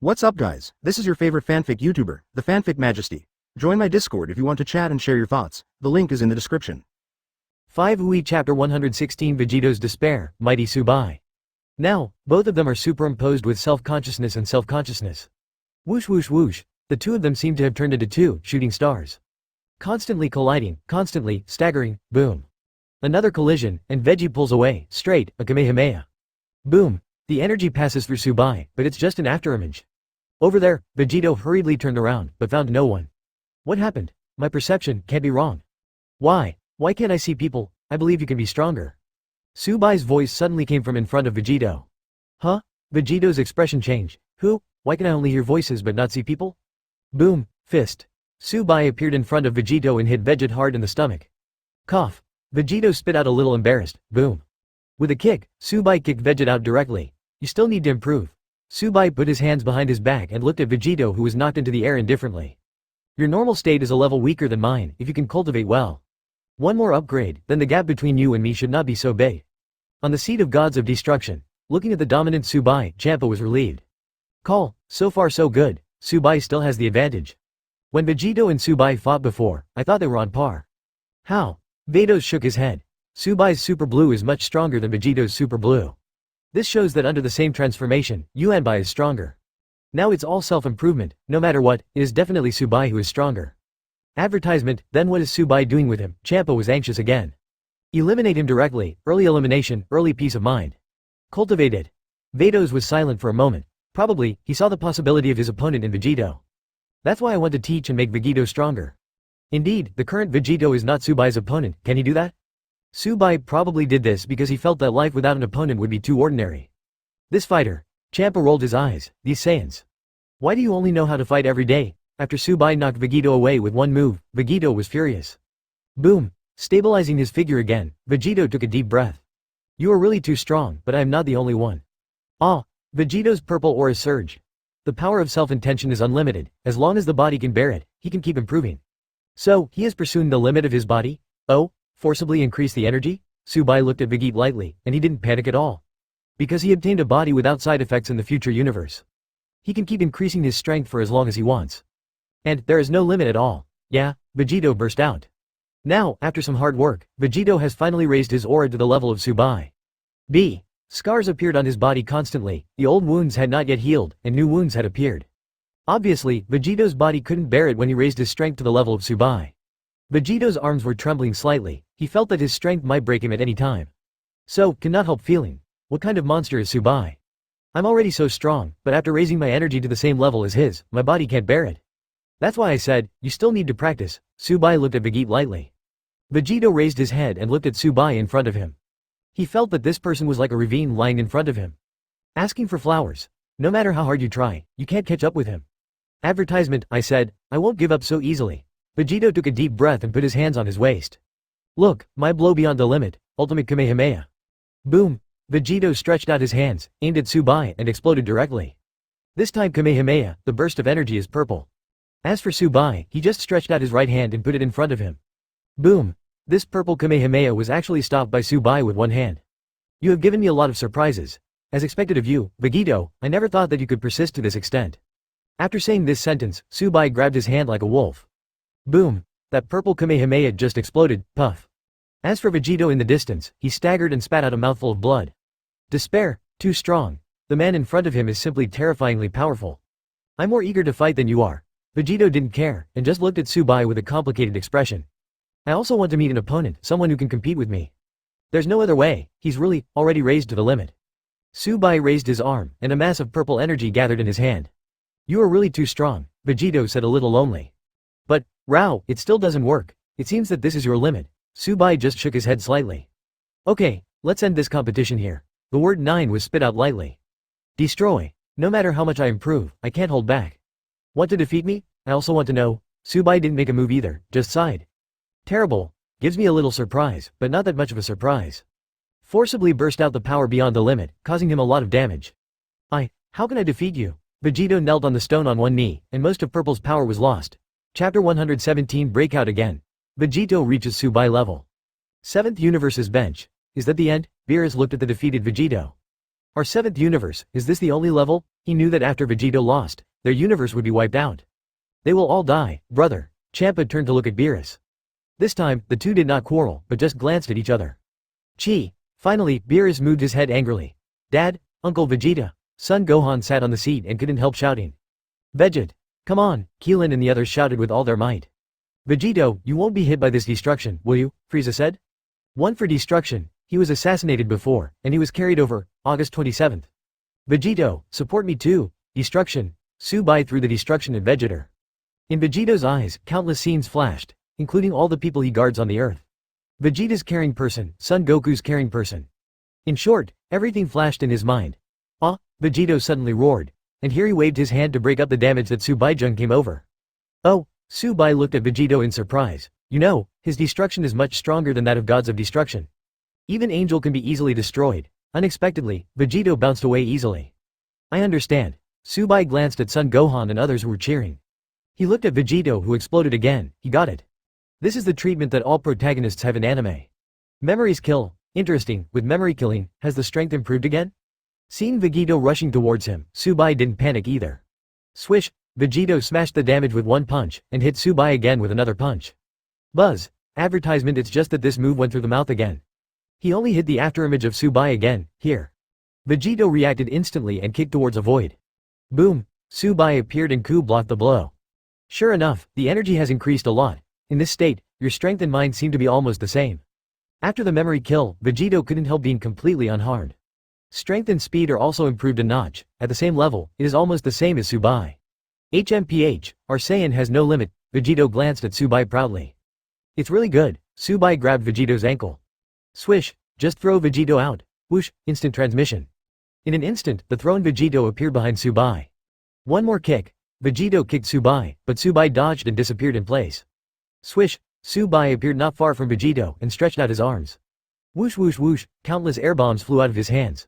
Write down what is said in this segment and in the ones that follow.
What's up guys, this is your favorite fanfic YouTuber, the Fanfic Majesty. Join my Discord if you want to chat and share your thoughts, the link is in the description. 5 Ui Chapter 116 Vegito's Despair, Mighty Su Bai. Now, both of them are superimposed with self-consciousness and self-consciousness. Whoosh whoosh whoosh, the two of them seem to have turned into two shooting stars. Constantly colliding, constantly staggering, boom. Another collision, and Veggie pulls away, straight, a Kamehameha. Boom. The energy passes through Su Bai, but it's just an afterimage. Over there, Vegito hurriedly turned around, but found no one. What happened? My perception can't be wrong. Why? Why can't I see people? I believe you can be stronger. Su Bai's voice suddenly came from in front of Vegito. Huh? Vegito's expression changed. Who? Why can I only hear voices but not see people? Boom. Fist. Su Bai appeared in front of Vegito and hit Veget hard in the stomach. Cough. Vegito spit out a little embarrassed. Boom. With a kick, Su Bai kicked Veget out directly. You still need to improve. Su Bai put his hands behind his back and looked at Vegito, who was knocked into the air indifferently. Your normal state is a level weaker than mine if you can cultivate well. One more upgrade, then the gap between you and me should not be so big. On the seat of gods of destruction, looking at the dominant Su Bai, Champa was relieved. Call, so far so good, Su Bai still has the advantage. When Vegito and Su Bai fought before, I thought they were on par. How? Vados shook his head. Su Bai's Super Blue is much stronger than Vegito's Super Blue. This shows that under the same transformation, Yuan Bai is stronger. Now it's all self-improvement, no matter what, it is definitely Su Bai who is stronger. Advertisement, then what is Su Bai doing with him? Champa was anxious again. Eliminate him directly, early elimination, early peace of mind. Cultivate it. Vados was silent for a moment. Probably, he saw the possibility of his opponent in Vegito. That's why I want to teach and make Vegito stronger. Indeed, the current Vegito is not Su Bai's opponent, can he do that? Su Bai probably did this because he felt that life without an opponent would be too ordinary. This fighter. Champa rolled his eyes. These Saiyans. Why do you only know how to fight every day? After Su Bai knocked Vegito away with one move, Vegito was furious. Boom. Stabilizing his figure again, Vegito took a deep breath. You are really too strong, but I am not the only one. Ah. Vegito's purple aura surged. The power of self-intention is unlimited. As long as the body can bear it, he can keep improving. So, he is pursuing the limit of his body? Oh? Forcibly increase the energy? Su Bai looked at Vegito lightly, and he didn't panic at all. Because he obtained a body without side effects in the future universe. He can keep increasing his strength for as long as he wants. And, there is no limit at all. Yeah, Vegito burst out. Now, after some hard work, Vegito has finally raised his aura to the level of Su Bai. B. Scars appeared on his body constantly, the old wounds had not yet healed, and new wounds had appeared. Obviously, Vegito's body couldn't bear it when he raised his strength to the level of Su Bai. Vegito's arms were trembling slightly, he felt that his strength might break him at any time. So, cannot help feeling. What kind of monster is Su Bai? I'm already so strong, but after raising my energy to the same level as his, my body can't bear it. That's why I said, you still need to practice. Su Bai looked at Vegito lightly. Vegito raised his head and looked at Su Bai in front of him. He felt that this person was like a ravine lying in front of him. Asking for flowers. No matter how hard you try, you can't catch up with him. Advertisement, I said, I won't give up so easily. Vegito took a deep breath and put his hands on his waist. Look, my blow beyond the limit, ultimate Kamehameha. Boom. Vegito stretched out his hands, aimed at Su Bai, and exploded directly. This time Kamehameha, the burst of energy is purple. As for Su Bai, he just stretched out his right hand and put it in front of him. Boom. This purple Kamehameha was actually stopped by Su Bai with one hand. You have given me a lot of surprises. As expected of you, Vegito, I never thought that you could persist to this extent. After saying this sentence, Su Bai grabbed his hand like a wolf. Boom. That purple Kamehameha just exploded, puff. As for Vegito in the distance, he staggered and spat out a mouthful of blood. Despair, too strong. The man in front of him is simply terrifyingly powerful. I'm more eager to fight than you are. Vegito didn't care, and just looked at Su Bai with a complicated expression. I also want to meet an opponent, someone who can compete with me. There's no other way, he's really, already raised to the limit. Su Bai raised his arm, and a mass of purple energy gathered in his hand. You are really too strong, Vegito said a little lonely. But, Rao, it still doesn't work. It seems that this is your limit. Su Bai just shook his head slightly. Okay, let's end this competition here. The word 9 was spit out lightly. Destroy. No matter how much I improve, I can't hold back. Want to defeat me? I also want to know. Su Bai didn't make a move either, just sighed. Terrible. Gives me a little surprise, but not that much of a surprise. Forcibly burst out the power beyond the limit, causing him a lot of damage. How can I defeat you? Vegito knelt on the stone on one knee, and most of Purple's power was lost. Chapter 117 Breakout again. Vegito reaches Su Bai level. 7th Universe's bench. Is that the end? Beerus looked at the defeated Vegito. Our 7th universe, is this the only level? He knew that after Vegito lost, their universe would be wiped out. They will all die, brother. Champa turned to look at Beerus. This time, the two did not quarrel, but just glanced at each other. Chi. Finally, Beerus moved his head angrily. Dad, Uncle Vegeta. Son Gohan sat on the seat and couldn't help shouting. Veget. Come on, Keelan and the others shouted with all their might. Vegito, you won't be hit by this destruction, will you? Frieza said. One for destruction. He was assassinated before, and he was carried over, August 27th. Vegito, support me too. Destruction. Su Bai threw the destruction at Vegeta. In Vegito's eyes, countless scenes flashed, including all the people he guards on the earth. Vegeta's caring person, Son Goku's caring person. In short, everything flashed in his mind. Ah, Vegito suddenly roared, and here he waved his hand to break up the damage that Su Bai-jun came over. Oh, Su Bai looked at Vegito in surprise. You know, his destruction is much stronger than that of gods of destruction. Even Angel can be easily destroyed. Unexpectedly, Vegito bounced away easily. I understand. Su Bai glanced at Son Gohan and others who were cheering. He looked at Vegito who exploded again. He got it. This is the treatment that all protagonists have in anime. Memories kill. Interesting, with memory killing, has the strength improved again? Seeing Vegito rushing towards him, Su Bai didn't panic either. Swish, Vegito smashed the damage with one punch, and hit Su Bai again with another punch. Buzz. Advertisement. It's just that this move went through the mouth again. He only hit the afterimage of Su Bai again, here. Vegito reacted instantly and kicked towards a void. Boom. Su Bai appeared and Ku blocked the blow. Sure enough, the energy has increased a lot. In this state, your strength and mind seem to be almost the same. After the memory kill, Vegito couldn't help being completely unharmed. Strength and speed are also improved a notch. At the same level, it is almost the same as Su Bai. HMPH, our Saiyan has no limit. Vegito glanced at Su Bai proudly. It's really good. Su Bai grabbed Vegito's ankle. Swish, just throw Vegito out. Whoosh, instant transmission. In an instant, the thrown Vegito appeared behind Su Bai. One more kick. Vegito kicked Su Bai, but Su Bai dodged and disappeared in place. Swish, Su Bai appeared not far from Vegito and stretched out his arms. Whoosh whoosh whoosh, countless air bombs flew out of his hands.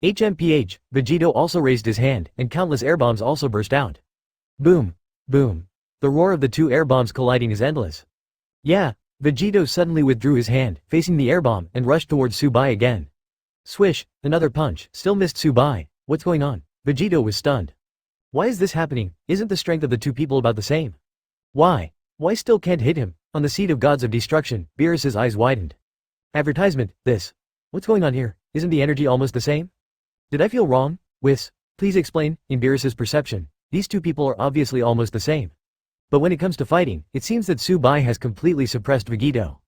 HMPH, Vegito also raised his hand, and countless air bombs also burst out. Boom, boom. The roar of the two air bombs colliding is endless. Yeah, Vegito suddenly withdrew his hand, facing the air bomb, and rushed towards Su Bai again. Swish, another punch, still missed Su Bai. What's going on? Vegito was stunned. Why is this happening? Isn't the strength of the two people about the same? Why? Why still can't hit him? On the seat of gods of destruction, Beerus's eyes widened. Advertisement, this. What's going on here? Isn't the energy almost the same? Did I feel wrong? Whis. Please explain. In Beerus's perception, these two people are obviously almost the same. But when it comes to fighting, it seems that Su Bai has completely suppressed Vegito.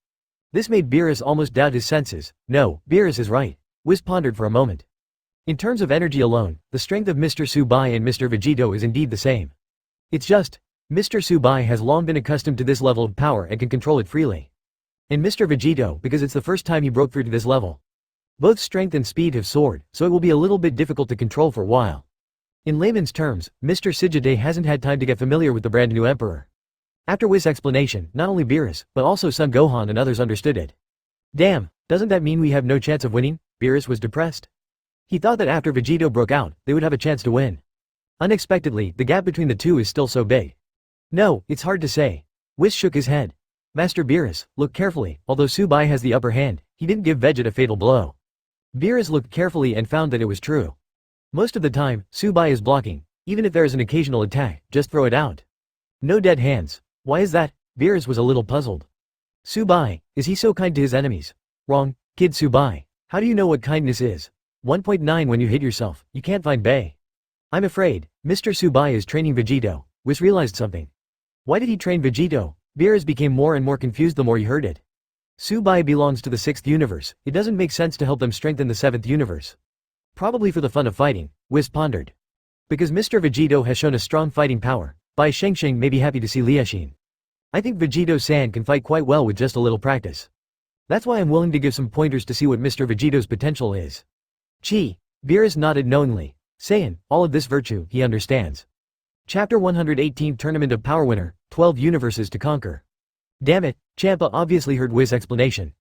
This made Beerus almost doubt his senses. No, Beerus is right. Whis pondered for a moment. In terms of energy alone, the strength of Mr. Su Bai and Mr. Vegito is indeed the same. It's just, Mr. Su Bai has long been accustomed to this level of power and can control it freely. And Mr. Vegito, because it's the first time he broke through to this level. Both strength and speed have soared, so it will be a little bit difficult to control for a while. In layman's terms, Mr. Sijide hasn't had time to get familiar with the brand new emperor. After Whis' explanation, not only Beerus, but also Son Gohan and others understood it. Damn, doesn't that mean we have no chance of winning? Beerus was depressed. He thought that after Vegito broke out, they would have a chance to win. Unexpectedly, the gap between the two is still so big. No, it's hard to say. Whis shook his head. Master Beerus, look carefully. Although Su Bai has the upper hand, he didn't give Vegeta a fatal blow. Beerus looked carefully and found that it was true. Most of the time, Su Bai is blocking. Even if there is an occasional attack, just throw it out. No dead hands. Why is that? Beerus was a little puzzled. Su Bai, is he so kind to his enemies? Wrong, kid Su Bai. How do you know what kindness is? 1.9 When you hit yourself, you can't find Bay. I'm afraid, Mr. Su Bai is training Vegito. Whis realized something. Why did he train Vegito? Beerus became more and more confused the more he heard it. Su Bai belongs to the 6th universe. It doesn't make sense to help them strengthen the 7th universe. Probably for the fun of fighting, Whis pondered. Because Mr. Vegito has shown a strong fighting power, Bai Shengsheng may be happy to see Liexin. I think Vegito-san can fight quite well with just a little practice. That's why I'm willing to give some pointers to see what Mr. Vegito's potential is. Chi. Beerus nodded knowingly. Saiyan, all of this virtue, he understands. Chapter 118 Tournament of Power Winner, 12 Universes to Conquer. Damn it, Champa obviously heard Whis' explanation.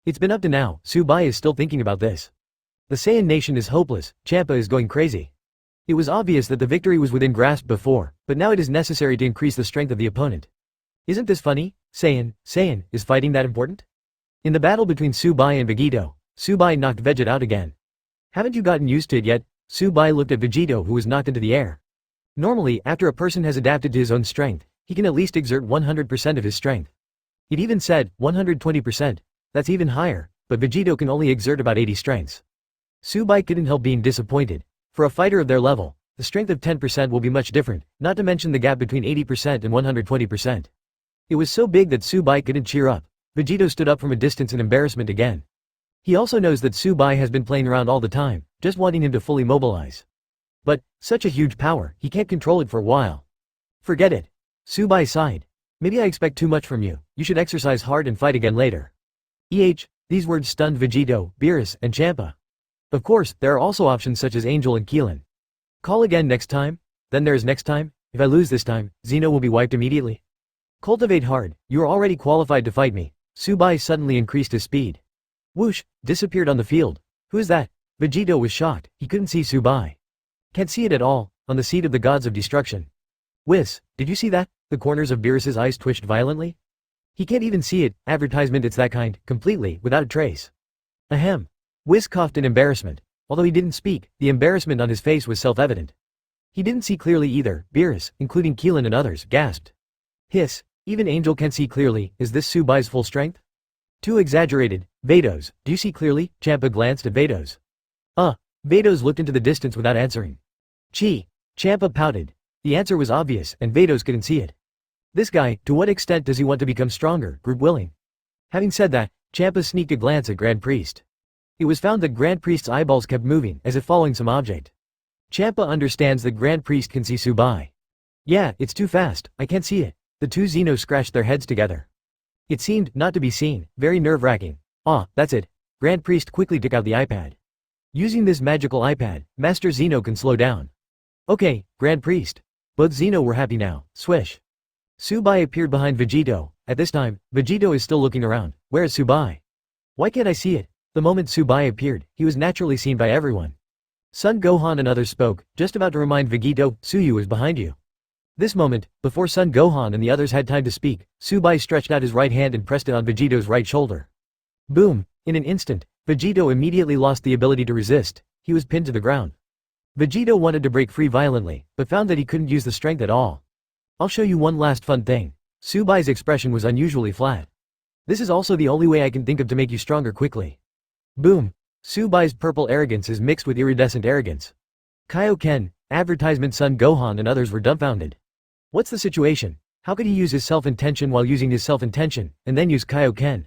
It's been up to now, Su Bai is still thinking about this. The Saiyan nation is hopeless, Champa is going crazy. It was obvious that the victory was within grasp before, but now it is necessary to increase the strength of the opponent. Isn't this funny? Saiyan, is fighting that important? In the battle between Su Bai and Vegito, Su Bai knocked Vegeta out again. Haven't you gotten used to it yet? Su Bai looked at Vegito, who was knocked into the air. Normally, after a person has adapted to his own strength, he can at least exert 100% of his strength. It even said 120%, that's even higher, but Vegito can only exert about 80 strengths. Su Bai couldn't help being disappointed. For a fighter of their level, the strength of 10% will be much different, not to mention the gap between 80% and 120%. It was so big that Su Bai couldn't cheer up. Vegito stood up from a distance in embarrassment again. He also knows that Su Bai has been playing around all the time, just wanting him to fully mobilize. But, such a huge power, he can't control it for a while. Forget it. Su Bai sighed. Maybe I expect too much from you, you should exercise hard and fight again later. These words stunned Vegito, Beerus, and Champa. Of course, there are also options such as Angel and Keelan. Call again next time? Then there is next time? If I lose this time, Xeno will be wiped immediately. Cultivate hard, you are already qualified to fight me. Su Bai suddenly increased his speed. Whoosh, disappeared on the field. Who is that? Vegito was shocked, he couldn't see Su Bai. Can't see it at all, on the seat of the gods of destruction. Whis, did you see that? The corners of Beerus's eyes twitched violently. He can't even see it, advertisement it's that kind, completely, without a trace. Ahem. Whis coughed in embarrassment. Although he didn't speak, the embarrassment on his face was self-evident. He didn't see clearly either, Beerus, including Keelan and others, gasped. Hiss, even Angel can't see clearly, is this Su Bai's full strength? Too exaggerated. Vados, do you see clearly? Champa glanced at Vados. Vados looked into the distance without answering. Chi. Champa pouted. The answer was obvious, and Vados couldn't see it. This guy, to what extent does he want to become stronger, group willing? Having said that, Champa sneaked a glance at Grand Priest. It was found that Grand Priest's eyeballs kept moving, as if following some object. Champa understands that Grand Priest can see Su Bai. Yeah, it's too fast, I can't see it. The two Xenos scratched their heads together. It seemed not to be seen, very nerve-wracking. That's it. Grand Priest quickly took out the iPad. Using this magical iPad, Master Xeno can slow down. Okay, Grand Priest. Both Xeno were happy now, swish. Su Bai appeared behind Vegito. At this time, Vegito is still looking around. Where is Su Bai? Why can't I see it? The moment Su Bai appeared, he was naturally seen by everyone. Son Gohan and others spoke, just about to remind Vegito, Suyu is behind you. This moment, before Son Gohan and the others had time to speak, Su Bai stretched out his right hand and pressed it on Vegito's right shoulder. Boom! In an instant, Vegito immediately lost the ability to resist. He was pinned to the ground. Vegito wanted to break free violently, but found that he couldn't use the strength at all. I'll show you one last fun thing. Su Bai's expression was unusually flat. This is also the only way I can think of to make you stronger quickly. Boom! Su Bai's purple arrogance is mixed with iridescent arrogance. Kaioken, advertisement Son Gohan and others were dumbfounded. What's the situation? How could he use his self-intention while using his self-intention, and then use Kaioken?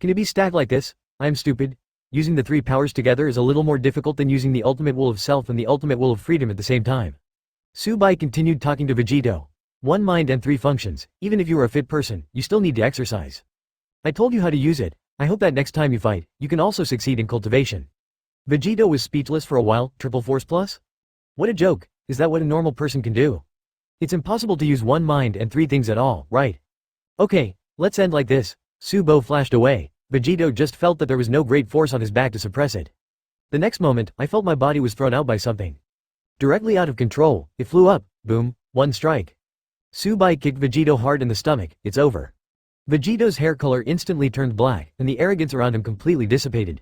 Can it be stacked like this? I'm stupid. Using the three powers together is a little more difficult than using the ultimate will of self and the ultimate will of freedom at the same time. Su Bai continued talking to Vegito. One mind and three functions, even if you are a fit person, you still need to exercise. I told you how to use it. I hope that next time you fight, you can also succeed in cultivation. Vegito was speechless for a while. Triple Force Plus? What a joke, is that what a normal person can do? It's impossible to use one mind and three things at all, right? Okay, let's end like this. Su Bai flashed away. Vegito just felt that there was no great force on his back to suppress it. The next moment, I felt my body was thrown out by something. Directly out of control, it flew up, boom, one strike. Su Bai kicked Vegito hard in the stomach, it's over. Vegito's hair color instantly turned black, and the arrogance around him completely dissipated.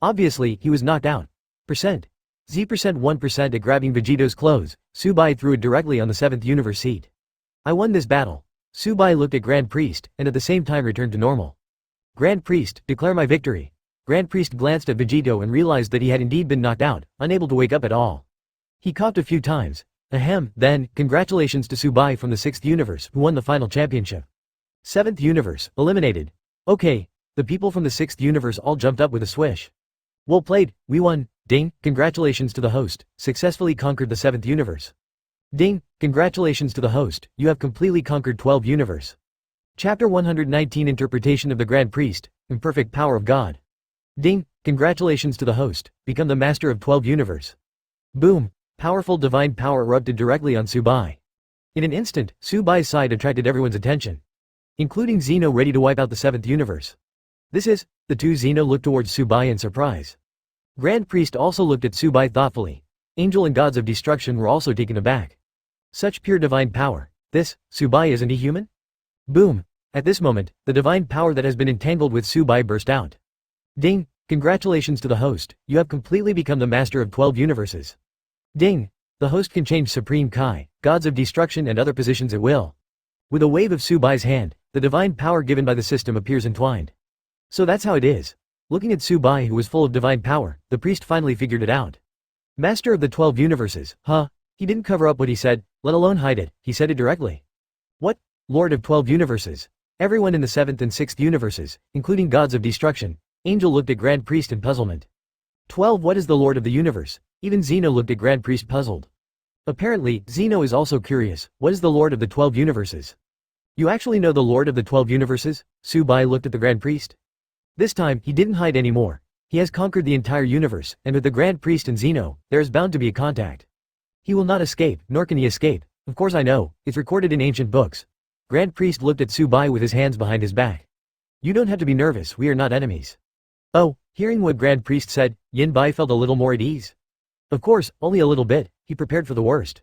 Obviously, he was knocked out. Z% 1% at grabbing Vegito's clothes, Su Bai threw it directly on the 7th universe seat. I won this battle. Su Bai looked at Grand Priest, and at the same time returned to normal. Grand Priest, declare my victory. Grand Priest glanced at Vegito and realized that he had indeed been knocked out, unable to wake up at all. He coughed a few times. Ahem, then, congratulations to Su Bai from the 6th universe, who won the final championship. 7th universe, eliminated. Okay, the people from the 6th universe all jumped up with a swish. Well played, we won. Ding, congratulations to the host, successfully conquered the 7th universe. Ding, congratulations to the host, you have completely conquered 12 universe. Chapter 119 Interpretation of the Grand Priest, Imperfect Power of God. Ding, congratulations to the host, become the master of 12 universe. Boom, powerful divine power erupted directly on Su Bai. In an instant, Su Bai's side attracted everyone's attention. Including Xeno ready to wipe out the 7th universe. This is, the two Xeno looked towards Su Bai in surprise. Grand Priest also looked at Su Bai thoughtfully. Angel and gods of destruction were also taken aback. Such pure divine power. This, Su Bai isn't he human? Boom. At this moment, the divine power that has been entangled with Su Bai burst out. Ding, congratulations to the host, you have completely become the master of 12 universes. Ding! The host can change Supreme Kai, gods of destruction and other positions at will. With a wave of Su Bai's hand, the divine power given by the system appears entwined. So that's how it is. Looking at Su Bai, who was full of divine power, the priest finally figured it out. Master of the 12 universes, huh? He didn't cover up what he said, let alone hide it, he said it directly. What? Lord of 12 universes? Everyone in the 7th and 6th universes, including gods of destruction. Angel looked at Grand Priest in puzzlement. 12. What is the Lord of the universe? Even Zeno looked at Grand Priest puzzled. Apparently, Zeno is also curious, what is the Lord of the 12 universes? You actually know the Lord of the 12 universes? Su Bai looked at the Grand Priest. This time, he didn't hide anymore. He has conquered the entire universe, and with the Grand Priest and Zeno, there is bound to be a contact. He will not escape, nor can he escape. Of course I know, it's recorded in ancient books. Grand Priest looked at Su Bai with his hands behind his back. You don't have to be nervous, we are not enemies. Oh, hearing what Grand Priest said, Yin Bai felt a little more at ease. Of course, only a little bit, he prepared for the worst.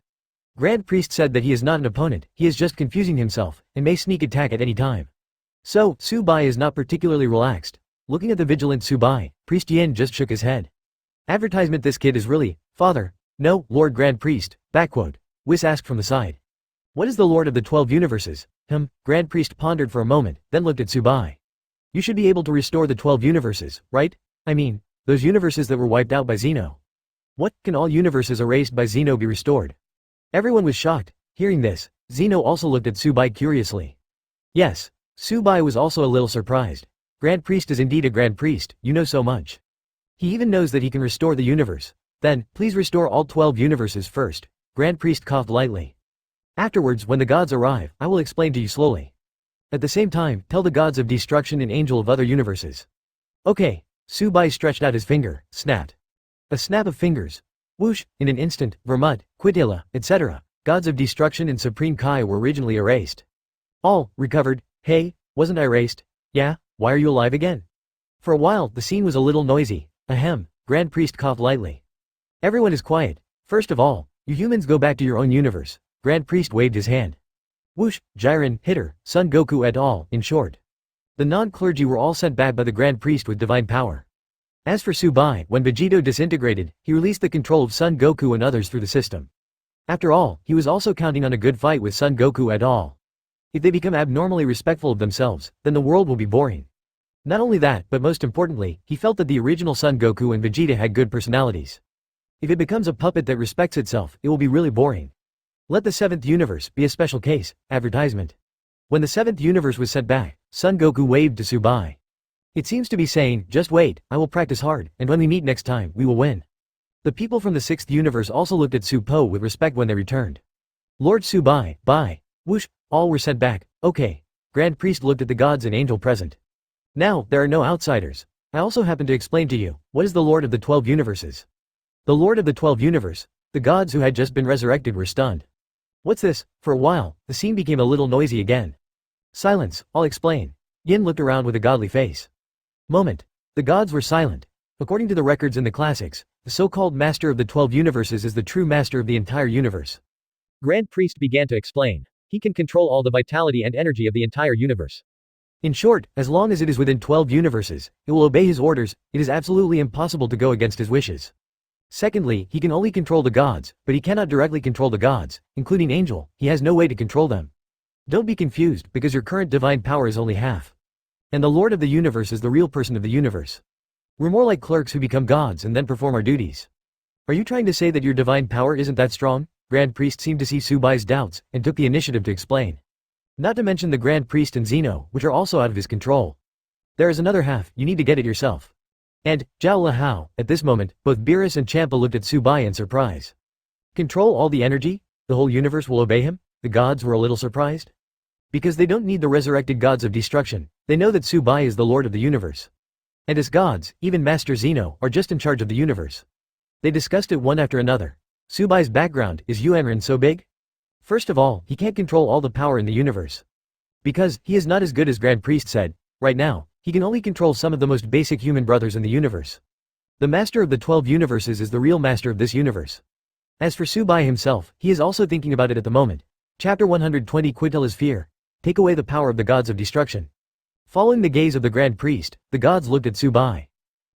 Grand Priest said that he is not an opponent, he is just confusing himself, and may sneak attack at any time. So, Su Bai is not particularly relaxed. Looking at the vigilant Su Bai, Priest Yin just shook his head. Advertisement. This kid is really, father. No, Lord Grand Priest, backquote. Whis asked from the side. What is the Lord of the 12 universes? Grand Priest pondered for a moment, then looked at Su Bai. You should be able to restore the 12 universes, right? I mean, those universes that were wiped out by Zeno. What, can all universes erased by Zeno be restored? Everyone was shocked. Hearing this, Zeno also looked at Su Bai curiously. Yes, Su Bai was also a little surprised. Grand Priest is indeed a Grand Priest, you know so much. He even knows that he can restore the universe. Then, please restore all 12 universes first. Grand Priest coughed lightly. Afterwards, when the gods arrive, I will explain to you slowly. At the same time, tell the gods of destruction and angel of other universes. Okay. Su Bai stretched out his finger, snapped. A snap of fingers. Whoosh, in an instant, Vermut, Quintilla, etc. Gods of destruction and Supreme Kai were originally erased. All, recovered. Hey, wasn't I erased? Yeah, why are you alive again? For a while, the scene was a little noisy. Ahem, Grand Priest coughed lightly. Everyone is quiet. First of all, you humans go back to your own universe. Grand Priest waved his hand. Whoosh, Jiren, Hitter, Son Goku et al., in short. The non-clergy were all sent back by the Grand Priest with divine power. As for Su Bai, when Vegito disintegrated, he released the control of Son Goku and others through the system. After all, he was also counting on a good fight with Son Goku et al. If they become abnormally respectful of themselves, then the world will be boring. Not only that, but most importantly, he felt that the original Son Goku and Vegeta had good personalities. If it becomes a puppet that respects itself, it will be really boring. Let the 7th universe be a special case. Advertisement. When the 7th universe was sent back, Son Goku waved to Su Bai. It seems to be saying, just wait, I will practice hard, and when we meet next time, we will win. The people from the 6th universe also looked at Su Po with respect when they returned. Lord Su Bai, bye. Whoosh, all were sent back. Okay. Grand Priest looked at the gods and angel present. Now, there are no outsiders. I also happen to explain to you, what is the Lord of the 12 universes? The Lord of the 12 universe. The gods who had just been resurrected were stunned. What's this? For a while, the scene became a little noisy again. Silence, I'll explain. Yin looked around with a godly face. Moment. The gods were silent. According to the records in the classics, the so-called Master of the 12 universes is the true master of the entire universe. Grand Priest began to explain. He can control all the vitality and energy of the entire universe. In short, as long as it is within 12 universes, it will obey his orders. It is absolutely impossible to go against his wishes. Secondly, he can only control the gods, but he cannot directly control the gods, including angel. He has no way to control them. Don't be confused, because your current divine power is only half. And the Lord of the universe is the real person of the universe. We're more like clerks who become gods and then perform our duties. Are you trying to say that your divine power isn't that strong? Grand Priest seemed to see Su Bai's doubts, and took the initiative to explain. Not to mention the Grand Priest and Zeno, which are also out of his control. There is another half, you need to get it yourself. And, Zhao Lahao, at this moment, both Beerus and Champa looked at Su Bai in surprise. Control all the energy? The whole universe will obey him? The gods were a little surprised. Because they don't need the resurrected gods of destruction, they know that Su Bai is the Lord of the universe. And as gods, even Master Zeno, are just in charge of the universe. They discussed it one after another. Su Bai's background, is Yuanren so big? First of all, he can't control all the power in the universe. Because, he is not as good as Grand Priest said. Right now, he can only control some of the most basic human brothers in the universe. The master of the 12 universes is the real master of this universe. As for Su Bai himself, he is also thinking about it at the moment. Chapter 120 Quintilla's Fear. Take away the power of the gods of destruction. Following the gaze of the Grand Priest, the gods looked at Su Bai.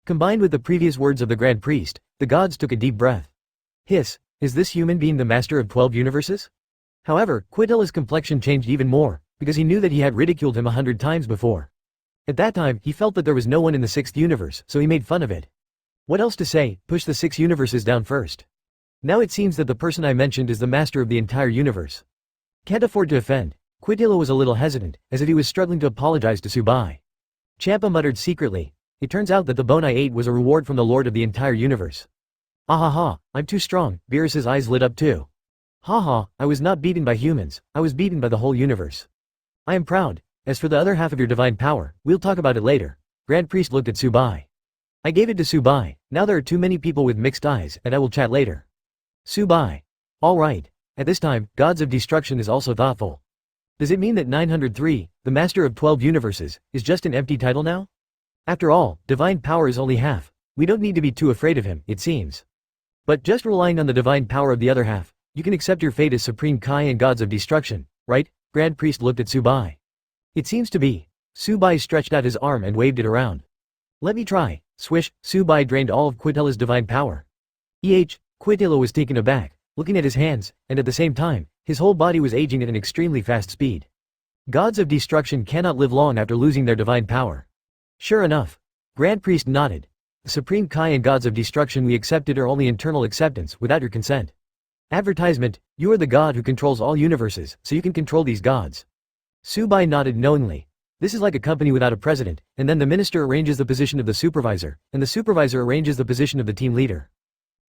Combined with the previous words of the Grand Priest, the gods took a deep breath. Hiss, Is this human being the master of 12 universes? However, Quintilla's complexion changed even more, because he knew that he had ridiculed him 100 times before. At that time, he felt that there was no one in the 6th universe, so he made fun of it. What else to say, push the 6 universes down first. Now it seems that the person I mentioned is the master of the entire universe. Can't afford to offend. Quintilla was a little hesitant, as if he was struggling to apologize to Su Bai. Champa muttered secretly, it turns out that the bone I ate was a reward from the Lord of the entire universe. Ah ha ha, I'm too strong, Beerus's eyes lit up too. Ha ha, I was not beaten by humans, I was beaten by the whole universe. I am proud. As for the other half of your divine power, we'll talk about it later. Grand Priest looked at Su Bai. I gave it to Su Bai, now there are too many people with mixed eyes, and I will chat later. Su Bai. Alright. At this time, Gods of Destruction is also thoughtful. Does it mean that 903, the master of 12 universes, is just an empty title now? After all, divine power is only half. We don't need to be too afraid of him, it seems. But just relying on the divine power of the other half, you can accept your fate as Supreme Kai and Gods of Destruction, right? Grand Priest looked at Su Bai. It seems to be. Su Bai stretched out his arm and waved it around. Let me try. Swish, Su Bai drained all of Quintilla's divine power. Quintilla was taken aback, looking at his hands, and at the same time, his whole body was aging at an extremely fast speed. Gods of Destruction cannot live long after losing their divine power. Sure enough. Grand Priest nodded. The Supreme Kai and Gods of Destruction we accepted are only internal acceptance, without your consent. Advertisement, you are the god who controls all universes, so you can control these gods. Su Bai nodded knowingly. This is like a company without a president, and then the minister arranges the position of the supervisor, and the supervisor arranges the position of the team leader.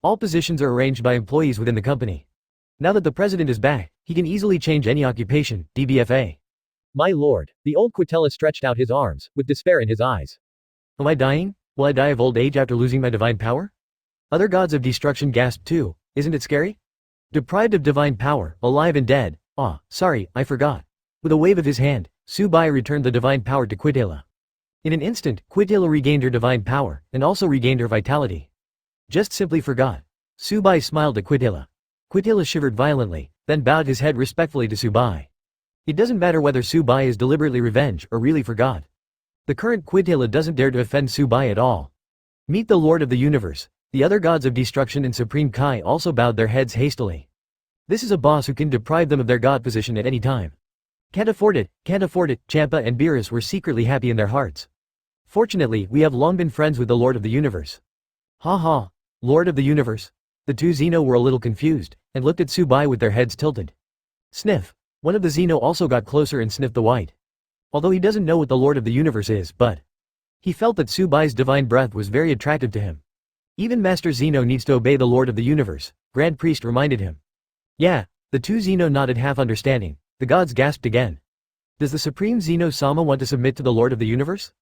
All positions are arranged by employees within the company. Now that the president is back, he can easily change any occupation, DBFA. My lord, the old Quintilla stretched out his arms, with despair in his eyes. Am I dying? Will I die of old age after losing my divine power? Other gods of destruction gasped too, isn't it scary? Deprived of divine power, alive and dead, sorry, I forgot. With a wave of his hand, Su Bai returned the divine power to Quintilla. In an instant, Quintilla regained her divine power, and also regained her vitality. Just simply forgot. Su Bai smiled at Quintilla. Quintilla shivered violently, then bowed his head respectfully to Su Bai. It doesn't matter whether Su Bai is deliberately revenge or really forgot. The current Quintilla doesn't dare to offend Su Bai at all. Meet the Lord of the Universe. The other gods of destruction and Supreme Kai also bowed their heads hastily. This is a boss who can deprive them of their god position at any time. Can't afford it, Champa and Beerus were secretly happy in their hearts. Fortunately, we have long been friends with the Lord of the Universe. Ha ha, Lord of the Universe. The two Xeno were a little confused, and looked at Su Bai with their heads tilted. Sniff. One of the Xeno also got closer and sniffed the white. Although he doesn't know what the Lord of the Universe is, but he felt that Su Bai's divine breath was very attractive to him. Even Master Xeno needs to obey the Lord of the Universe, Grand Priest reminded him. Yeah, the two Xeno nodded half understanding. The gods gasped again. Does the Supreme Xeno-sama want to submit to the Lord of the Universe?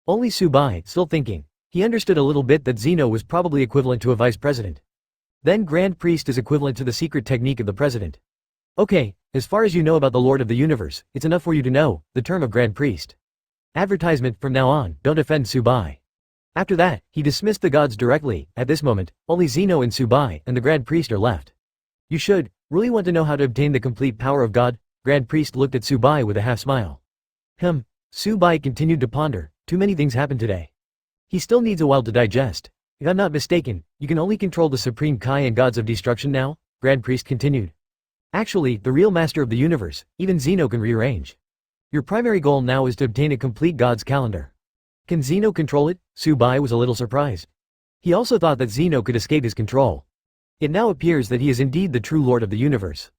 Only Su Bai, still thinking. He understood a little bit that Xeno was probably equivalent to a vice president. Then Grand Priest is equivalent to the secret technique of the president. Okay, as far as you know about the Lord of the Universe, it's enough for you to know, the term of Grand Priest. Advertisement, from now on, don't offend Su Bai. After that, he dismissed the gods directly. At this moment, only Xeno and Su Bai and the Grand Priest are left. You should really want to know how to obtain the complete power of God? Grand Priest looked at Su Bai with a half smile. Su Bai continued to ponder. Too many things happened today. He still needs a while to digest. If I'm not mistaken, you can only control the Supreme Kai and Gods of Destruction now? Grand Priest continued. Actually, the real master of the universe, even Xeno can rearrange. Your primary goal now is to obtain a complete God's calendar. Can Xeno control it? Su Bai was a little surprised. He also thought that Xeno could escape his control. It now appears that he is indeed the true Lord of the universe.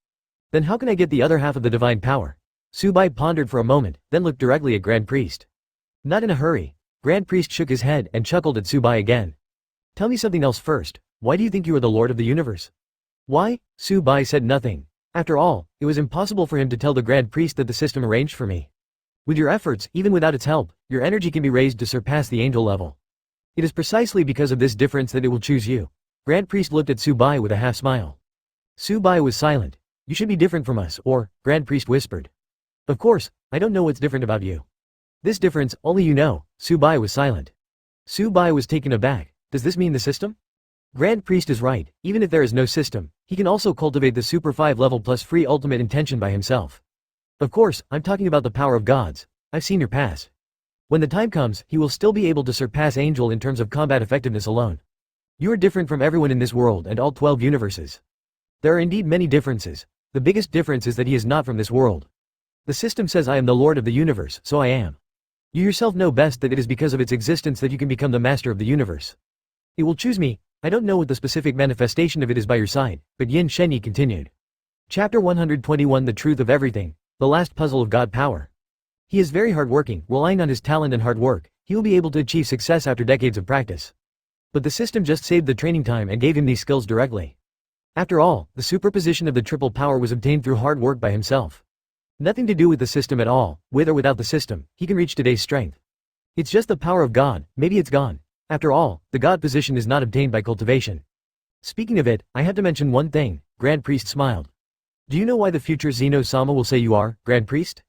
Then how can I get the other half of the divine power? Su Bai pondered for a moment, then looked directly at Grand Priest. Not in a hurry. Grand Priest shook his head and chuckled at Su Bai again. Tell me something else first. Why do you think you are the Lord of the universe? Why? Su Bai said nothing. After all, it was impossible for him to tell the Grand Priest that the system arranged for me. With your efforts, even without its help, your energy can be raised to surpass the angel level. It is precisely because of this difference that it will choose you. Grand Priest looked at Su Bai with a half smile. Su Bai was silent. You should be different from us, or, Grand Priest whispered. Of course, I don't know what's different about you. This difference, only you know. Su Bai was silent. Su Bai was taken aback. Does this mean the system? Grand Priest is right, even if there is no system, he can also cultivate the Super 5 level plus free ultimate intention by himself. Of course, I'm talking about the power of gods. I've seen your past. When the time comes, he will still be able to surpass Angel in terms of combat effectiveness alone. You are different from everyone in this world and all 12 universes. There are indeed many differences. The biggest difference is that he is not from this world. The system says I am the Lord of the universe, so I am. You yourself know best that it is because of its existence that you can become the master of the universe. It will choose me. I don't know what the specific manifestation of it is by your side, but Yin Shenyi continued. Chapter 121 The Truth of Everything, the last puzzle of God power. He is very hardworking, relying on his talent and hard work, he will be able to achieve success after decades of practice. But the system just saved the training time and gave him these skills directly. After all, the superposition of the triple power was obtained through hard work by himself. Nothing to do with the system at all, with or without the system, he can reach today's strength. It's just the power of God, maybe it's gone. After all, the God position is not obtained by cultivation. Speaking of it, I have to mention one thing, Grand Priest smiled. Do you know why the future Zeno-sama will say you are, Grand Priest?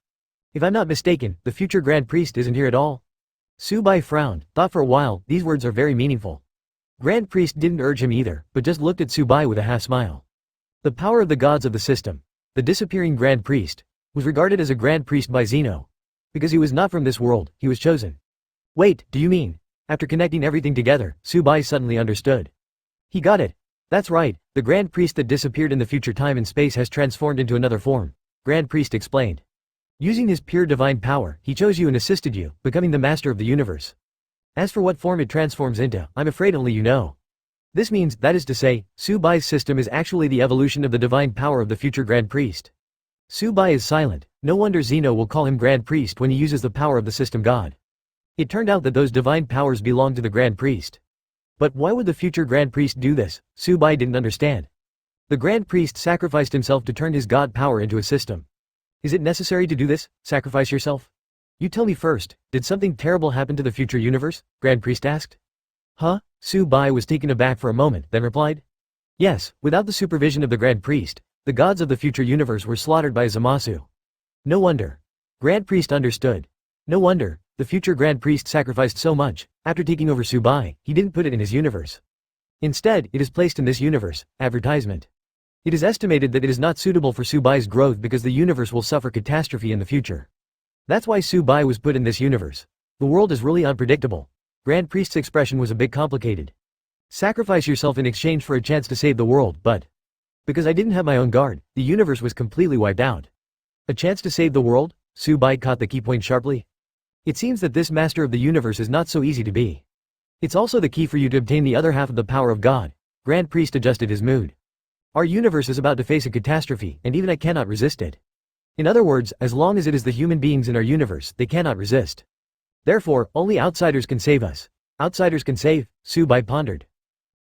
If I'm not mistaken, the future Grand Priest isn't here at all. Su Bai frowned, thought for a while, these words are very meaningful. Grand Priest didn't urge him either, but just looked at Su Bai with a half smile. The power of the gods of the system, the disappearing Grand Priest, was regarded as a Grand Priest by Zeno. Because he was not from this world, he was chosen. Wait, do you mean? After connecting everything together, Su Bai suddenly understood. He got it. That's right, the Grand Priest that disappeared in the future time and space has transformed into another form. Grand Priest explained. Using his pure divine power, he chose you and assisted you, becoming the master of the universe. As for what form it transforms into, I'm afraid only you know. This means, that is to say, Su Bai's system is actually the evolution of the divine power of the future Grand Priest. Su Bai is silent, no wonder Zeno will call him Grand Priest when he uses the power of the system god. It turned out that those divine powers belong to the Grand Priest. But why would the future Grand Priest do this? Su Bai didn't understand. The Grand Priest sacrificed himself to turn his god power into a system. Is it necessary to do this, sacrifice yourself? You tell me first, did something terrible happen to the future universe? Grand Priest asked. Huh? Su Bai was taken aback for a moment, then replied. Yes, without the supervision of the Grand Priest, the gods of the future universe were slaughtered by Zamasu. No wonder. Grand Priest understood. No wonder, the future Grand Priest sacrificed so much. After taking over Su Bai, he didn't put it in his universe. Instead, it is placed in this universe. Advertisement. It is estimated that it is not suitable for Su Bai's growth because the universe will suffer catastrophe in the future. That's why Su Bai was put in this universe. The world is really unpredictable. Grand Priest's expression was a bit complicated. Sacrifice yourself in exchange for a chance to save the world, but because I didn't have my own guard, the universe was completely wiped out. A chance to save the world? Su Bai caught the key point sharply. It seems that this master of the universe is not so easy to be. It's also the key for you to obtain the other half of the power of God. Grand Priest adjusted his mood. Our universe is about to face a catastrophe, and even I cannot resist it. In other words, as long as it is the human beings in our universe, they cannot resist. Therefore, only outsiders can save us. Outsiders can save, Su Bai pondered.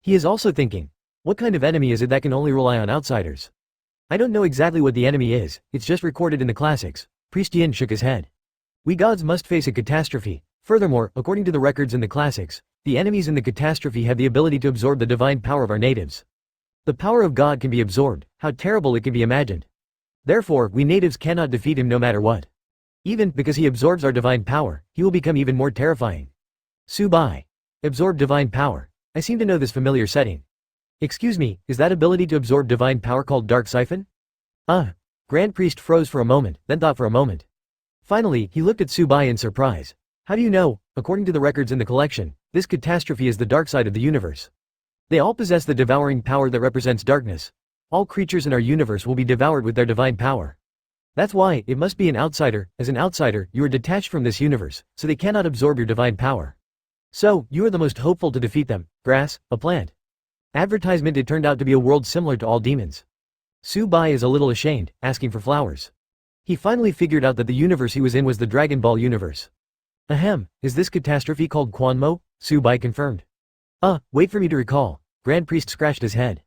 He is also thinking, what kind of enemy is it that can only rely on outsiders? I don't know exactly what the enemy is, it's just recorded in the classics. Priest Yin shook his head. We gods must face a catastrophe. Furthermore, according to the records in the classics, the enemies in the catastrophe have the ability to absorb the divine power of our natives. The power of God can be absorbed, how terrible it can be imagined. Therefore, we natives cannot defeat him no matter what. Even because he absorbs our divine power, he will become even more terrifying. Su Bai. Absorb divine power. I seem to know this familiar setting. Excuse me, is that ability to absorb divine power called Dark Siphon? Grand Priest froze for a moment, then thought for a moment. Finally, he looked at Su Bai in surprise. How do you know? According to the records in the collection, this catastrophe is the dark side of the universe. They all possess the devouring power that represents darkness. All creatures in our universe will be devoured with their divine power. That's why, it must be an outsider. As an outsider, you are detached from this universe, so they cannot absorb your divine power. So, you are the most hopeful to defeat them. Grass, a plant. Advertisement. It turned out to be a world similar to all demons. Su Bai is a little ashamed, asking for flowers. He finally figured out that the universe he was in was the DragonBall universe. Ahem, is this catastrophe called Quanmo? Su Bai confirmed. Wait for me to recall. Grand Priest scratched his head.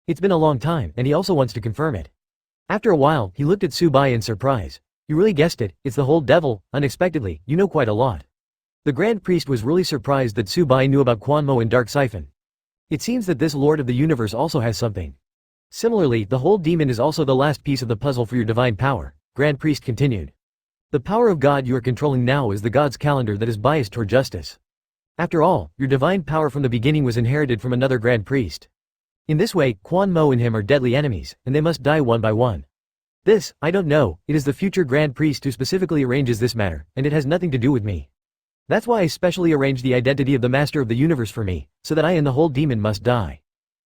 It's been a long time, and he also wants to confirm it. After a while, he looked at Su Bai in surprise. You really guessed it, it's the whole devil. Unexpectedly, you know quite a lot. The Grand Priest was really surprised that Su Bai knew about Quanmo and Dark Siphon. It seems that this Lord of the Universe also has something. Similarly, the whole demon is also the last piece of the puzzle for your divine power. Grand Priest continued. The power of God you are controlling now is the God's calendar that is biased toward justice. After all, your divine power from the beginning was inherited from another Grand Priest. In this way, Quan Mo and him are deadly enemies, and they must die one by one. This, I don't know, it is the future Grand Priest who specifically arranges this matter, and it has nothing to do with me. That's why I specially arranged the identity of the Master of the Universe for me, so that I and the whole demon must die.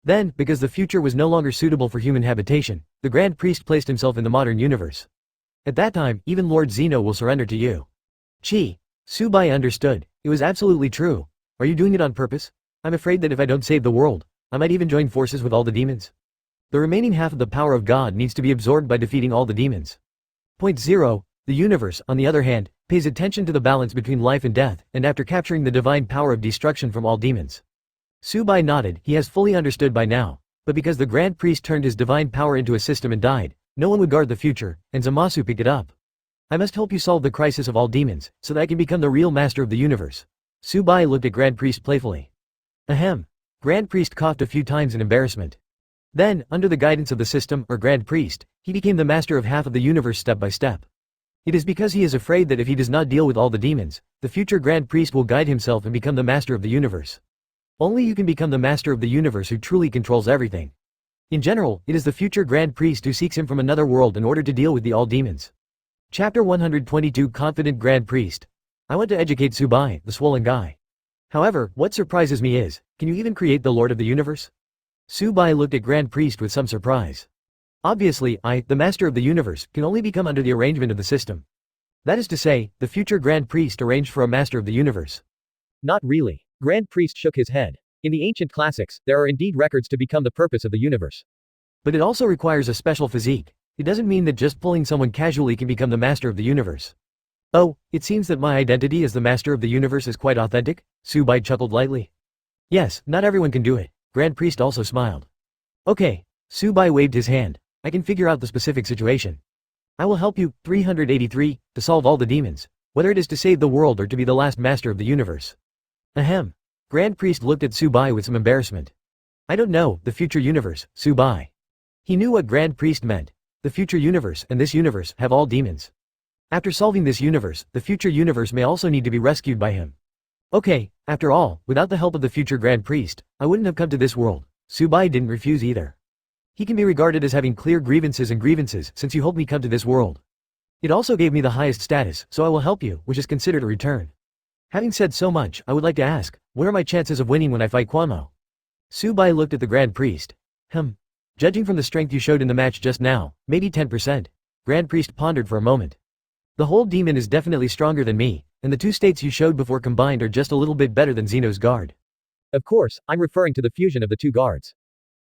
Then, because the future was no longer suitable for human habitation, the Grand Priest placed himself in the modern universe. At that time, even Lord Zeno will surrender to you. Chi. Su Bai understood. It was absolutely true. Are you doing it on purpose? I'm afraid that if I don't save the world, I might even join forces with all the demons. The remaining half of the power of God needs to be absorbed by defeating all the demons. Point 0. The universe, on the other hand, pays attention to the balance between life and death, and after capturing the divine power of destruction from all demons. Su Bai nodded. He has fully understood by now, but because the Grand Priest turned his divine power into a system and died, no one would guard the future, and Zamasu picked it up. I must help you solve the crisis of all demons, so that I can become the real master of the universe. Su Bai looked at Grand Priest playfully. Ahem. Grand Priest coughed a few times in embarrassment. Then, under the guidance of the system, or Grand Priest, he became the master of half of the universe step by step. It is because he is afraid that if he does not deal with all the demons, the future Grand Priest will guide himself and become the master of the universe. Only you can become the master of the universe who truly controls everything. In general, it is the future Grand Priest who seeks him from another world in order to deal with the all demons. Chapter 122 Confident Grand Priest. I want to educate Su Bai, the swollen guy. However, what surprises me is, can you even create the Lord of the Universe? Su Bai looked at Grand Priest with some surprise. Obviously, I, the Master of the Universe, can only become under the arrangement of the system. That is to say, the future Grand Priest arranged for a Master of the Universe. Not really. Grand Priest shook his head. In the ancient classics, there are indeed records to become the purpose of the universe. But it also requires a special physique. It doesn't mean that just pulling someone casually can become the Master of the Universe. Oh, it seems that my identity as the Master of the Universe is quite authentic? Su Bai chuckled lightly. Yes, not everyone can do it. Grand Priest also smiled. Okay. Su Bai waved his hand. I can figure out the specific situation. I will help you, 383, to solve all the demons, whether it is to save the world or to be the last master of the universe. Ahem. Grand Priest looked at Su Bai with some embarrassment. I don't know, the future universe, Su Bai. He knew what Grand Priest meant. The future universe and this universe have all demons. After solving this universe, the future universe may also need to be rescued by him. Okay, after all, without the help of the future Grand Priest, I wouldn't have come to this world. Su Bai didn't refuse either. He can be regarded as having clear grievances since you helped me come to this world. It also gave me the highest status, so I will help you, which is considered a return. Having said so much, I would like to ask, what are my chances of winning when I fight Kwamo? Su Bai looked at the Grand Priest. Judging from the strength you showed in the match just now, maybe 10%. Grand Priest pondered for a moment. The whole demon is definitely stronger than me, and the two states you showed before combined are just a little bit better than Zeno's guard. Of course, I'm referring to the fusion of the two guards.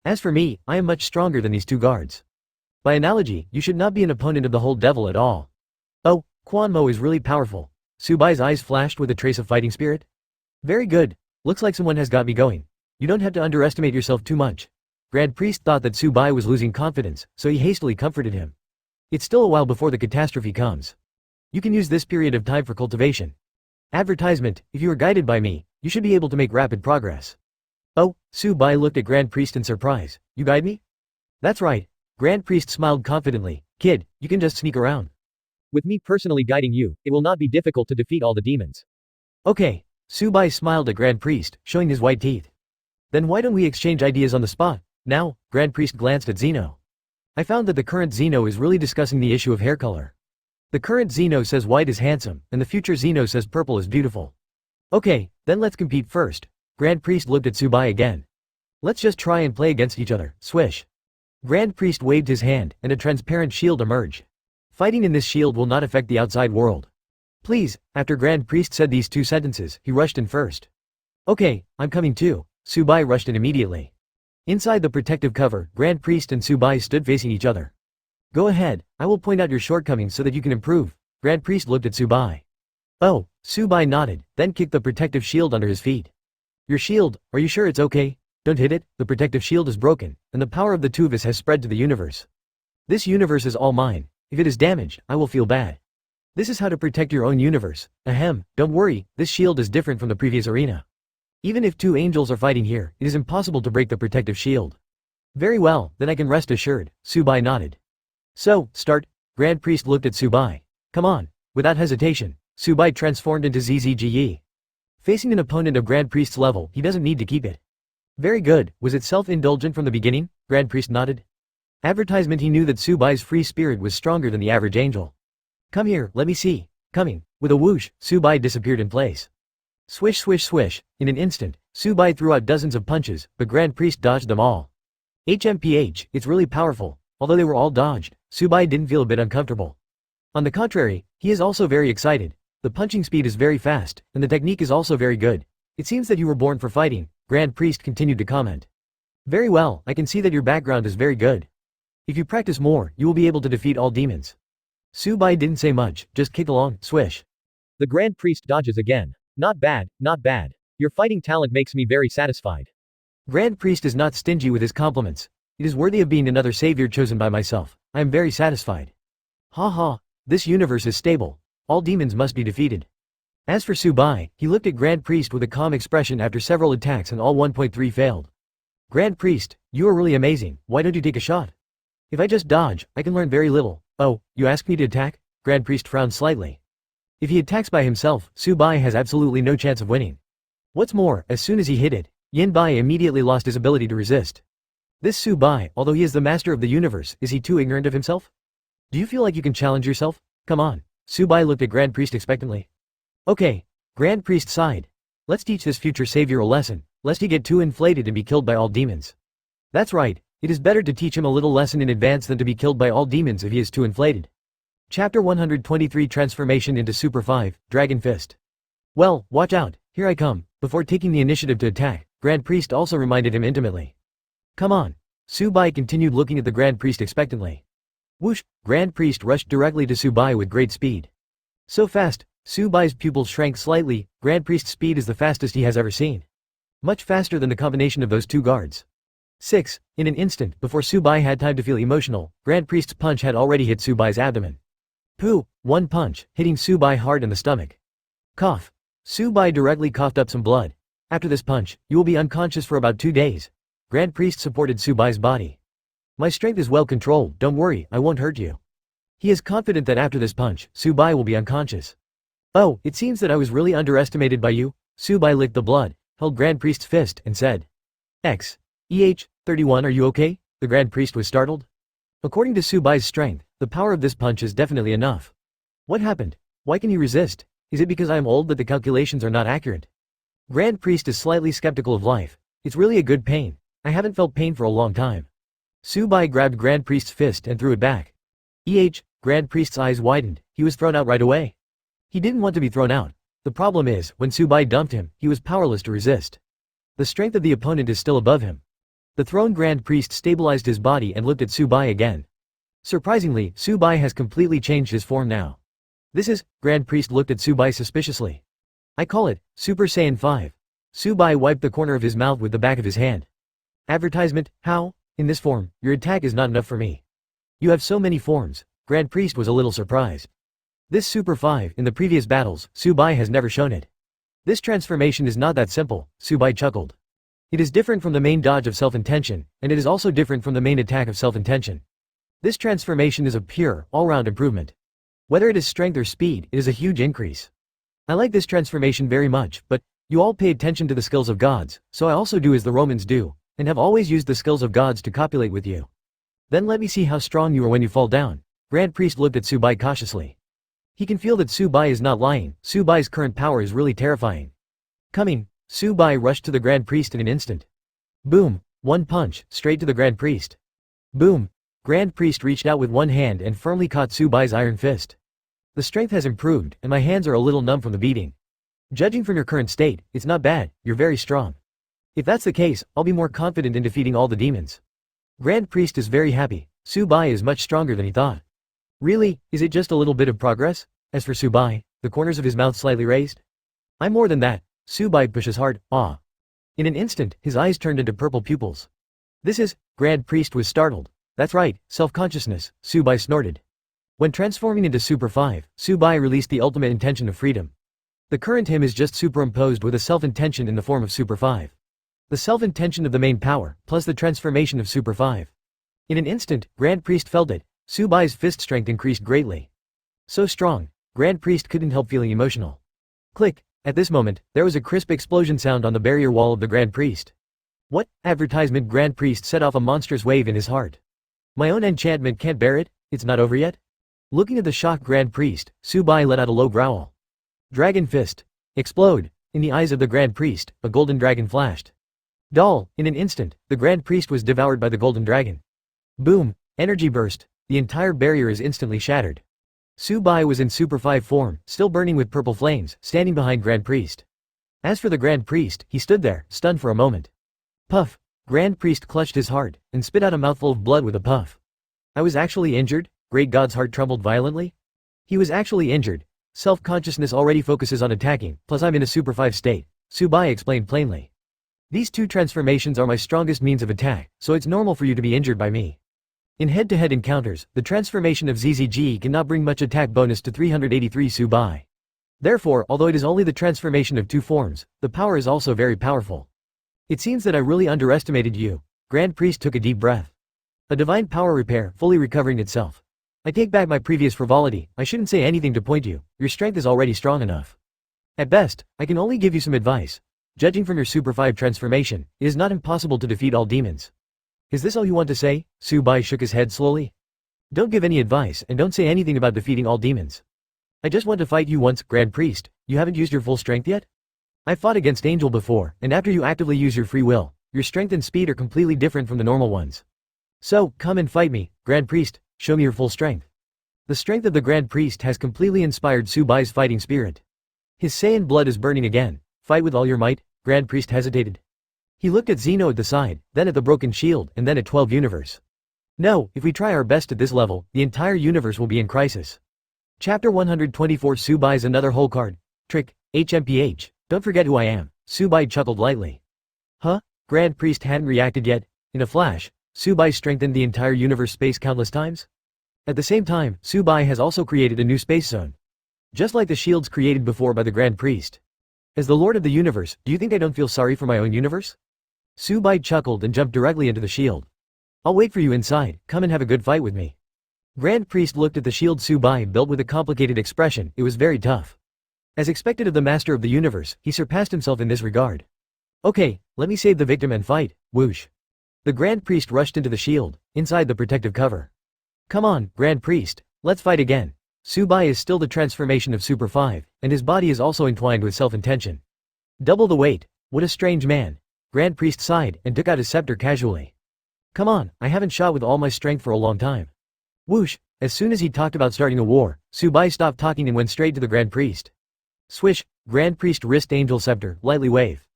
As for me, I am much stronger than these two guards. By analogy, you should not be an opponent of the whole devil at all. Oh, Kwanmo is really powerful. Su Bai's eyes flashed with a trace of fighting spirit. Very good. Looks like someone has got me going. You don't have to underestimate yourself too much. Grand Priest thought that Su Bai was losing confidence, so he hastily comforted him. It's still a while before the catastrophe comes. You can use this period of time for cultivation. Advertisement, if you are guided by me, you should be able to make rapid progress. Oh, Su Bai looked at Grand Priest in surprise. You guide me? That's right. Grand Priest smiled confidently. Kid, you can just sneak around. With me personally guiding you, it will not be difficult to defeat all the demons. Okay. Su Bai smiled at Grand Priest, showing his white teeth. Then why don't we exchange ideas on the spot? Now, Grand Priest glanced at Zeno. I found that the current Zeno is really discussing the issue of hair color. The current Zeno says white is handsome, and the future Zeno says purple is beautiful. Okay, then let's compete first. Grand Priest looked at Su Bai again. Let's just try and play against each other, swish. Grand Priest waved his hand, and a transparent shield emerged. Fighting in this shield will not affect the outside world. Please, after Grand Priest said these two sentences, he rushed in first. Okay, I'm coming too. Su Bai rushed in immediately. Inside the protective cover, Grand Priest and Su Bai stood facing each other. Go ahead, I will point out your shortcomings so that you can improve. Grand Priest looked at Su Bai. Oh, Su Bai nodded, then kicked the protective shield under his feet. Your shield, are you sure it's okay? Don't hit it, the protective shield is broken, and the power of the two of us has spread to the universe. This universe is all mine. If it is damaged, I will feel bad. This is how to protect your own universe. Ahem, don't worry, this shield is different from the previous arena. Even if two angels are fighting here, it is impossible to break the protective shield. Very well, then I can rest assured, Su Bai nodded. So, start. Grand Priest looked at Su Bai. Come on. Without hesitation, Su Bai transformed into ZZGE. Facing an opponent of Grand Priest's level, he doesn't need to keep it. Very good, was it self-indulgent from the beginning? Grand Priest nodded. Advertisement. He knew that Su Bai's free spirit was stronger than the average angel. Come here, let me see. Coming. With a whoosh, Su Bai disappeared in place. Swish swish swish, in an instant, Su Bai threw out dozens of punches, but Grand Priest dodged them all. HMPH, it's really powerful. Although they were all dodged, Su Bai didn't feel a bit uncomfortable. On the contrary, he is also very excited. The punching speed is very fast, and the technique is also very good. It seems that you were born for fighting, Grand Priest continued to comment. Very well, I can see that your background is very good. If you practice more, you will be able to defeat all demons. Su Bai didn't say much, just kicked along, swish. The Grand Priest dodges again. Not bad, not bad. Your fighting talent makes me very satisfied. Grand Priest is not stingy with his compliments. It is worthy of being another savior chosen by myself. I am very satisfied. Ha ha, this universe is stable. All demons must be defeated. As for Su Bai, he looked at Grand Priest with a calm expression after several attacks and all 1.3 failed. Grand Priest, you are really amazing, why don't you take a shot? If I just dodge, I can learn very little. Oh, you ask me to attack? Grand Priest frowned slightly. If he attacks by himself, Su Bai has absolutely no chance of winning. What's more, as soon as he hit it, Yin Bai immediately lost his ability to resist. This Su Bai, although he is the master of the universe, is he too ignorant of himself? Do you feel like you can challenge yourself? Come on. Su Bai looked at Grand Priest expectantly. Okay. Grand Priest sighed. Let's teach this future savior a lesson, lest he get too inflated and be killed by all demons. That's right, it is better to teach him a little lesson in advance than to be killed by all demons if he is too inflated. Chapter 123 Transformation into Super 5, Dragon Fist. Well, watch out, here I come. Before taking the initiative to attack, Grand Priest also reminded him intimately. Come on. Su Bai continued looking at the Grand Priest expectantly. Whoosh, Grand Priest rushed directly to Su Bai with great speed. So fast, Su Bai's pupils shrank slightly. Grand Priest's speed is the fastest he has ever seen. Much faster than the combination of those two guards. 6. In an instant, before Su Bai had time to feel emotional, Grand Priest's punch had already hit Su Bai's abdomen. Pooh, one punch, hitting Su Bai hard in the stomach. Cough. Su Bai directly coughed up some blood. After this punch, you will be unconscious for about 2 days. Grand Priest supported Su Bai's body. My strength is well controlled, don't worry, I won't hurt you. He is confident that after this punch, Su Bai will be unconscious. Oh, it seems that I was really underestimated by you. Su Bai licked the blood, held Grand Priest's fist, and said. EH31 Are you okay? The Grand Priest was startled. According to Su Bai's strength, the power of this punch is definitely enough. What happened? Why can he resist? Is it because I am old that the calculations are not accurate? Grand Priest is slightly skeptical of life. It's really a good pain. I haven't felt pain for a long time. Su Bai grabbed Grand Priest's fist and threw it back. Grand Priest's eyes widened. He was thrown out right away. He didn't want to be thrown out. The problem is, when Su Bai dumped him, he was powerless to resist. The strength of the opponent is still above him. The thrown Grand Priest stabilized his body and looked at Su Bai again. Surprisingly, Su Bai has completely changed his form now. This is, Grand Priest looked at Su Bai suspiciously. I call it, Super Saiyan 5. Su Bai wiped the corner of his mouth with the back of his hand. Advertisement, how? In this form, your attack is not enough for me. You have so many forms. Grand Priest was a little surprised. This Super 5, in the previous battles, Su Bai has never shown it. This transformation is not that simple, Su Bai chuckled. It is different from the main dodge of self-intention, and it is also different from the main attack of self-intention. This transformation is a pure, all-round improvement. Whether it is strength or speed, it is a huge increase. I like this transformation very much, but, you all pay attention to the skills of gods, so I also do as the Romans do, and have always used the skills of gods to copulate with you. Then let me see how strong you are when you fall down. Grand Priest looked at Su Bai cautiously. He can feel that Su Bai is not lying. Su Bai's current power is really terrifying. Coming, Su Bai rushed to the Grand Priest in an instant. Boom, one punch, straight to the Grand Priest. Boom. Grand Priest reached out with one hand and firmly caught Su Bai's iron fist. The strength has improved, and my hands are a little numb from the beating. Judging from your current state, it's not bad, you're very strong. If that's the case, I'll be more confident in defeating all the demons. Grand Priest is very happy. Su Bai is much stronger than he thought. Really, is it just a little bit of progress? As for Su Bai, the corners of his mouth slightly raised. I'm more than that. Su Bai pushes hard, ah. In an instant, his eyes turned into purple pupils. This is, Grand Priest was startled. That's right, self-consciousness, Su Bai snorted. When transforming into Super 5, Su Bai released the ultimate intention of freedom. The current him is just superimposed with a self-intention in the form of Super 5. The self-intention of the main power, plus the transformation of Super 5. In an instant, Grand Priest felt it. Su Bai's fist strength increased greatly. So strong, Grand Priest couldn't help feeling emotional. Click, at this moment, there was a crisp explosion sound on the barrier wall of the Grand Priest. What? Advertisement. Grand Priest set off a monstrous wave in his heart. My own enchantment can't bear it? It's not over yet? Looking at the shocked Grand Priest, Su Bai let out a low growl. Dragon Fist. Explode. In the eyes of the Grand Priest, a golden dragon flashed. Dull, in an instant, the Grand Priest was devoured by the golden dragon. Boom! Energy burst. The entire barrier is instantly shattered. Su Bai was in Super 5 form, still burning with purple flames, standing behind Grand Priest. As for the Grand Priest, he stood there, stunned for a moment. Puff! Grand Priest clutched his heart, and spit out a mouthful of blood with a puff. I was actually injured? Great God's heart trembled violently. He was actually injured. Self-consciousness already focuses on attacking, plus I'm in a Super 5 state, Su Bai explained plainly. These two transformations are my strongest means of attack, so it's normal for you to be injured by me. In head-to-head encounters, the transformation of ZZG cannot bring much attack bonus to 383 Su Bai. Therefore, although it is only the transformation of two forms, the power is also very powerful. It seems that I really underestimated you. Grand Priest took a deep breath. A divine power repair, fully recovering itself. I take back my previous frivolity, I shouldn't say anything to point you, your strength is already strong enough. At best, I can only give you some advice. Judging from your Super 5 transformation, it is not impossible to defeat all demons. Is this all you want to say? Su Bai shook his head slowly. Don't give any advice and don't say anything about defeating all demons. I just want to fight you once, Grand Priest. You haven't used your full strength yet? I fought against Angel before, and after you actively use your free will, your strength and speed are completely different from the normal ones. So, come and fight me, Grand Priest, show me your full strength. The strength of the Grand Priest has completely inspired Su Bai's fighting spirit. His Saiyan blood is burning again. Fight with all your might, Grand Priest hesitated. He looked at Xeno at the side, then at the broken shield, and then at 12 Universe. No, if we try our best at this level, the entire universe will be in crisis. Chapter 124 Su Bai's another whole card. Trick, HMPH, don't forget who I am, Su Bai chuckled lightly. Huh? Grand Priest hadn't reacted yet. In a flash, Su Bai strengthened the entire universe space countless times. At the same time, Su Bai has also created a new space zone. Just like the shields created before by the Grand Priest. As the Lord of the Universe, do you think I don't feel sorry for my own universe? Su Bai chuckled and jumped directly into the shield. I'll wait for you inside, come and have a good fight with me. Grand Priest looked at the shield Su Bai built with a complicated expression, it was very tough. As expected of the Master of the Universe, he surpassed himself in this regard. Okay, let me save the victim and fight, whoosh. The Grand Priest rushed into the shield, inside the protective cover. Come on, Grand Priest, let's fight again. Su Bai is still the transformation of Super 5, and his body is also entwined with self-intention. Double the weight, what a strange man. Grand Priest sighed, and took out his scepter casually. Come on, I haven't shot with all my strength for a long time. Whoosh, as soon as he talked about starting a war, Su Bai stopped talking and went straight to the Grand Priest. Swish, Grand Priest wrist angel scepter, lightly wave.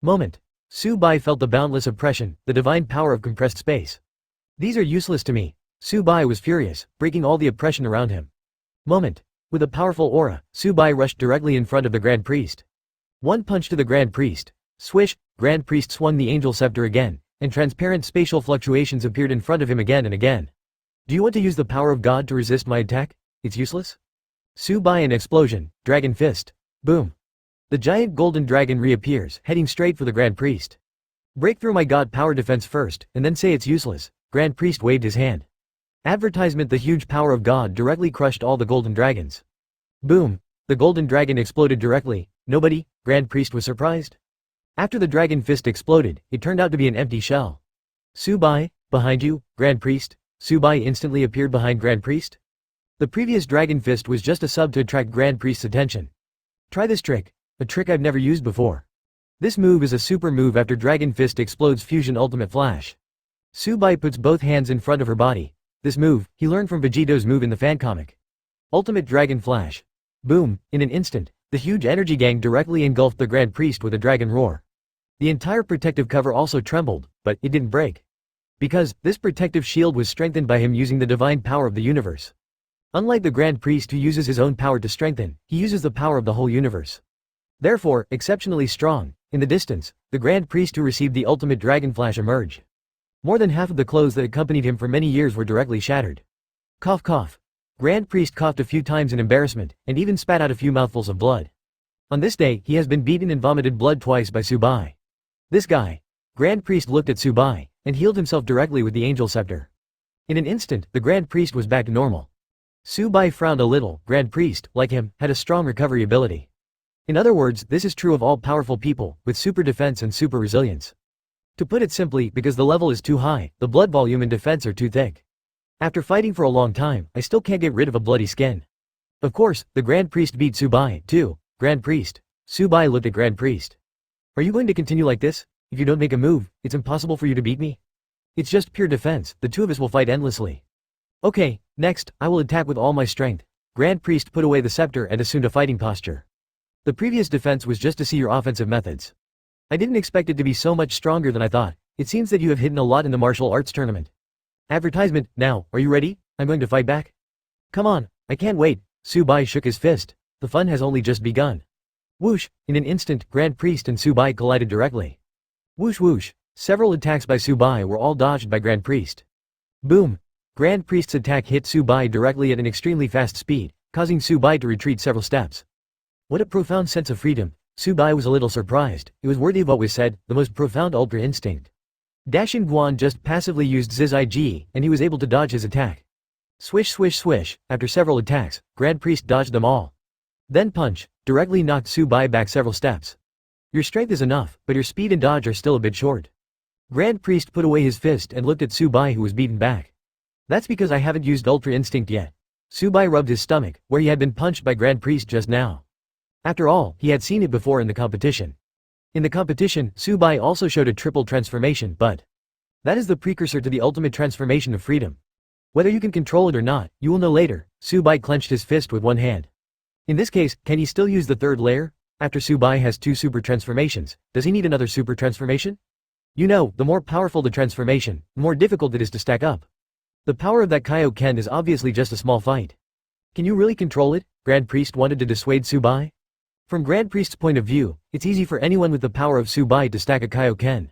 Moment. Su Bai felt the boundless oppression, the divine power of compressed space. These are useless to me. Su Bai was furious, breaking all the oppression around him. Moment. With a powerful aura, Su Bai rushed directly in front of the Grand Priest. One punch to the Grand Priest. Swish, Grand Priest swung the angel scepter again, and transparent spatial fluctuations appeared in front of him again and again. Do you want to use the power of God to resist my attack? It's useless? Su Bai an explosion, dragon fist. Boom. The giant golden dragon reappears, heading straight for the Grand Priest. Break through my God power defense first, and then say it's useless. Grand Priest waved his hand. Advertisement: the huge power of God directly crushed all the golden dragons. Boom. The golden dragon exploded directly. Nobody, Grand Priest was surprised. After the dragon fist exploded, it turned out to be an empty shell. Su Bai, behind you, Grand Priest. Su Bai instantly appeared behind Grand Priest. The previous dragon fist was just a sub to attract Grand Priest's attention. Try this trick, a trick I've never used before. This move is a super move after Dragon Fist explodes Fusion Ultimate Flash. Su Bai puts both hands in front of her body. This move, he learned from Vegito's move in the fan comic. Ultimate Dragon Flash. Boom, in an instant, the huge energy gang directly engulfed the Grand Priest with a dragon roar. The entire protective cover also trembled, but it didn't break. Because, this protective shield was strengthened by him using the divine power of the universe. Unlike the Grand Priest who uses his own power to strengthen, he uses the power of the whole universe. Therefore, exceptionally strong. In the distance, the Grand Priest who received the ultimate dragon flash emerged. More than half of the clothes that accompanied him for many years were directly shattered. Cough cough. Grand Priest coughed a few times in embarrassment, and even spat out a few mouthfuls of blood. On this day, he has been beaten and vomited blood twice by Su Bai. This guy. Grand Priest looked at Su Bai, and healed himself directly with the angel scepter. In an instant, the Grand Priest was back to normal. Su Bai frowned a little. Grand Priest, like him, had a strong recovery ability. In other words, this is true of all powerful people, with super defense and super resilience. To put it simply, because the level is too high, the blood volume and defense are too thick. After fighting for a long time, I still can't get rid of a bloody skin. Of course, the Grand Priest beat Su Bai, too. Grand Priest. Su Bai looked at Grand Priest. Are you going to continue like this? If you don't make a move, it's impossible for you to beat me. It's just pure defense, the two of us will fight endlessly. Okay, next, I will attack with all my strength. Grand Priest put away the scepter and assumed a fighting posture. The previous defense was just to see your offensive methods. I didn't expect it to be so much stronger than I thought. It seems that you have hidden a lot in the martial arts tournament. Advertisement, now, are you ready? I'm going to fight back. Come on, I can't wait. Su Bai shook his fist. The fun has only just begun. Whoosh, in an instant, Grand Priest and Su Bai collided directly. Whoosh whoosh, several attacks by Su Bai were all dodged by Grand Priest. Boom! Grand Priest's attack hit Su Bai directly at an extremely fast speed, causing Su Bai to retreat several steps. What a profound sense of freedom. Su Bai was a little surprised. It was worthy of what was said, the most profound ultra instinct. Dashin Guan just passively used Zizai Ji, and he was able to dodge his attack. Swish swish swish, after several attacks, Grand Priest dodged them all. Then punch, directly knocked Su Bai back several steps. Your strength is enough, but your speed and dodge are still a bit short. Grand Priest put away his fist and looked at Su Bai, who was beaten back. That's because I haven't used Ultra Instinct yet. Su Bai rubbed his stomach, where he had been punched by Grand Priest just now. After all, he had seen it before in the competition. In the competition, Su Bai also showed a triple transformation, but that is the precursor to the ultimate transformation of freedom. Whether you can control it or not, you will know later. Su Bai clenched his fist with one hand. In this case, can he still use the third layer? After Su Bai has two super transformations, does he need another super transformation? You know, the more powerful the transformation, the more difficult it is to stack up. The power of that Kaioken is obviously just a small fight. Can you really control it? Grand Priest wanted to dissuade Su Bai. From Grand Priest's point of view, it's easy for anyone with the power of Su Bai to stack a Kaioken.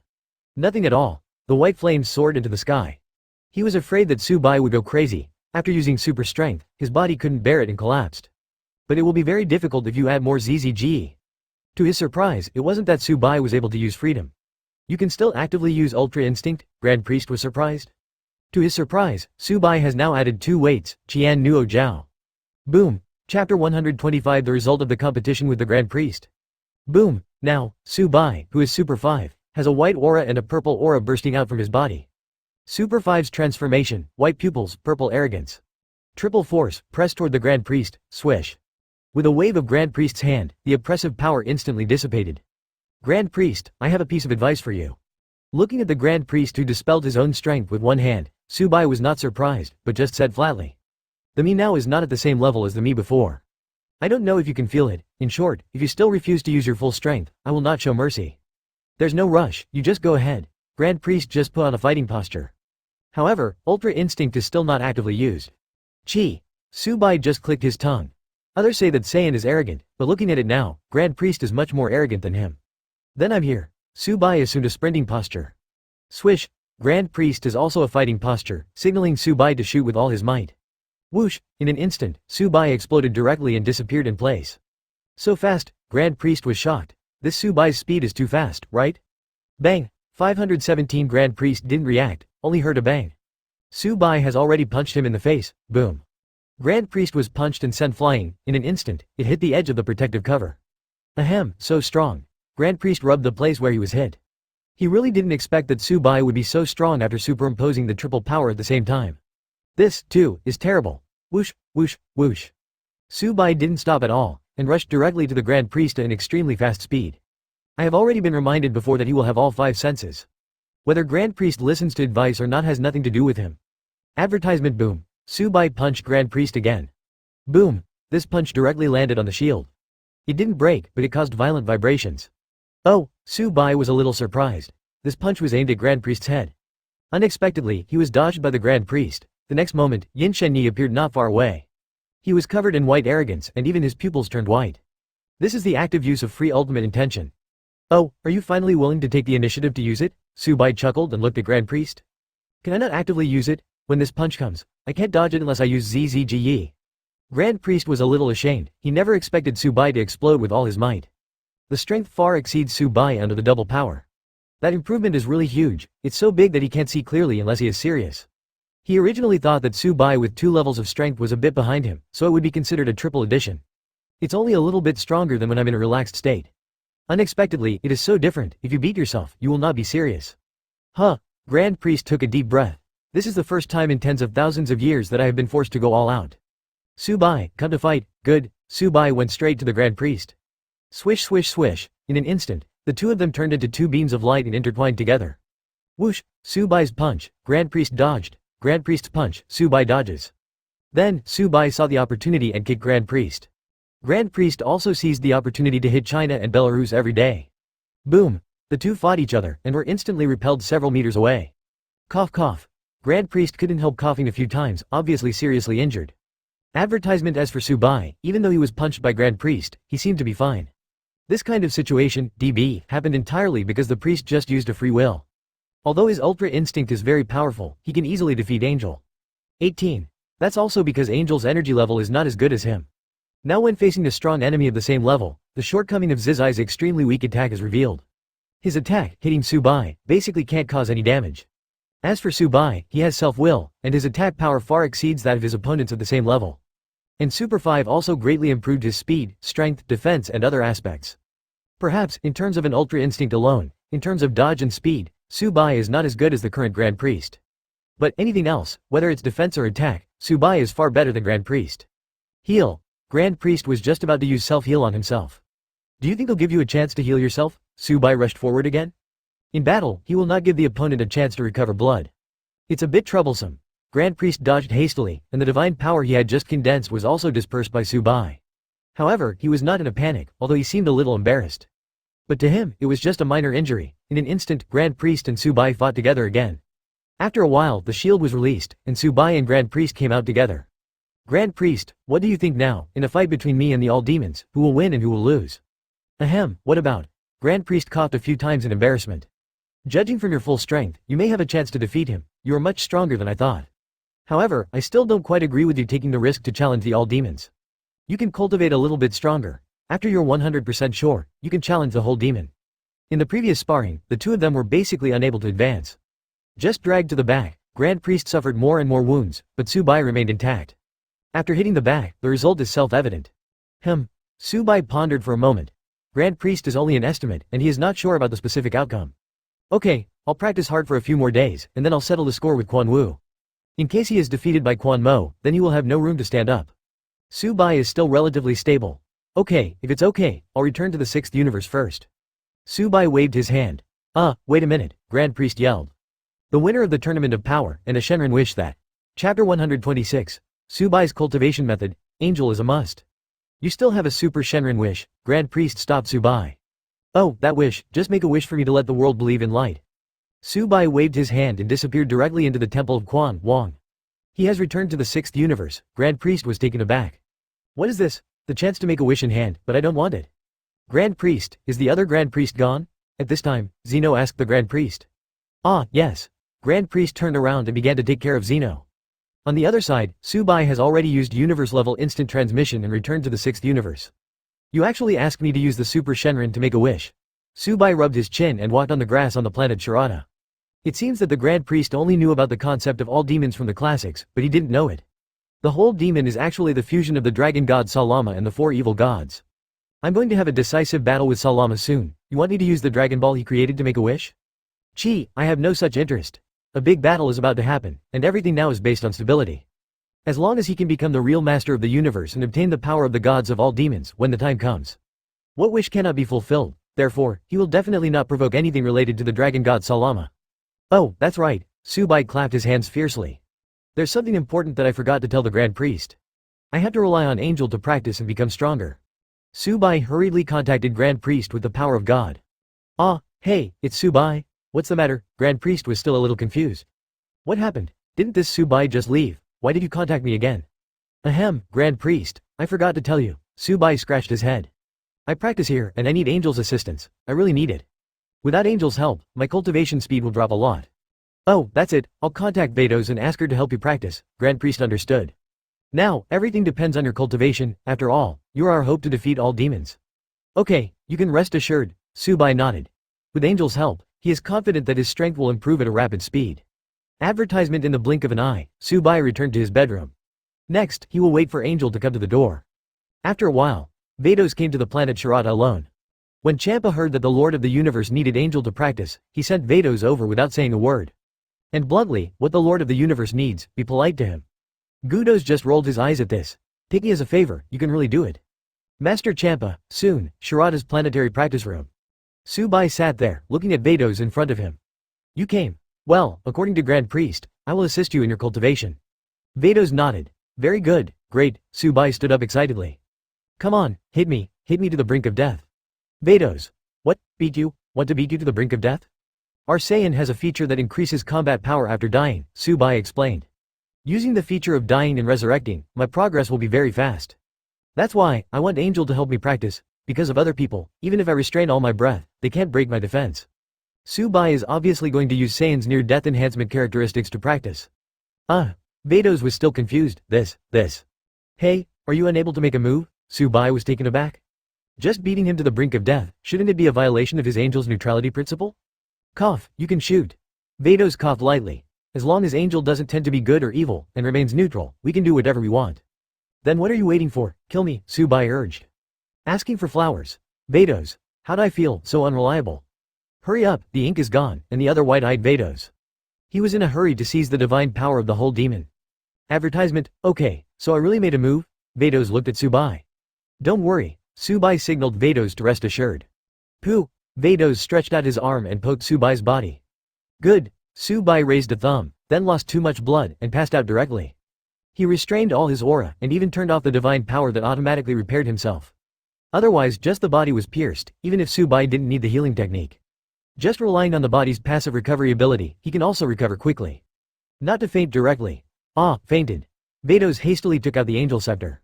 Nothing at all. The white flames soared into the sky. He was afraid that Su Bai would go crazy. After using super strength, his body couldn't bear it and collapsed. But it will be very difficult if you add more ZZGE. To his surprise, it wasn't that Su Bai was able to use freedom. You can still actively use Ultra Instinct? Grand Priest was surprised. To his surprise, Su Bai has now added two weights, Qian Nuo Jiao. Boom! Chapter 125. The result of the competition with the Grand Priest. Boom! Now, Su Bai, who is Super 5, has a white aura and a purple aura bursting out from his body. Super 5's transformation, white pupils, purple arrogance. Triple force, press toward the Grand Priest, swish. With a wave of Grand Priest's hand, the oppressive power instantly dissipated. Grand Priest, I have a piece of advice for you. Looking at the Grand Priest who dispelled his own strength with one hand, Su Bai was not surprised, but just said flatly. The me now is not at the same level as the me before. I don't know if you can feel it. In short, if you still refuse to use your full strength, I will not show mercy. There's no rush, you just go ahead. Grand Priest just put on a fighting posture. However, Ultra Instinct is still not actively used. Chi. Su Bai just clicked his tongue. Others say that Saiyan is arrogant, but looking at it now, Grand Priest is much more arrogant than him. Then I'm here. Su Bai assumed a sprinting posture. Swish. Grand Priest is also a fighting posture, signaling Su Bai to shoot with all his might. Whoosh. In an instant, Su Bai exploded directly and disappeared in place. So fast, Grand Priest was shocked. This Su Bai's speed is too fast, right? Bang. 517. Grand Priest didn't react, only heard a bang. Su Bai has already punched him in the face. Boom. Grand Priest was punched and sent flying. In an instant, it hit the edge of the protective cover. Ahem, so strong. Grand Priest rubbed the place where he was hit. He really didn't expect that Su Bai would be so strong after superimposing the triple power at the same time. This, too, is terrible. Whoosh, whoosh, whoosh. Su Bai didn't stop at all, and rushed directly to the Grand Priest at an extremely fast speed. I have already been reminded before that he will have all five senses. Whether Grand Priest listens to advice or not has nothing to do with him. Advertisement. Boom. Su Bai punched Grand Priest again. Boom. This punch directly landed on the shield. It didn't break, but it caused violent vibrations. Oh, Su Bai was a little surprised. This punch was aimed at Grand Priest's head. Unexpectedly, he was dodged by the Grand Priest. The next moment, Yin Shenyi appeared not far away. He was covered in white arrogance, and even his pupils turned white. This is the active use of free ultimate intention. Oh, are you finally willing to take the initiative to use it? Su Bai chuckled and looked at Grand Priest. Can I not actively use it? When this punch comes, I can't dodge it unless I use ZZGE. Grand Priest was a little ashamed. He never expected Su Bai to explode with all his might. The strength far exceeds Su Bai under the double power. That improvement is really huge. It's so big that he can't see clearly unless he is serious. He originally thought that Su Bai with 2 levels of strength was a bit behind him, so it would be considered a triple addition. It's only a little bit stronger than when I'm in a relaxed state. Unexpectedly, it is so different. If you beat yourself, you will not be serious. Huh. Grand Priest took a deep breath. This is the first time in tens of thousands of years that I have been forced to go all out. Su Bai, come to fight. Good. Su Bai went straight to the Grand Priest. Swish swish swish, in an instant, the two of them turned into two beams of light and intertwined together. Whoosh, Su Bai's punch, Grand Priest dodged, Grand Priest's punch, Su Bai dodges. Then, Su Bai saw the opportunity and kicked Grand Priest. Grand Priest also seized the opportunity to hit China and Belarus every day. Boom! The two fought each other and were instantly repelled several meters away. Cough cough. Grand Priest couldn't help coughing a few times, obviously seriously injured. Advertisement. As for Su Bai, even though he was punched by Grand Priest, he seemed to be fine. This kind of situation, DB, happened entirely because the priest just used a free will. Although his Ultra Instinct is very powerful, he can easily defeat Angel. 18. That's also because Angel's energy level is not as good as him. Now when facing a strong enemy of the same level, the shortcoming of Zizai's extremely weak attack is revealed. His attack, hitting Su Bai, basically can't cause any damage. As for Su Bai, he has self-will, and his attack power far exceeds that of his opponents at the same level. And Super 5 also greatly improved his speed, strength, defense and other aspects. Perhaps, in terms of an Ultra Instinct alone, in terms of dodge and speed, Su Bai is not as good as the current Grand Priest. But anything else, whether it's defense or attack, Su Bai is far better than Grand Priest. Heal. Grand Priest was just about to use self-heal on himself. Do you think he'll give you a chance to heal yourself? Su Bai rushed forward again. In battle, he will not give the opponent a chance to recover blood. It's a bit troublesome. Grand Priest dodged hastily, and the divine power he had just condensed was also dispersed by Su Bai. However, he was not in a panic, although he seemed a little embarrassed. But to him, it was just a minor injury. In an instant, Grand Priest and Su Bai fought together again. After a while, the shield was released, and Su Bai and Grand Priest came out together. Grand Priest, what do you think now, in a fight between me and the All-Demons, who will win and who will lose? Ahem, what about? Grand Priest coughed a few times in embarrassment. Judging from your full strength, you may have a chance to defeat him. You are much stronger than I thought. However, I still don't quite agree with you taking the risk to challenge the All-Demons. You can cultivate a little bit stronger. After you're 100% sure, you can challenge the whole demon. In the previous sparring, the two of them were basically unable to advance. Just dragged to the back, Grand Priest suffered more and more wounds, but Su Bai remained intact. After hitting the back, the result is self-evident. Su Bai pondered for a moment. Grand Priest is only an estimate, and he is not sure about the specific outcome. Okay, I'll practice hard for a few more days, and then I'll settle the score with Quan Wu. In case he is defeated by Quan Mo, then he will have no room to stand up. Su Bai is still relatively stable. Okay, if it's okay, I'll return to the 6th universe first. Su Bai waved his hand. Wait a minute, Grand Priest yelled. The winner of the Tournament of Power, and a Shenron wish that. Chapter 126. Su Bai's cultivation method, Angel is a must. You still have a super Shenron wish, Grand Priest stopped Su Bai. Oh, that wish, just make a wish for me to let the world believe in light. Su Bai waved his hand and disappeared directly into the temple of Quan Wang. He has returned to the 6th universe. Grand Priest was taken aback. What is this? The chance to make a wish in hand, but I don't want it. Grand Priest, is the other Grand Priest gone? At this time, Zeno asked the Grand Priest. Yes. Grand Priest turned around and began to take care of Zeno. On the other side, Su Bai has already used universe-level instant transmission and returned to the 6th universe. You actually asked me to use the Super Shenron to make a wish. Su Bai rubbed his chin and walked on the grass on the planet Shirata. It seems that the Grand Priest only knew about the concept of all demons from the classics, but he didn't know it. The whole demon is actually the fusion of the dragon god Salama and the 4 evil gods. I'm going to have a decisive battle with Salama soon. You want me to use the Dragon Ball he created to make a wish? I have no such interest. A big battle is about to happen, and everything now is based on stability. As long as he can become the real master of the universe and obtain the power of the gods of all demons when the time comes. What wish cannot be fulfilled? Therefore, he will definitely not provoke anything related to the dragon god Salama. Oh, that's right. Su Bai clapped his hands fiercely. There's something important that I forgot to tell the Grand Priest. I have to rely on Angel to practice and become stronger. Su Bai hurriedly contacted Grand Priest with the power of God. Hey, it's Su Bai. What's the matter? Grand Priest was still a little confused. What happened? Didn't this Su Bai just leave? Why did you contact me again? Grand Priest, I forgot to tell you. Su Bai scratched his head. I practice here, and I need Angel's assistance. I really need it. Without Angel's help, my cultivation speed will drop a lot. Oh, that's it. I'll contact Vados and ask her to help you practice. Grand Priest understood. Now, everything depends on your cultivation. After all, you are our hope to defeat all demons. Okay, you can rest assured. Su Bai nodded. With Angel's help, he is confident that his strength will improve at a rapid speed. Advertisement. In the blink of an eye, Su Bai returned to his bedroom. Next, he will wait for Angel to come to the door. After a while, Vados came to the planet Shirata alone. When Champa heard that the Lord of the Universe needed Angel to practice, he sent Vados over without saying a word. And bluntly, what the Lord of the Universe needs, be polite to him. Gudos just rolled his eyes at this. Take me as a favor, you can really do it. Master Champa, soon, Sharada's planetary practice room. Su Bai sat there, looking at Vados in front of him. You came. Well, according to Grand Priest, I will assist you in your cultivation. Vados nodded. Very good, great, Su Bai stood up excitedly. Come on, hit me to the brink of death. Vados. What, beat you? Want to beat you to the brink of death? Our Saiyan has a feature that increases combat power after dying, Su Bai explained. Using the feature of dying and resurrecting, my progress will be very fast. That's why, I want Angel to help me practice, because of other people, even if I restrain all my breath, they can't break my defense. Su Bai is obviously going to use Saiyan's near-death enhancement characteristics to practice. Vados was still confused, this. Hey, are you unable to make a move? Su Bai was taken aback. Just beating him to the brink of death, shouldn't it be a violation of his Angel's neutrality principle? Cough, you can shoot. Vados coughed lightly. As long as Angel doesn't tend to be good or evil, and remains neutral, we can do whatever we want. Then what are you waiting for? Kill me, Su Bai urged. Asking for flowers. Vados. How'd I feel, so unreliable? Hurry up, the ink is gone, and the other white-eyed Vados. He was in a hurry to seize the divine power of the whole demon. Advertisement, okay, so I really made a move? Vados looked at Su Bai. Don't worry, Su Bai signaled Vados to rest assured. Pooh, Vados stretched out his arm and poked Su Bai's body. Good, Su Bai raised a thumb, then lost too much blood and passed out directly. He restrained all his aura and even turned off the divine power that automatically repaired himself. Otherwise just the body was pierced, even if Su Bai didn't need the healing technique. Just relying on the body's passive recovery ability, he can also recover quickly. Not to faint directly. Fainted. Vados hastily took out the Angel Scepter.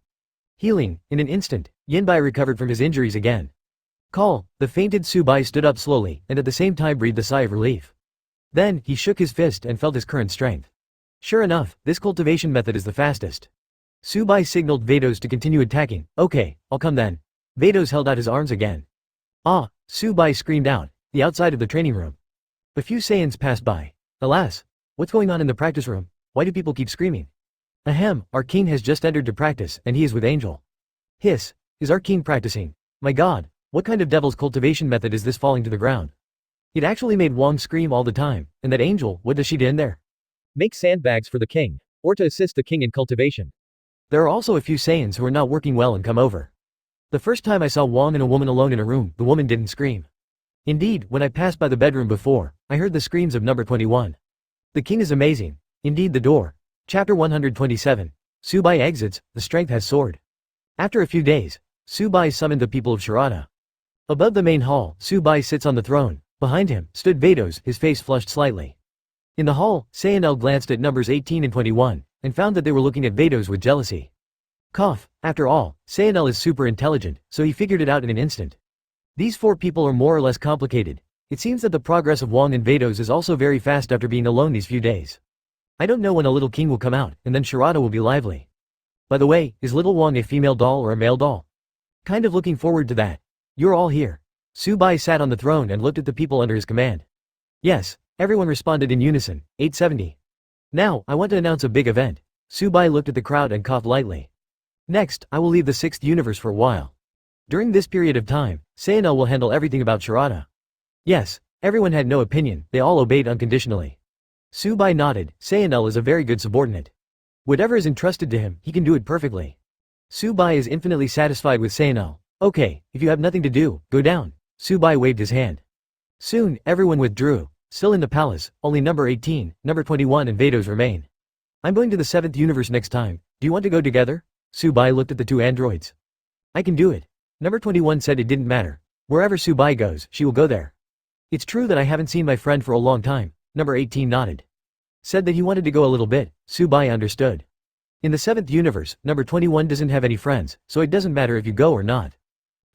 Healing, in an instant, Yinbai recovered from his injuries again. The fainted Su Bai stood up slowly and at the same time breathed a sigh of relief. Then, he shook his fist and felt his current strength. Sure enough, this cultivation method is the fastest. Su Bai signaled Vados to continue attacking. Okay, I'll come then. Vados held out his arms again. Su Bai screamed out, the outside of the training room. A few Saiyans passed by. Alas, what's going on in the practice room? Why do people keep screaming? Ahem, our king has just entered to practice, and he is with Angel. Hiss, is our king practicing? My god, what kind of devil's cultivation method is this falling to the ground? It actually made Wong scream all the time, and that Angel, what does she do in there? Make sandbags for the king, or to assist the king in cultivation. There are also a few Saiyans who are not working well and come over. The first time I saw Wong and a woman alone in a room, the woman didn't scream. Indeed, when I passed by the bedroom before, I heard the screams of number 21. The king is amazing. Indeed the door. Chapter 127. Su Bai exits, the strength has soared. After a few days, Su Bai summoned the people of Sharada. Above the main hall, Su Bai sits on the throne. Behind him, stood Vados, his face flushed slightly. In the hall, Saiyan glanced at numbers 18 and 21, and found that they were looking at Vados with jealousy. After all, Saiyan is super intelligent, so he figured it out in an instant. These four people are more or less complicated. It seems that the progress of Wong and Vados is also very fast after being alone these few days. I don't know when a little king will come out, and then Sharada will be lively. By the way, is little Wong a female doll or a male doll? Kind of looking forward to that. You're all here. Su Bai sat on the throne and looked at the people under his command. Yes, everyone responded in unison, 870. Now, I want to announce a big event. Su Bai looked at the crowd and coughed lightly. Next, I will leave the 6th universe for a while. During this period of time, Saiyan will handle everything about Sharada. Yes, everyone had no opinion, they all obeyed unconditionally. Su Bai nodded, Saiyan is a very good subordinate. Whatever is entrusted to him, he can do it perfectly. Su Bai is infinitely satisfied with Saiyan. Okay, if you have nothing to do, go down. Su Bai waved his hand. Soon, everyone withdrew. Still in the palace, only number 18, number 21 and Vados remain. I'm going to the 7th universe next time, do you want to go together? Su Bai looked at the two androids. I can do it. Number 21 said it didn't matter. Wherever Su Bai goes, she will go there. It's true that I haven't seen my friend for a long time. Number 18 nodded. Said that he wanted to go a little bit. Su Bai understood. In the 7th universe, number 21 doesn't have any friends, so it doesn't matter if you go or not.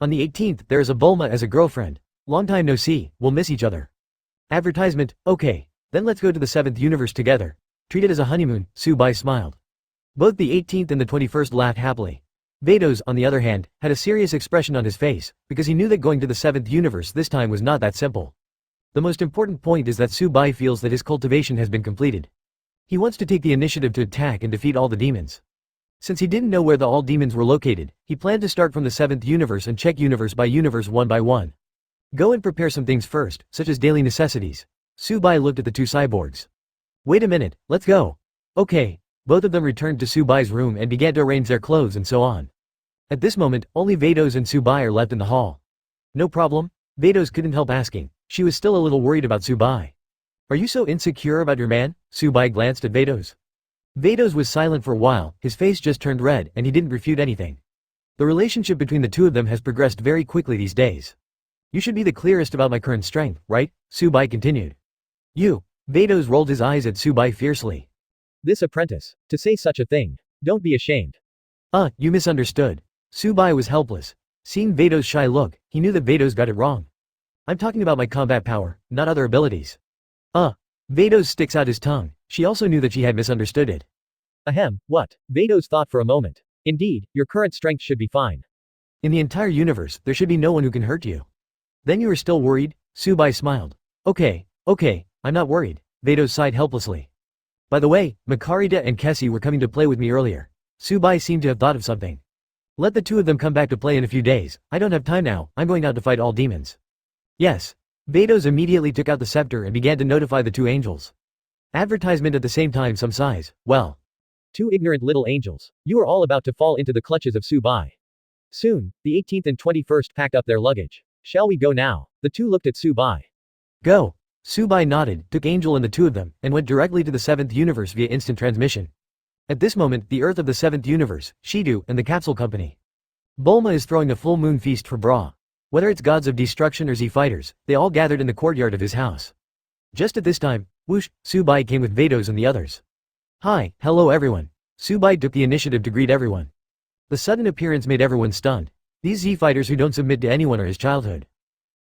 On the 18th, there is a Bulma as a girlfriend. Long time no see, we'll miss each other. Advertisement, okay, then let's go to the 7th universe together. Treat it as a honeymoon, Su Bai smiled. Both the 18th and the 21st laughed happily. Vados, on the other hand, had a serious expression on his face, because he knew that going to the 7th universe this time was not that simple. The most important point is that Su Bai feels that his cultivation has been completed. He wants to take the initiative to attack and defeat all the demons. Since he didn't know where the all demons were located, he planned to start from the 7th universe and check universe by universe one by one. Go and prepare some things first, such as daily necessities. Su Bai looked at the two cyborgs. Wait a minute, let's go. Okay. Both of them returned to Su Bai's room and began to arrange their clothes and so on. At this moment, only Vados and Su Bai are left in the hall. No problem? Vados couldn't help asking. She was still a little worried about Su Bai. Are you so insecure about your man? Su Bai glanced at Vados. Vados was silent for a while, his face just turned red and he didn't refute anything. The relationship between the two of them has progressed very quickly these days. You should be the clearest about my current strength, right? Su Bai continued. You. Vados rolled his eyes at Su Bai fiercely. This apprentice. To say such a thing. Don't be ashamed. You misunderstood. Su Bai was helpless. Seeing Vados' shy look, he knew that Vados got it wrong. I'm talking about my combat power, not other abilities. Vados sticks out his tongue. She also knew that she had misunderstood it. Ahem, what? Vados thought for a moment. Indeed, your current strength should be fine. In the entire universe, there should be no one who can hurt you. Then you are still worried? Su Bai smiled. Okay, I'm not worried. Vados sighed helplessly. By the way, Makarita and Kessie were coming to play with me earlier. Su Bai seemed to have thought of something. Let the two of them come back to play in a few days. I don't have time now, I'm going out to fight all demons. Yes. Vados immediately took out the scepter and began to notify the two angels. Advertisement at the same time some sighs. Well. Two ignorant little angels. You are all about to fall into the clutches of Su Bai. Soon, the 18th and 21st packed up their luggage. Shall we go now? The two looked at Su Bai. Go. Su Bai nodded, took Angel and the two of them, and went directly to the 7th universe via instant transmission. At this moment, the Earth of the 7th universe, Shidu, and the Capsule Company. Bulma is throwing a full moon feast for Bra. Whether it's gods of destruction or Z fighters, they all gathered in the courtyard of his house. Just at this time, whoosh, Su Bai came with Vados and the others. Hi, hello everyone. Su Bai took the initiative to greet everyone. The sudden appearance made everyone stunned. These Z fighters who don't submit to anyone are his childhood.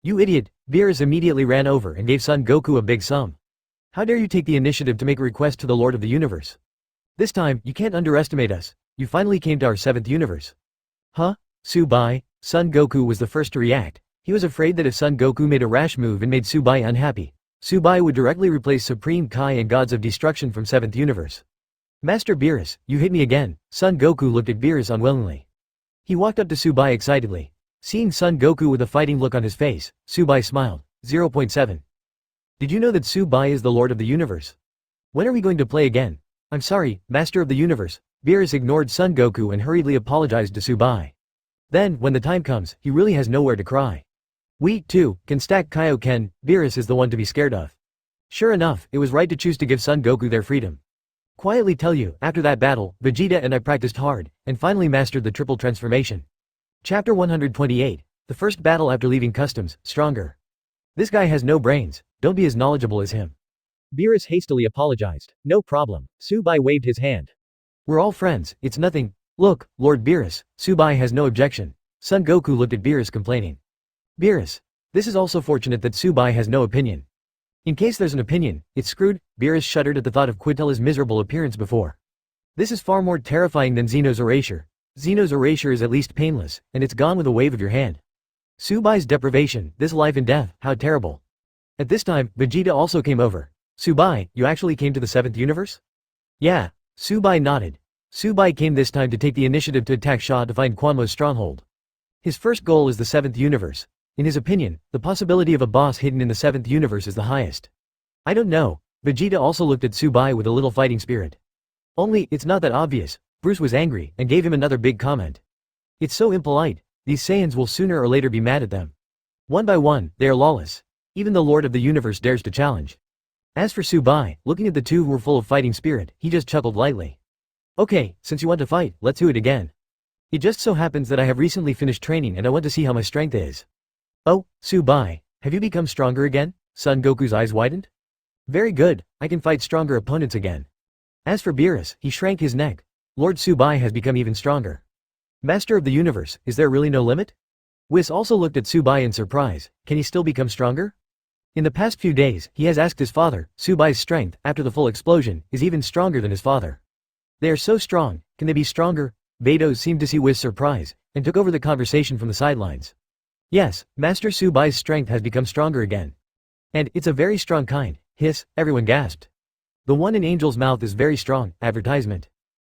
You idiot, Beerus immediately ran over and gave Son Goku a big sum. How dare you take the initiative to make a request to the Lord of the Universe? This time, you can't underestimate us. You finally came to our 7th universe. Huh? Su Bai? Son Goku was the first to react. He was afraid that if Son Goku made a rash move and made Su Bai unhappy, Su Bai would directly replace Supreme Kai and Gods of Destruction from 7th universe. Master Beerus, you hit me again. Son Goku looked at Beerus unwillingly. He walked up to Su Bai excitedly. Seeing Son Goku with a fighting look on his face, Su Bai smiled. 0.7. Did you know that Su Bai is the Lord of the Universe? When are we going to play again? I'm sorry, Master of the Universe. Beerus ignored Son Goku and hurriedly apologized to Su Bai. Then, when the time comes, he really has nowhere to cry. We, too, can stack Kaioken. Beerus is the one to be scared of. Sure enough, it was right to choose to give Son Goku their freedom. Quietly tell you, after that battle, Vegeta and I practiced hard, and finally mastered the triple transformation. Chapter 128, the first battle after leaving customs, stronger. This guy has no brains, don't be as knowledgeable as him. Beerus hastily apologized. No problem. Su Bai waved his hand. We're all friends, it's nothing. Look, Lord Beerus, Su Bai has no objection. Son Goku looked at Beerus complaining. Beerus. This is also fortunate that Su Bai has no opinion. In case there's an opinion, it's screwed. Beerus shuddered at the thought of Quintella's miserable appearance before. This is far more terrifying than Zeno's erasure. Zeno's erasure is at least painless, and it's gone with a wave of your hand. Su Bai's deprivation, this life and death, how terrible. At this time, Vegeta also came over. Su Bai, you actually came to the 7th universe? Yeah. Su Bai nodded. Su Bai came this time to take the initiative to attack Sha to find Quan Mo's stronghold. His first goal is the 7th universe. In his opinion, the possibility of a boss hidden in the 7th universe is the highest. I don't know. Vegeta also looked at Su Bai with a little fighting spirit. Only, it's not that obvious. Bruce was angry, and gave him another big comment. It's so impolite. These Saiyans will sooner or later be mad at them. One by one, they are lawless. Even the Lord of the Universe dares to challenge. As for Su Bai, looking at the two who were full of fighting spirit, he just chuckled lightly. Okay, since you want to fight, let's do it again. It just so happens that I have recently finished training and I want to see how my strength is. Oh, Su Bai, have you become stronger again? Son Goku's eyes widened. Very good, I can fight stronger opponents again. As for Beerus, he shrank his neck. Lord Su Bai has become even stronger. Master of the Universe, is there really no limit? Whis also looked at Su Bai in surprise. Can he still become stronger? In the past few days, he has asked his father. Su Bai's strength, after the full explosion, is even stronger than his father. They are so strong, can they be stronger? Vados seemed to see Whis' surprise, and took over the conversation from the sidelines. Yes, Master Su Bai's strength has become stronger again. And, it's a very strong kind. Hiss, everyone gasped. The one in Angel's mouth is very strong. Advertisement.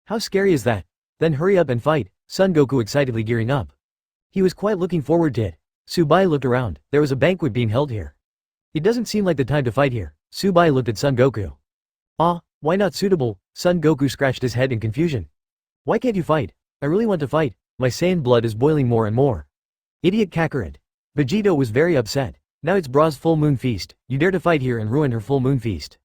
How scary is that? Then hurry up and fight. Son Goku excitedly gearing up. He was quite looking forward to it. Su Bai looked around. There was a banquet being held here. It doesn't seem like the time to fight here. Su Bai looked at Son Goku. Why not suitable? Son Goku scratched his head in confusion. Why can't you fight? I really want to fight. my Saiyan blood is boiling more and more. Idiot Kakarot. Vegito was very upset. Now it's Bra's full moon feast, you dare to fight here and ruin her full moon feast.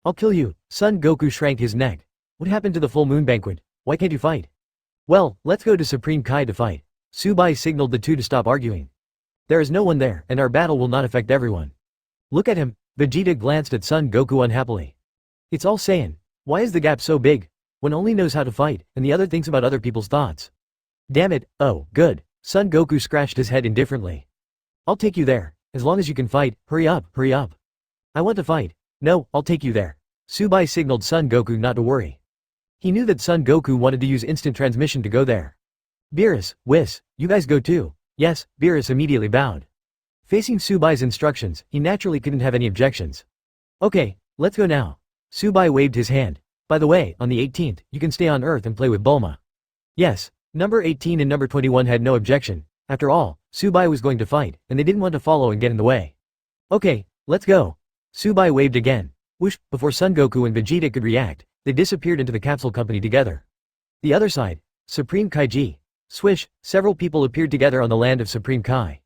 I'll kill you. Son Goku shrank his neck. What happened to the full moon banquet? Why can't you fight? Well, let's go to Supreme Kai to fight. Su Bai signaled the two to stop arguing. There is no one there, and our battle will not affect everyone. Look at him. Vegeta glanced at Son Goku unhappily. It's all Saiyan. Why is the gap so big? One only knows how to fight, and the other thinks about other people's thoughts. Damn it, oh, good. Son Goku scratched his head indifferently. I'll take you there. As long as you can fight, hurry up, hurry up. I want to fight. No, I'll take you there. Su Bai signaled Son Goku not to worry. He knew that Son Goku wanted to use instant transmission to go there. Beerus, Whis, you guys go too. Yes, Beerus immediately bowed. Facing Su Bai's instructions, he naturally couldn't have any objections. Okay, let's go now. Su Bai waved his hand. By the way, on the 18th, you can stay on Earth and play with Bulma. Yes, number 18 and number 21 had no objection. After all, Su Bai was going to fight, and they didn't want to follow and get in the way. Okay, let's go. Su Bai waved again. Whoosh, before Son Goku and Vegeta could react, they disappeared into the capsule company together. The other side, Supreme Kaiji. Swish, several people appeared together on the land of Supreme Kai.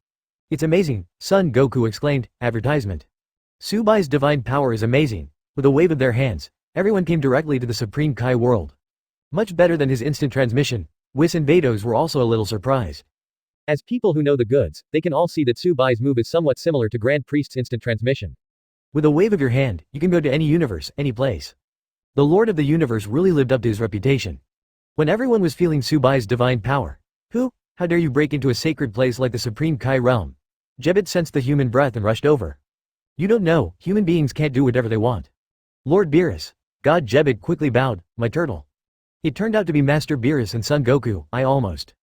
It's amazing, Son Goku exclaimed, advertisement. Su Bai's divine power is amazing. With a wave of their hands, everyone came directly to the Supreme Kai world. Much better than his instant transmission. Whis and Vados were also a little surprised. As people who know the goods, they can all see that Su Bai's move is somewhat similar to Grand Priest's instant transmission. With a wave of your hand, you can go to any universe, any place. The Lord of the Universe really lived up to his reputation. When everyone was feeling Su Bai's divine power. Who? How dare you break into a sacred place like the Supreme Kai realm? Jebet sensed the human breath and rushed over. You don't know, human beings can't do whatever they want. Lord Beerus. God Jebet quickly bowed, my turtle. It turned out to be Master Beerus and Son Goku, I almost.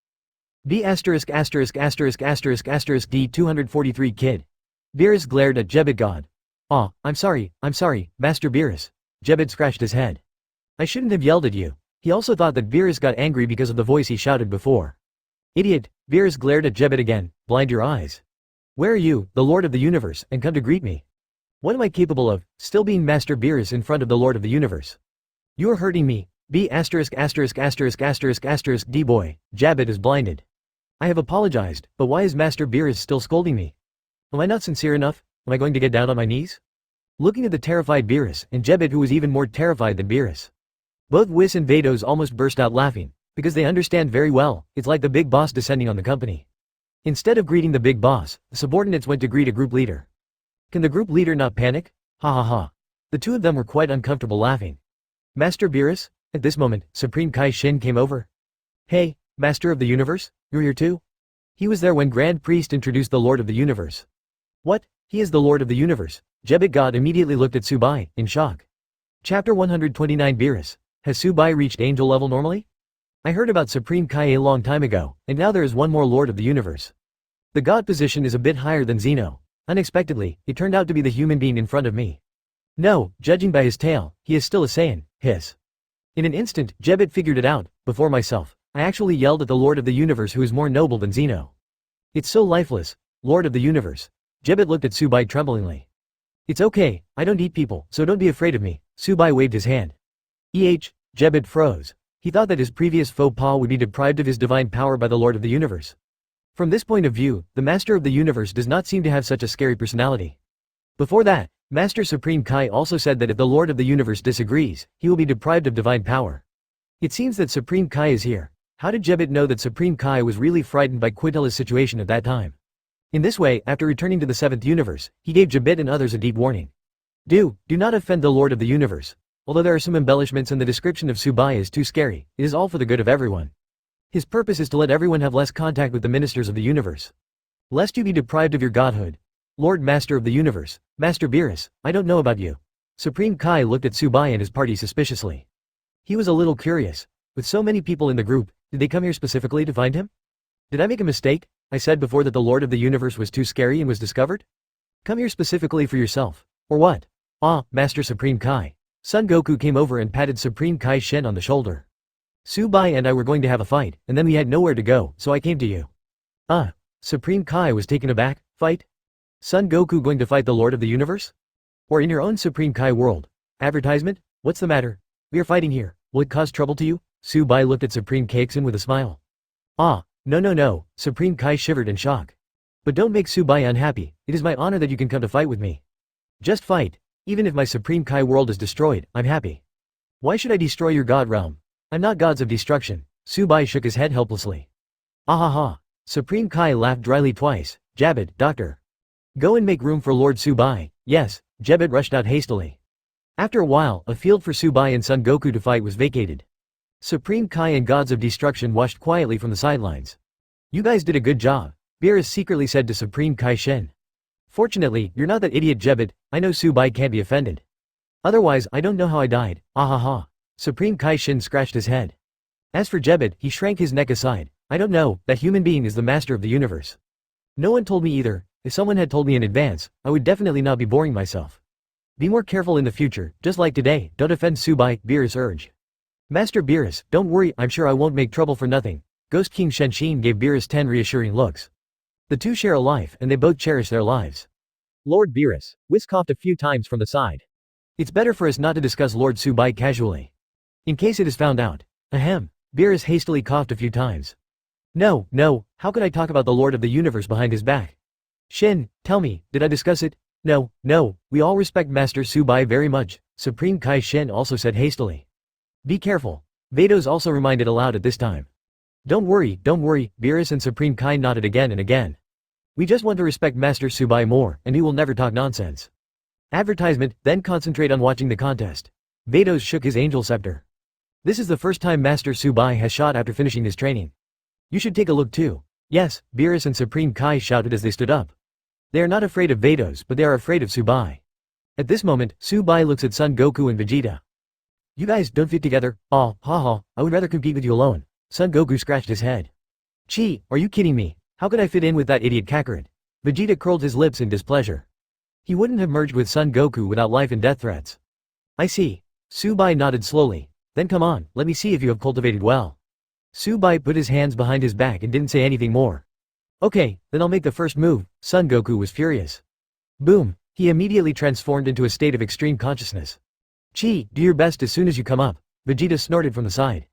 B************ D243 kid. Beerus glared at Jebet God. Aw, I'm sorry, Master Beerus. Jebet scratched his head. I shouldn't have yelled at you. He also thought that Beerus got angry because of the voice he shouted before. Idiot, Beerus glared at Jebet again, blind your eyes. Where are you, the Lord of the Universe, and come to greet me? What am I capable of, still being Master Beerus in front of the Lord of the Universe? You are hurting me. D-boy, Jebet is blinded. I have apologized, but why is Master Beerus still scolding me? Am I not sincere enough? Am I going to get down on my knees? Looking at the terrified Beerus, and Jebet who was even more terrified than Beerus. Both Whis and Vados almost burst out laughing, because they understand very well, it's like the big boss descending on the company. Instead of greeting the big boss, the subordinates went to greet a group leader. Can the group leader not panic? Ha ha ha. The two of them were quite uncomfortable laughing. Master Beerus? At this moment, Supreme Kai Shin came over. Hey, Master of the Universe, you're here too? He was there when Grand Priest introduced the Lord of the Universe. What? He is the Lord of the Universe? Jebet God immediately looked at Su Bai, in shock. Chapter 129 Beerus. Has Su Bai reached angel level normally? I heard about Supreme Kai a long time ago, and now there is one more Lord of the Universe. The God position is a bit higher than Zeno. Unexpectedly, it turned out to be the human being in front of me. No, judging by his tail, he is still a Saiyan, hiss. In an instant, Jebet figured it out. Before myself, I actually yelled at the Lord of the Universe who is more noble than Zeno. It's so lifeless. Lord of the Universe. Jebet looked at Su Bai tremblingly. It's okay, I don't eat people, so don't be afraid of me. Su Bai waved his hand. Jebet froze. He thought that his previous faux pas would be deprived of his divine power by the Lord of the Universe. From this point of view, the Master of the Universe does not seem to have such a scary personality. Before that, Master Supreme Kai also said that if the Lord of the Universe disagrees, he will be deprived of divine power. It seems that Supreme Kai is here. How did Jebet know that Supreme Kai was really frightened by Quintella's situation at that time? In this way, after returning to the 7th universe, he gave Jebet and others a deep warning. Do not offend the Lord of the Universe. Although there are some embellishments and the description of Su Bai is too scary, it is all for the good of everyone. His purpose is to let everyone have less contact with the ministers of the universe. Lest you be deprived of your godhood. Lord Master of the Universe, Master Beerus, I don't know about you. Supreme Kai looked at Su Bai and his party suspiciously. He was a little curious. With so many people in the group, did they come here specifically to find him? Did I make a mistake? I said before that the Lord of the Universe was too scary and was discovered? Come here specifically for yourself. Or what? Ah, Master Supreme Kai. Son Goku came over and patted Supreme Kai Shen on the shoulder. Su Bai and I were going to have a fight, and then we had nowhere to go, so I came to you. Supreme Kai was taken aback. Fight? Son Goku going to fight the Lord of the Universe? Or in your own Supreme Kai world? Advertisement? What's the matter? We are fighting here. Will it cause trouble to you? Su Bai looked at Supreme Kaiken with a smile. No no no, Supreme Kai shivered in shock. But don't make Su Bai unhappy, it is my honor that you can come to fight with me. Just fight. Even if my Supreme Kai world is destroyed, I'm happy. Why should I destroy your god realm? I'm not gods of destruction. Su Bai shook his head helplessly. Ahaha. Supreme Kai laughed dryly twice. Jabit, doctor. Go and make room for Lord Su Bai. Yes, Jabit rushed out hastily. After a while, a field for Su Bai and Son Goku to fight was vacated. Supreme Kai and gods of destruction watched quietly from the sidelines. You guys did a good job, Beerus secretly said to Supreme Kai Shen. Fortunately, you're not that idiot Jebit, I know Su Bai can't be offended. Otherwise, I don't know how I died, ahaha. Supreme Kai Shen scratched his head. As for Jebit, he shrank his neck aside. I don't know, that human being is the master of the universe. No one told me either. If someone had told me in advance, I would definitely not be boring myself. Be more careful in the future, just like today, don't offend Su Bai, Beerus urged. Master Beerus, don't worry, I'm sure I won't make trouble for nothing. Ghost King Shenxin gave Beerus 10 reassuring looks. The two share a life and they both cherish their lives. Lord Beerus, Whis coughed a few times from the side. It's better for us not to discuss Lord Su Bai casually. In case it is found out. Ahem. Beerus hastily coughed a few times. No, how could I talk about the Lord of the Universe behind his back? Shin, tell me, did I discuss it? No, we all respect Master Su Bai very much, Supreme Kai Shen also said hastily. Be careful. Vados also reminded aloud at this time. Don't worry, Beerus and Supreme Kai nodded again and again. We just want to respect Master Su Bai more, and he will never talk nonsense. Advertisement, then concentrate on watching the contest. Vados shook his angel scepter. This is the first time Master Su Bai has shot after finishing his training. You should take a look too. Yes, Beerus and Supreme Kai shouted as they stood up. They are not afraid of Vados, but they are afraid of Su Bai. At this moment, Su Bai looks at Son Goku and Vegeta. You guys don't fit together, haha, I would rather compete with you alone. Son Goku scratched his head. Chi, are you kidding me? How could I fit in with that idiot Kakarot? Vegeta curled his lips in displeasure. He wouldn't have merged with Son Goku without life and death threats. I see. Su Bai nodded slowly. Then come on, let me see if you have cultivated well. Su Bai put his hands behind his back and didn't say anything more. Okay, then I'll make the first move. Son Goku was furious. Boom, he immediately transformed into a state of extreme consciousness. Chi, do your best as soon as you come up, Vegeta snorted from the side.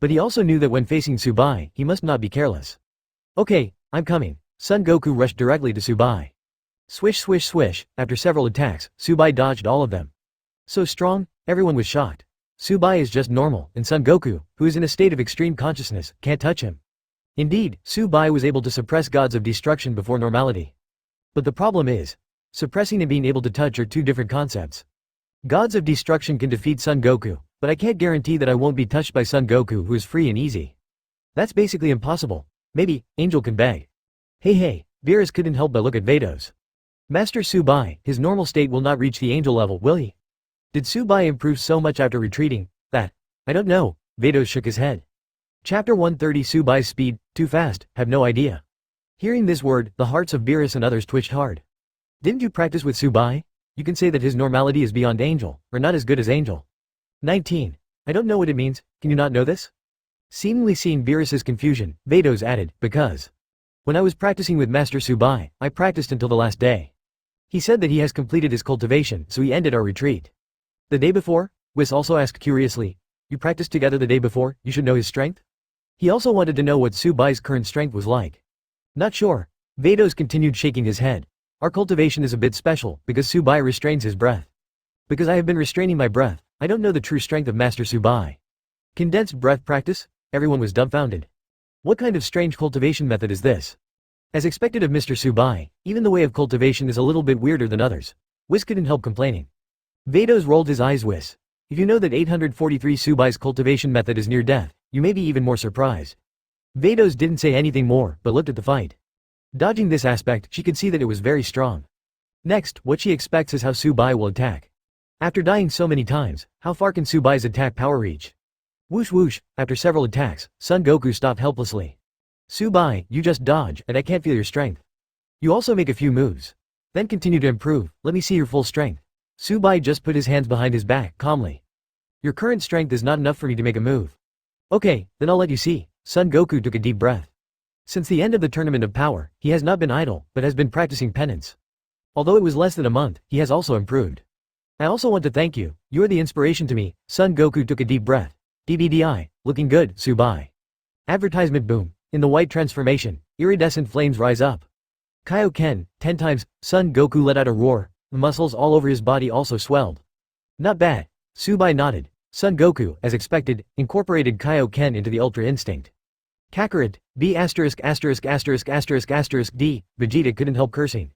But he also knew that when facing Su Bai, he must not be careless. Okay, I'm coming. Son Goku rushed directly to Su Bai. Swish swish swish, after several attacks, Su Bai dodged all of them. So strong, everyone was shocked. Su Bai is just normal, and Son Goku, who is in a state of extreme consciousness, can't touch him. Indeed, Su Bai was able to suppress gods of destruction before normality. But the problem is, suppressing and being able to touch are two different concepts. Gods of destruction can defeat Son Goku, but I can't guarantee that I won't be touched by Son Goku, who is free and easy. That's basically impossible. Maybe, Angel can beg. Hey, Beerus couldn't help but look at Vados. Master Su Bai, his normal state will not reach the angel level, will he? Did Su Bai improve so much after retreating, that? I don't know, Vados shook his head. Chapter 130 Su Bai's speed, too fast, have no idea. Hearing this word, the hearts of Beerus and others twitched hard. Didn't you practice with Su Bai? You can say that his normality is beyond Angel, or not as good as Angel. 19. I don't know what it means, can you not know this? Seemingly seeing Beerus's confusion, Vados added, because. When I was practicing with Master Su Bai, I practiced until the last day. He said that he has completed his cultivation, so he ended our retreat. The day before? Whis also asked curiously. You practiced together the day before, you should know his strength? He also wanted to know what Su Bai's current strength was like. Not sure. Vados continued shaking his head. Our cultivation is a bit special, because Su Bai restrains his breath. Because I have been restraining my breath, I don't know the true strength of Master Su Bai. Condensed breath practice? Everyone was dumbfounded. What kind of strange cultivation method is this? As expected of Mr. Su Bai, even the way of cultivation is a little bit weirder than others. Whis couldn't help complaining. Vados rolled his eyes. Whis. If you know that 843 Su Bai's cultivation method is near death, you may be even more surprised. Vados didn't say anything more, but looked at the fight. Dodging this aspect, she could see that it was very strong. Next, what she expects is how Su Bai will attack. After dying so many times, how far can Su Bai's attack power reach? Whoosh whoosh, after several attacks, Son Goku stopped helplessly. Su Bai, you just dodge, and I can't feel your strength. You also make a few moves. Then continue to improve, let me see your full strength. Su Bai just put his hands behind his back, calmly. Your current strength is not enough for me to make a move. Okay, then I'll let you see. Son Goku took a deep breath. Since the end of the Tournament of Power, he has not been idle, but has been practicing penance. Although it was less than a month, he has also improved. I also want to thank you, you are the inspiration to me. Son Goku took a deep breath. DBDI, looking good, Su Bai. Advertisement boom. In the white transformation, iridescent flames rise up. Kaioken, 10 times, Son Goku let out a roar, the muscles all over his body also swelled. Not bad. Su Bai nodded. Son Goku, as expected, incorporated Kaioken into the Ultra Instinct. Kakarot, B******************, D, Vegeta couldn't help cursing.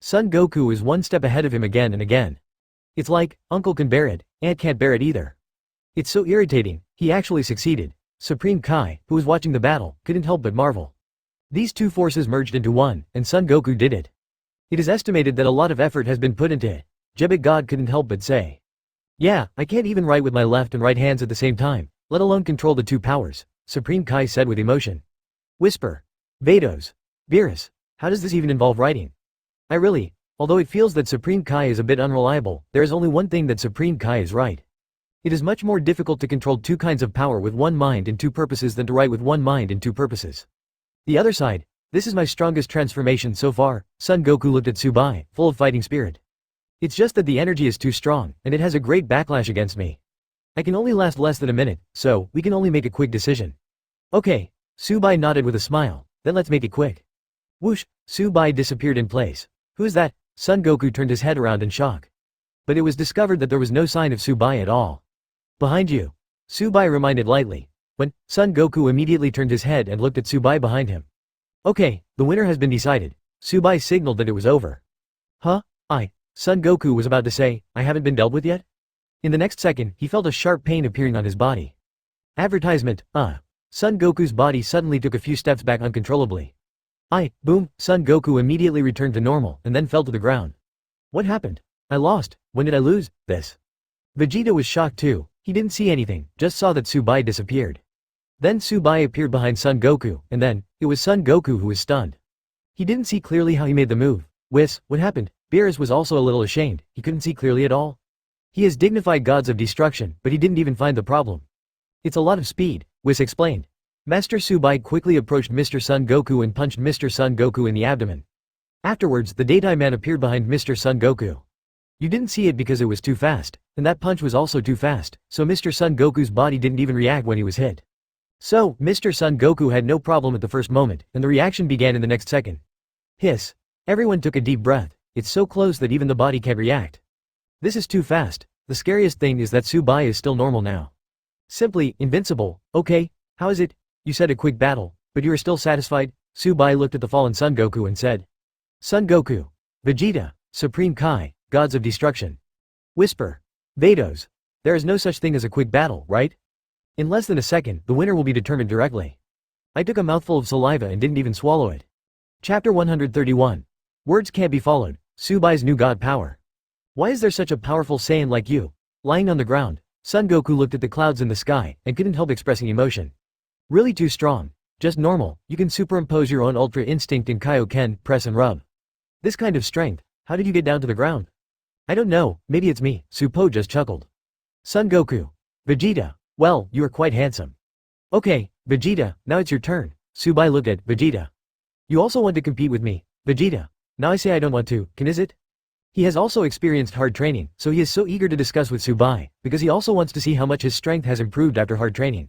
Son Goku is one step ahead of him again and again. It's like, uncle can bear it, aunt can't bear it either. It's so irritating, he actually succeeded. Supreme Kai, who was watching the battle, couldn't help but marvel. These two forces merged into one, and Son Goku did it. It is estimated that a lot of effort has been put into it. Jebit God couldn't help but say. Yeah, I can't even write with my left and right hands at the same time, let alone control the two powers, Supreme Kai said with emotion. Whisper. Vados. Beerus. How does this even involve writing? Although it feels that Supreme Kai is a bit unreliable, there is only one thing that Supreme Kai is right. It is much more difficult to control two kinds of power with one mind and two purposes than to write with one mind and two purposes. The other side. This is my strongest transformation so far, Son Goku looked at Su Bai, full of fighting spirit. It's just that the energy is too strong, and it has a great backlash against me. I can only last less than a minute, so, we can only make a quick decision. Okay. Su Bai nodded with a smile, then let's make it quick. Whoosh, Su Bai disappeared in place. Who is that? Son Goku turned his head around in shock. But it was discovered that there was no sign of Su Bai at all. Behind you. Su Bai reminded lightly. When, Son Goku immediately turned his head and looked at Su Bai behind him. Okay, the winner has been decided. Su Bai signaled that it was over. Huh? Son Goku was about to say, I haven't been dealt with yet? In the next second, he felt a sharp pain appearing on his body. Advertisement, Son Goku's body suddenly took a few steps back uncontrollably. Boom, Son Goku immediately returned to normal, and then fell to the ground. What happened? I lost. When did I lose? This. Vegeta was shocked too. He didn't see anything, just saw that Su Bai disappeared. Then Su Bai appeared behind Son Goku, and then, it was Son Goku who was stunned. He didn't see clearly how he made the move. What happened? Beerus was also a little ashamed, he couldn't see clearly at all. He has dignified gods of destruction, but he didn't even find the problem. It's a lot of speed, Whis explained. Master Su Bai quickly approached Mr. Son Goku and punched Mr. Son Goku in the abdomen. Afterwards, the Daytime Man appeared behind Mr. Son Goku. You didn't see it because it was too fast, and that punch was also too fast, so Mr. Son Goku's body didn't even react when he was hit. So, Mr. Son Goku had no problem at the first moment, and the reaction began in the next second. Hiss. Everyone took a deep breath. It's so close that even the body can't react. This is too fast. The scariest thing is that Su Bai is still normal now. Simply, invincible. Okay, how is it? You said a quick battle, but you are still satisfied? Su Bai looked at the fallen Son Goku and said. Son Goku. Vegeta. Supreme Kai, gods of destruction. Whisper. Vados. There is no such thing as a quick battle, right? In less than a second, the winner will be determined directly. I took a mouthful of saliva and didn't even swallow it. Chapter 131. Words can't be followed. Su Bai's new god power. Why is there such a powerful Saiyan like you? Lying on the ground, Son Goku looked at the clouds in the sky, and couldn't help expressing emotion. Really too strong. Just normal, you can superimpose your own Ultra Instinct in Kaioken, press and rub. This kind of strength, how did you get down to the ground? I don't know, maybe it's me, Su Po just chuckled. Son Goku. Vegeta. Well, you are quite handsome. Okay, Vegeta, now it's your turn. Su Bai looked at Vegeta. You also want to compete with me, Vegeta. Now I say I don't want to, is it? He has also experienced hard training, so he is so eager to discuss with Su Bai, because he also wants to see how much his strength has improved after hard training.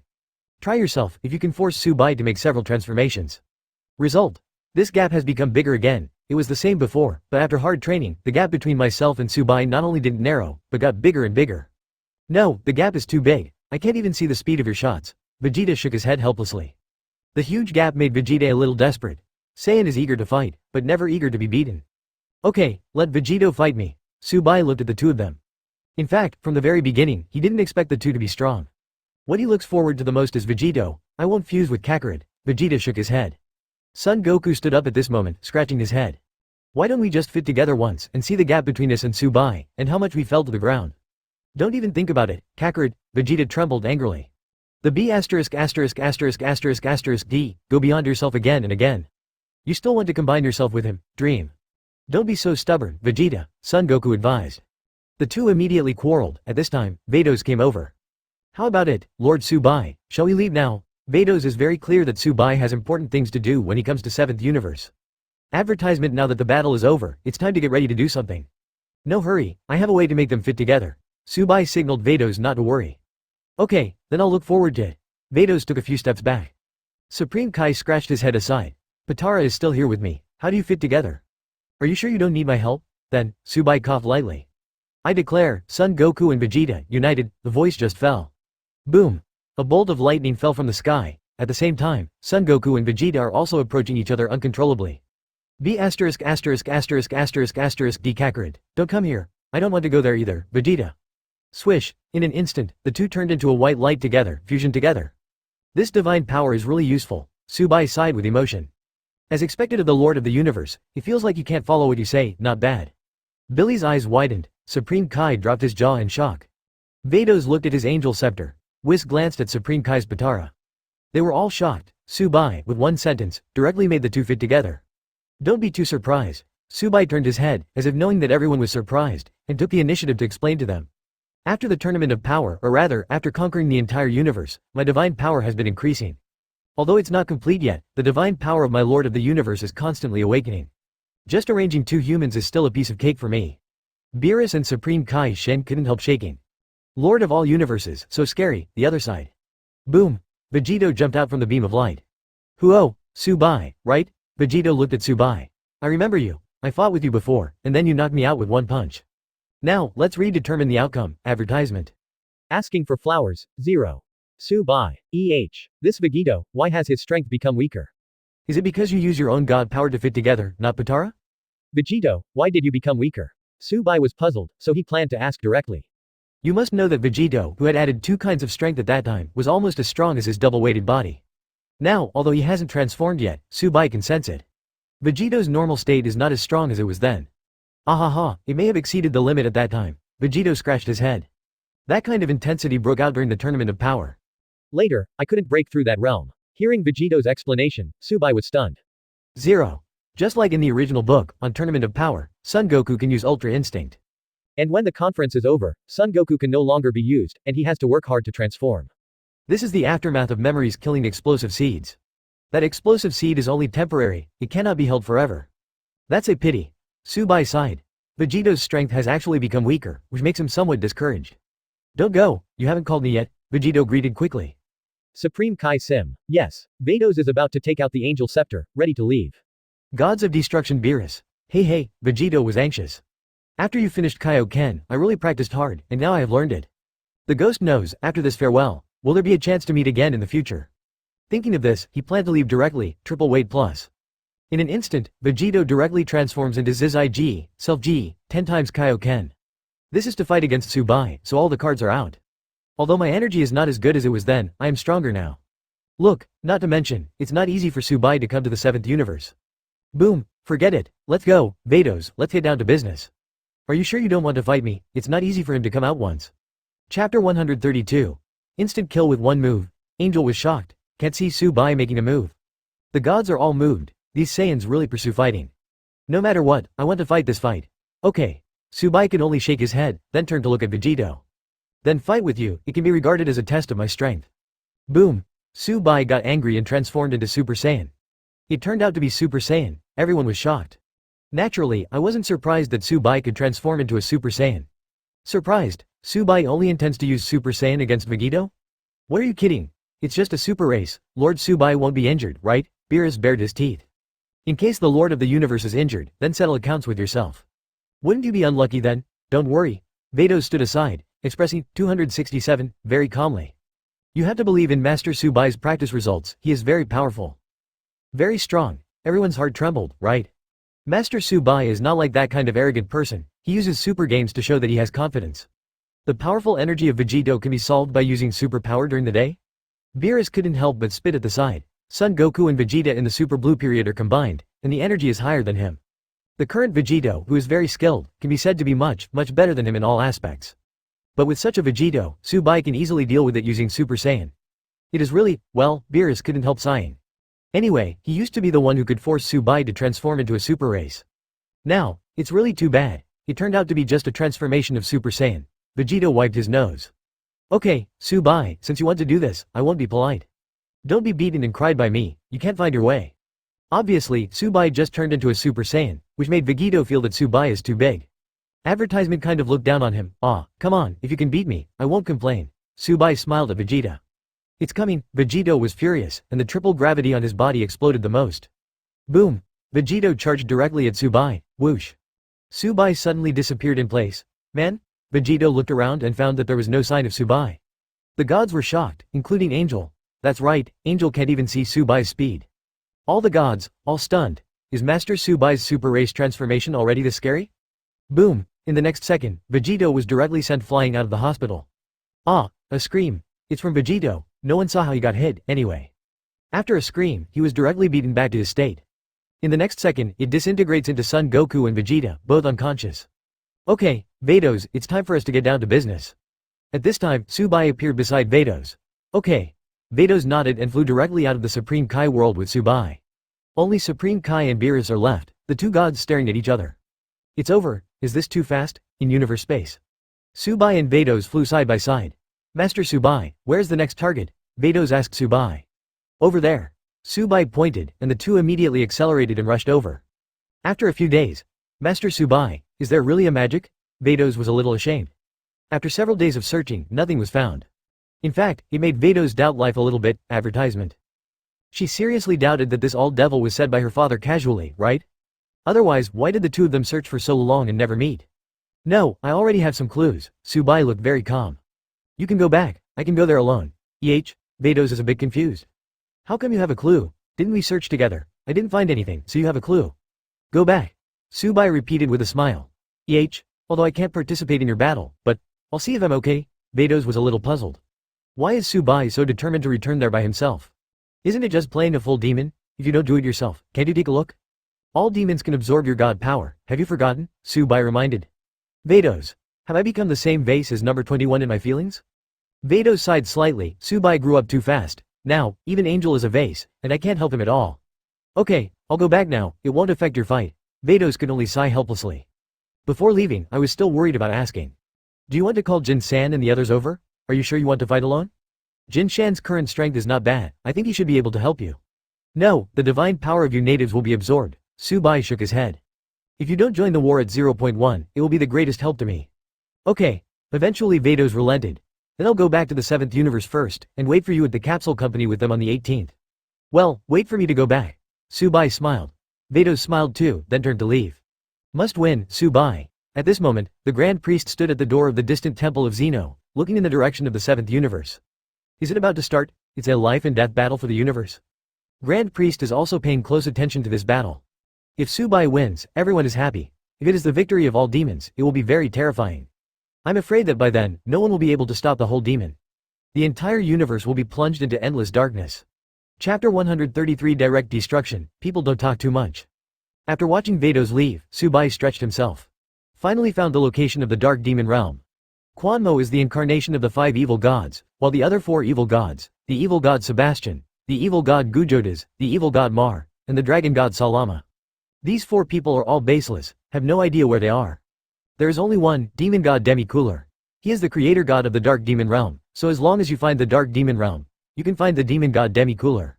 Try yourself, if you can force Su Bai to make several transformations. Result. This gap has become bigger again, it was the same before, but after hard training, the gap between myself and Su Bai not only didn't narrow, but got bigger and bigger. No, the gap is too big, I can't even see the speed of your shots. Vegeta shook his head helplessly. The huge gap made Vegeta a little desperate. Saiyan is eager to fight, but never eager to be beaten. Okay, let Vegito fight me. Su Bai looked at the two of them. In fact, from the very beginning, he didn't expect the two to be strong. What he looks forward to the most is Vegito. I won't fuse with Kakarot. Vegeta shook his head. Son Goku stood up at this moment, scratching his head. Why don't we just fit together once and see the gap between us and Su Bai, and how much we fell to the ground? Don't even think about it, Kakarot. Vegeta trembled angrily. The B********************************* D, go beyond yourself again and again. You still want to combine yourself with him, dream. Don't be so stubborn, Vegeta, Son Goku advised. The two immediately quarreled. At this time, Vados came over. How about it, Lord Su Bai, shall we leave now? Vados is very clear that Su Bai has important things to do when he comes to 7th universe. Advertisement. Now that the battle is over, it's time to get ready to do something. No hurry, I have a way to make them fit together. Su Bai signaled Vados not to worry. Okay, then I'll look forward to it. Vados took a few steps back. Supreme Kai scratched his head aside. Potara is still here with me, how do you fit together? Are you sure you don't need my help? Then, Su Bai coughed lightly. I declare, Son Goku and Vegeta, united, the voice just fell. Boom! A bolt of lightning fell from the sky. At the same time, Son Goku and Vegeta are also approaching each other uncontrollably. B*********** D Kakarot, don't come here, I don't want to go there either, Vegeta. Swish, in an instant, the two turned into a white light together, fusion together. This divine power is really useful, Su Bai sighed with emotion. As expected of the Lord of the Universe, it feels like you can't follow what you say, not bad. Billy's eyes widened, Supreme Kai dropped his jaw in shock. Vados looked at his angel scepter. Whis glanced at Supreme Kai's Potara. They were all shocked. Su Bai, with one sentence, directly made the two fit together. Don't be too surprised. Su Bai turned his head, as if knowing that everyone was surprised, and took the initiative to explain to them. After the Tournament of Power, or rather, after conquering the entire universe, my divine power has been increasing. Although it's not complete yet, the divine power of my Lord of the Universe is constantly awakening. Just arranging two humans is still a piece of cake for me. Beerus and Supreme Kai Shen couldn't help shaking. Lord of all universes, so scary, the other side. Boom! Vegito jumped out from the beam of light. Huo, Su Bai, right? Vegito looked at Su Bai. I remember you. I fought with you before, and then you knocked me out with one punch. Now, let's redetermine the outcome. Advertisement. Asking for flowers, 0. Su Bai. This Vegito, why has his strength become weaker? Is it because you use your own god power to fit together, not Potara? Vegito, why did you become weaker? Su Bai was puzzled, so he planned to ask directly. You must know that Vegito, who had added 2 kinds of strength at that time, was almost as strong as his double-weighted body. Now, although he hasn't transformed yet, Su Bai can sense it. Vegito's normal state is not as strong as it was then. Ahaha, it may have exceeded the limit at that time. Vegito scratched his head. That kind of intensity broke out during the Tournament of Power. Later, I couldn't break through that realm. Hearing Vegito's explanation, Su Bai was stunned. 0. Just like in the original book, on Tournament of Power, Son Goku can use Ultra Instinct. And when the conference is over, Son Goku can no longer be used, and he has to work hard to transform. This is the aftermath of memories killing explosive seeds. That explosive seed is only temporary, it cannot be held forever. That's a pity. Su Bai sighed. Vegito's strength has actually become weaker, which makes him somewhat discouraged. Don't go, you haven't called me yet, Vegito greeted quickly. Supreme Kai Sim. Yes, Vados is about to take out the angel scepter, ready to leave. Gods of Destruction Beerus. Hey, Vegito was anxious. After you finished Kaioken, I really practiced hard, and now I have learned it. The ghost knows, after this farewell, will there be a chance to meet again in the future? Thinking of this, he planned to leave directly, triple weight plus. In an instant, Vegito directly transforms into Zizai G, Self G, 10 times Kaioken. This is to fight against Su Bai, so all the cards are out. Although my energy is not as good as it was then, I am stronger now. Look, not to mention, it's not easy for Su Bai to come to the 7th universe. Boom, forget it, let's go, Vados, let's get down to business. Are you sure you don't want to fight me? It's not easy for him to come out once. Chapter 132. Instant kill with one move. Angel was shocked. Can't see Su Bai making a move. The gods are all moved. These Saiyans really pursue fighting. No matter what, I want to fight this fight. Okay. Su Bai could only shake his head, then turn to look at Vegito. Then fight with you, it can be regarded as a test of my strength. Boom. Su Bai got angry and transformed into Super Saiyan. It turned out to be Super Saiyan. Everyone was shocked. Naturally, I wasn't surprised that Su Bai could transform into a Super Saiyan. Surprised? Su Bai only intends to use Super Saiyan against Vegito? What are you kidding? It's just a super race, Lord Su Bai won't be injured, right? Beerus bared his teeth. In case the Lord of the Universe is injured, then settle accounts with yourself. Wouldn't you be unlucky then? Don't worry. Vados stood aside, expressing 267, very calmly. You have to believe in Master Su Bai's practice results, he is very powerful. Very strong. Everyone's heart trembled, right? Master Su Bai is not like that kind of arrogant person, he uses super games to show that he has confidence. The powerful energy of Vegito can be solved by using superpower during the day? Beerus couldn't help but spit at the side. Son Goku and Vegeta in the Super Blue period are combined, and the energy is higher than him. The current Vegito, who is very skilled, can be said to be much better than him in all aspects. But with such a Vegito, Su Bai can easily deal with it using Super Saiyan. It is really, well, Beerus couldn't help sighing. Anyway, he used to be the one who could force Su Bai to transform into a super race. Now, it's really too bad. It turned out to be just a transformation of Super Saiyan. Vegito wiped his nose. Okay, Su Bai, since you want to do this, I won't be polite. Don't be beaten and cried by me, you can't find your way. Obviously, Su Bai just turned into a Super Saiyan, which made Vegito feel that Su Bai is too big. Advertisement kind of looked down on him. Come on, if you can beat me, I won't complain. Su Bai smiled at Vegeta. It's coming. Vegito was furious, and the triple gravity on his body exploded the most. Boom! Vegito charged directly at Su Bai. Whoosh! Su Bai suddenly disappeared in place. Man? Vegito looked around and found that there was no sign of Su Bai. The gods were shocked, including Angel. That's right, Angel can't even see Su Bai's speed. All the gods, all stunned. Is Master Su Bai's super race transformation already this scary? Boom! In the next second, Vegito was directly sent flying out of the hospital. Ah! A scream. It's from Vegito. No one saw how he got hit, anyway. After a scream, he was directly beaten back to his state. In the next second, it disintegrates into Son Goku and Vegeta, both unconscious. Okay, Vados, it's time for us to get down to business. At this time, Su Bai appeared beside Vados. Okay. Vados nodded and flew directly out of the Supreme Kai world with Su Bai. Only Supreme Kai and Beerus are left, the two gods staring at each other. It's over. Is this too fast? In universe space. Su Bai and Vados flew side by side. Master Su Bai, where's the next target? Vados asked Su Bai. Over there. Su Bai pointed, and the two immediately accelerated and rushed over. After a few days. Master Su Bai, is there really a magic? Vados was a little ashamed. After several days of searching, nothing was found. In fact, it made Vados doubt life a little bit. Advertisement. She seriously doubted that this all devil was said by her father casually, right? Otherwise, why did the two of them search for so long and never meet? No, I already have some clues. Su Bai looked very calm. You can go back, I can go there alone. Vados is a bit confused. How come you have a clue? Didn't we search together? I didn't find anything, so you have a clue. Go back. Su Bai repeated with a smile. Although I can't participate in your battle, but I'll see if I'm okay. Vados was a little puzzled. Why is Su Bai so determined to return there by himself? Isn't it just playing a full demon? If you don't do it yourself, can't you take a look? All demons can absorb your god power, have you forgotten? Su Bai reminded. Vados. Have I become the same vase as number 21 in my feelings? Vados sighed slightly. Su Bai grew up too fast. Now, even Angel is a vase, and I can't help him at all. Okay, I'll go back now, it won't affect your fight. Vados could only sigh helplessly. Before leaving, I was still worried about asking. Do you want to call Jin San and the others over? Are you sure you want to fight alone? Jin Shan's current strength is not bad, I think he should be able to help you. No, the divine power of you natives will be absorbed. Su Bai shook his head. If you don't join the war at 0.1, it will be the greatest help to me. Okay. Eventually Vados relented. Then I'll go back to the 7th universe first, and wait for you at the capsule company with them on the 18th. Well, wait for me to go back. Su Bai smiled. Vados smiled too, then turned to leave. Must win, Su Bai. At this moment, the Grand Priest stood at the door of the distant temple of Zeno, looking in the direction of the 7th universe. Is it about to start? It's a life and death battle for the universe. Grand Priest is also paying close attention to this battle. If Su Bai wins, everyone is happy. If it is the victory of all demons, it will be very terrifying. I'm afraid that by then, no one will be able to stop the whole demon. The entire universe will be plunged into endless darkness. Chapter 133 Direct Destruction. People don't talk too much. After watching Vados leave, Su Bai stretched himself. Finally found the location of the Dark Demon Realm. Quanmo is the incarnation of the 5 evil gods, while the other 4 evil gods, the evil god Sebastian, the evil god Gujotas, the evil god Mar, and the dragon god Salama. These 4 people are all baseless, have no idea where they are. There is only one, demon god Demicooler. He is the creator god of the Dark Demon Realm, so as long as you find the Dark Demon Realm, you can find the demon god Demicooler.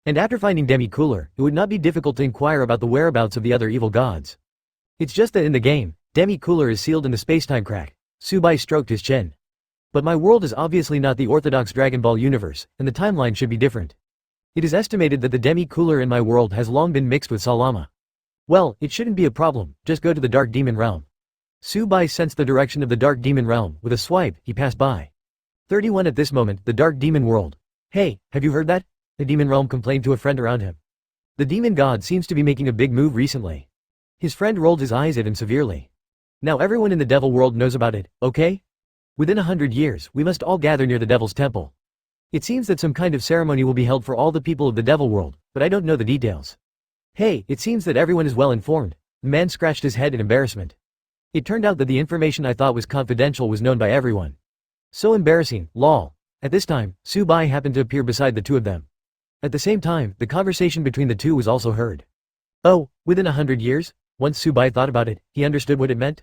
And after finding Demicooler, it would not be difficult to inquire about the whereabouts of the other evil gods. It's just that in the game, Demicooler is sealed in the spacetime crack. Su Bai stroked his chin. But my world is obviously not the orthodox Dragon Ball universe, and the timeline should be different. It is estimated that the Demicooler in my world has long been mixed with Salama. Well, it shouldn't be a problem, just go to the Dark Demon Realm. Su Bai sensed the direction of the Dark Demon Realm. With a swipe, he passed by. 31 At this moment, the Dark Demon World. Hey, have you heard that? The Demon Realm complained to a friend around him. The Demon God seems to be making a big move recently. His friend rolled his eyes at him severely. Now everyone in the Devil World knows about it, okay? Within 100 years, we must all gather near the Devil's Temple. It seems that some kind of ceremony will be held for all the people of the Devil World, but I don't know the details. Hey, it seems that everyone is well informed. The man scratched his head in embarrassment. It turned out that the information I thought was confidential was known by everyone. So embarrassing, lol. At this time, Su Bai happened to appear beside the two of them. At the same time, the conversation between the two was also heard. Oh, within 100 years? Once Su Bai thought about it, he understood what it meant.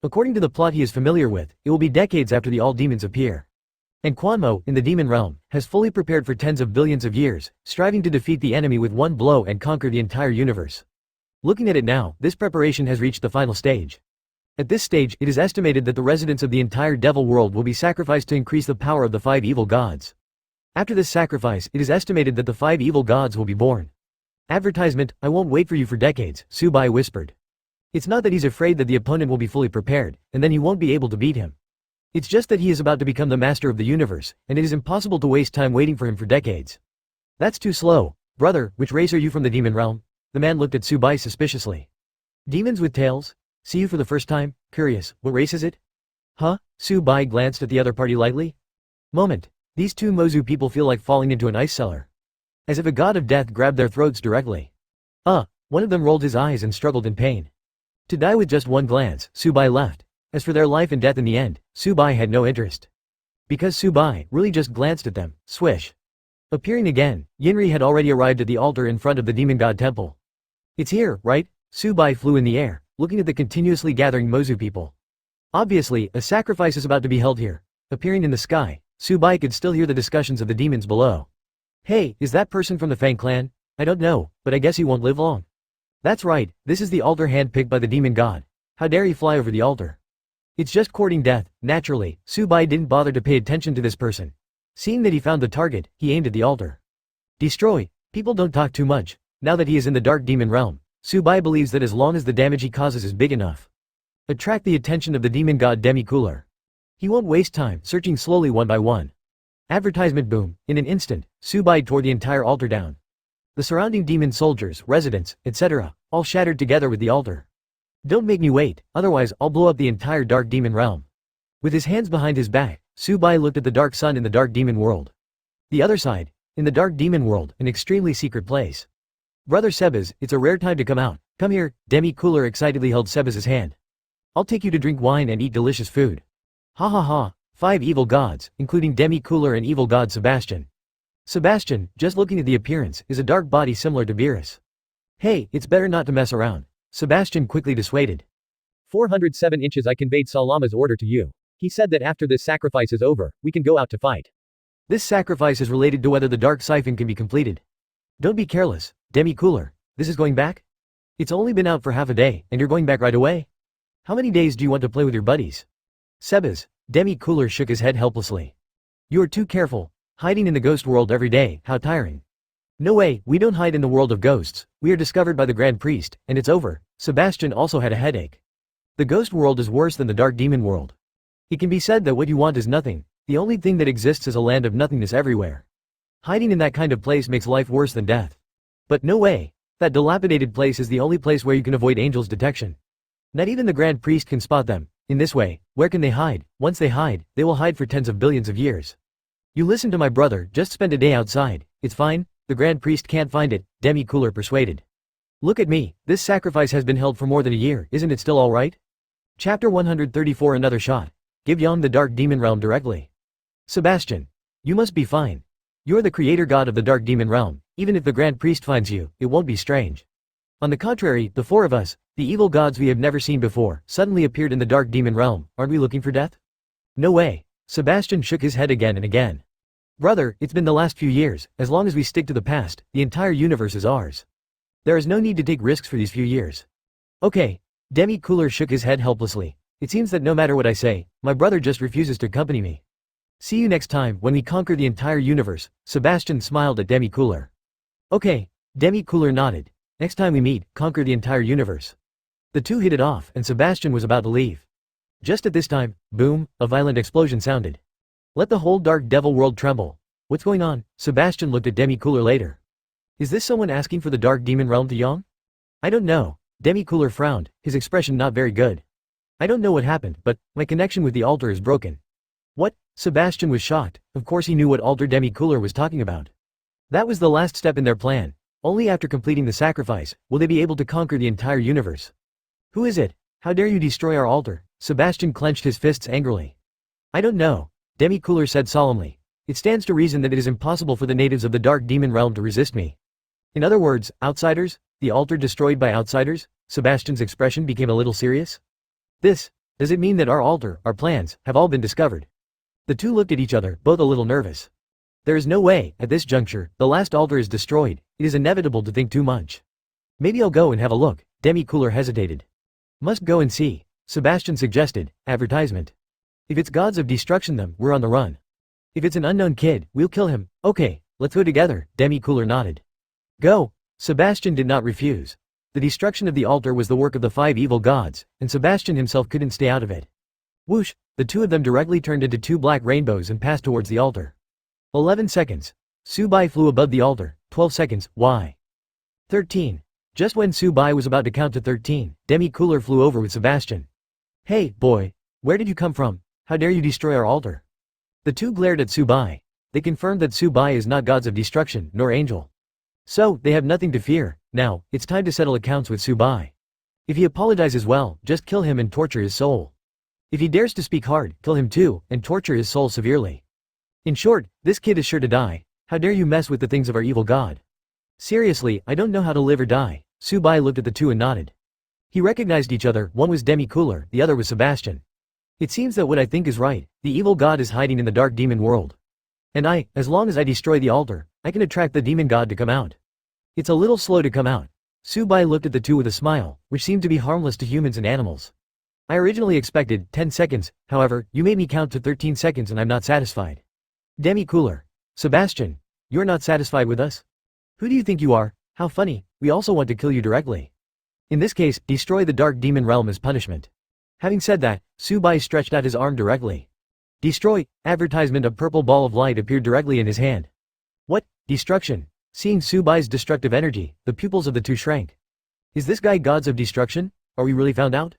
According to the plot he is familiar with, it will be decades after the all-demons appear. And Quanmo, in the demon realm, has fully prepared for tens of billions of years, striving to defeat the enemy with one blow and conquer the entire universe. Looking at it now, this preparation has reached the final stage. At this stage, it is estimated that the residents of the entire devil world will be sacrificed to increase the power of the 5 evil gods. After this sacrifice, it is estimated that the 5 evil gods will be born. Advertisement, I won't wait for you for decades, Su Bai whispered. It's not that he's afraid that the opponent will be fully prepared, and then he won't be able to beat him. It's just that he is about to become the master of the universe, and it is impossible to waste time waiting for him for decades. That's too slow. Brother, which race are you from the demon realm? The man looked at Su Bai suspiciously. Demons with tails? See you for the first time? Curious, what race is it? Huh? Su Bai glanced at the other party lightly. Moment. These two Mozu people feel like falling into an ice cellar. As if a god of death grabbed their throats directly. One of them rolled his eyes and struggled in pain. To die with just one glance, Su Bai left. As for their life and death in the end, Su Bai had no interest. Because Su Bai really just glanced at them, swish. Appearing again, Yinri had already arrived at the altar in front of the demon god temple. It's here, right? Su Bai flew in the air, looking at the continuously gathering Mozu people. Obviously, a sacrifice is about to be held here. Appearing in the sky, Su Bai could still hear the discussions of the demons below. Hey, is that person from the Fang clan? I don't know, but I guess he won't live long. That's right, this is the altar handpicked by the demon god. How dare he fly over the altar? It's just courting death. Naturally, Su Bai didn't bother to pay attention to this person. Seeing that he found the target, he aimed at the altar. Destroy. People don't talk too much. Now that he is in the dark demon realm, Su Bai believes that as long as the damage he causes is big enough. Attract the attention of the demon god demi-cooler. He won't waste time searching slowly one by one. Advertisement boom. In an instant, Su Bai tore the entire altar down. The surrounding demon soldiers, residents, etc., all shattered together with the altar. Don't make me wait, otherwise I'll blow up the entire dark demon realm. With his hands behind his back, Su Bai looked at the dark sun in the dark demon world. The other side, in the dark demon world, an extremely secret place. Brother Sebas, it's a rare time to come out. Come here. Demi-cooler excitedly held Sebas's hand. I'll take you to drink wine and eat delicious food. Ha ha ha. 5 evil gods, including Demi-cooler and evil god Sebastian. Sebastian, just looking at the appearance, is a dark body similar to Beerus. Hey, it's better not to mess around. Sebastian quickly dissuaded. 407 inches. I conveyed Salama's order to you. He said that after this sacrifice is over, we can go out to fight. This sacrifice is related to whether the dark siphon can be completed. Don't be careless, Demi-cooler. This is going back? It's only been out for half a day, and you're going back right away? How many days do you want to play with your buddies? Sebas, Demi-cooler shook his head helplessly. You are too careful. Hiding in the ghost world every day, how tiring. No way, we don't hide in the world of ghosts. We are discovered by the Grand Priest, and it's over. Sebastian also had a headache. The ghost world is worse than the dark demon world. It can be said that what you want is nothing. The only thing that exists is a land of nothingness everywhere. Hiding in that kind of place makes life worse than death. But no way. That dilapidated place is the only place where you can avoid angels' detection. Not even the Grand Priest can spot them. In this way, where can they hide? Once they hide, they will hide for tens of billions of years. You listen to my brother, just spend a day outside. It's fine, the Grand Priest can't find it, Demi-cooler persuaded. Look at me, this sacrifice has been held for more than a year, isn't it still alright? Chapter 134. Another shot. Give Yang the dark demon realm directly. Sebastian. You must be fine. You're the creator god of the dark demon realm. Even if the Grand Priest finds you, it won't be strange. On the contrary, the 4 of us, the evil gods we have never seen before, suddenly appeared in the dark demon realm. Aren't we looking for death? No way. Sebastian shook his head again and again. Brother, it's been the last few years. As long as we stick to the past, the entire universe is ours. There is no need to take risks for these few years. Okay. Demi-cooler shook his head helplessly. It seems that no matter what I say, my brother just refuses to accompany me. See you next time when we conquer the entire universe. Sebastian smiled at Demi-cooler. Okay. Demi-cooler nodded. Next time we meet, conquer the entire universe. The two hit it off, and Sebastian was about to leave. Just at this time, boom, a violent explosion sounded. Let the whole dark devil world tremble. What's going on? Sebastian looked at Demi-cooler later. Is this someone asking for the dark demon realm to Yang? I don't know. Demi-cooler frowned, his expression not very good. I don't know what happened, but my connection with the altar is broken. What? Sebastian was shocked. Of course he knew what altar Demi-cooler was talking about. That was the last step in their plan. Only after completing the sacrifice, will they be able to conquer the entire universe. Who is it? How dare you destroy our altar? Sebastian clenched his fists angrily. I don't know. Demi-cooler said solemnly. It stands to reason that it is impossible for the natives of the dark demon realm to resist me. In other words, outsiders? The altar destroyed by outsiders? Sebastian's expression became a little serious. Does it mean that our altar, our plans, have all been discovered? The two looked at each other, both a little nervous. There is no way, at this juncture, the last altar is destroyed. It is inevitable to think too much. Maybe I'll go and have a look. Demi-cooler hesitated. Must go and see. Sebastian suggested. Advertisement. If it's gods of destruction them, we're on the run. If it's an unknown kid, we'll kill him. Okay, let's go together, Demi-Cooler nodded. Go! Sebastian did not refuse. The destruction of the altar was the work of the 5 evil gods, and Sebastian himself couldn't stay out of it. Whoosh! The two of them directly turned into 2 black rainbows and passed towards the altar. 11 seconds. Su Bai flew above the altar. 12 seconds. Why? 13. Just when Su Bai was about to count to 13, Demi-Cooler flew over with Sebastian. Hey, boy. Where did you come from? How dare you destroy our altar? The two glared at Su Bai. They confirmed that Su Bai is not gods of destruction, nor angel. So, they have nothing to fear. Now, it's time to settle accounts with Su Bai. If he apologizes well, just kill him and torture his soul. If he dares to speak hard, kill him too, and torture his soul severely. In short, this kid is sure to die. How dare you mess with the things of our evil god? Seriously, I don't know how to live or die. Su Bai looked at the two and nodded. He recognized each other, one was Demi-Cooler, the other was Sebastian. It seems that what I think is right, the evil god is hiding in the dark demon world. And as long as I destroy the altar, I can attract the demon god to come out. It's a little slow to come out. Su Bai looked at the two with a smile, which seemed to be harmless to humans and animals. I originally expected 10 seconds, however, you made me count to 13 seconds and I'm not satisfied. Demi-Cooler. Sebastian. You're not satisfied with us? Who do you think you are? How funny, we also want to kill you directly. In this case, destroy the dark demon realm as punishment. Having said that, Su Bai stretched out his arm directly. Destroy. Advertisement of purple ball of light appeared directly in his hand. What? Destruction. Seeing Su Bai's destructive energy, the pupils of the two shrank. Is this guy gods of destruction? Are we really found out?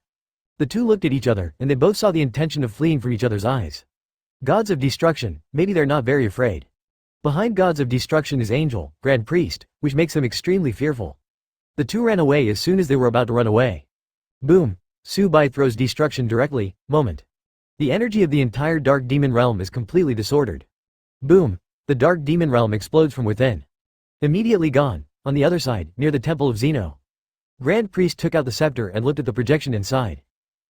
The two looked at each other, and they both saw the intention of fleeing from each other's eyes. Gods of destruction, maybe they're not very afraid. Behind gods of destruction is Angel, Grand Priest, which makes them extremely fearful. The two ran away as soon as they were about to run away. Boom! Su Bai throws destruction directly, moment. The energy of the entire dark demon realm is completely disordered. Boom! The dark demon realm explodes from within. Immediately gone, on the other side, near the temple of Zeno. Grand Priest took out the scepter and looked at the projection inside.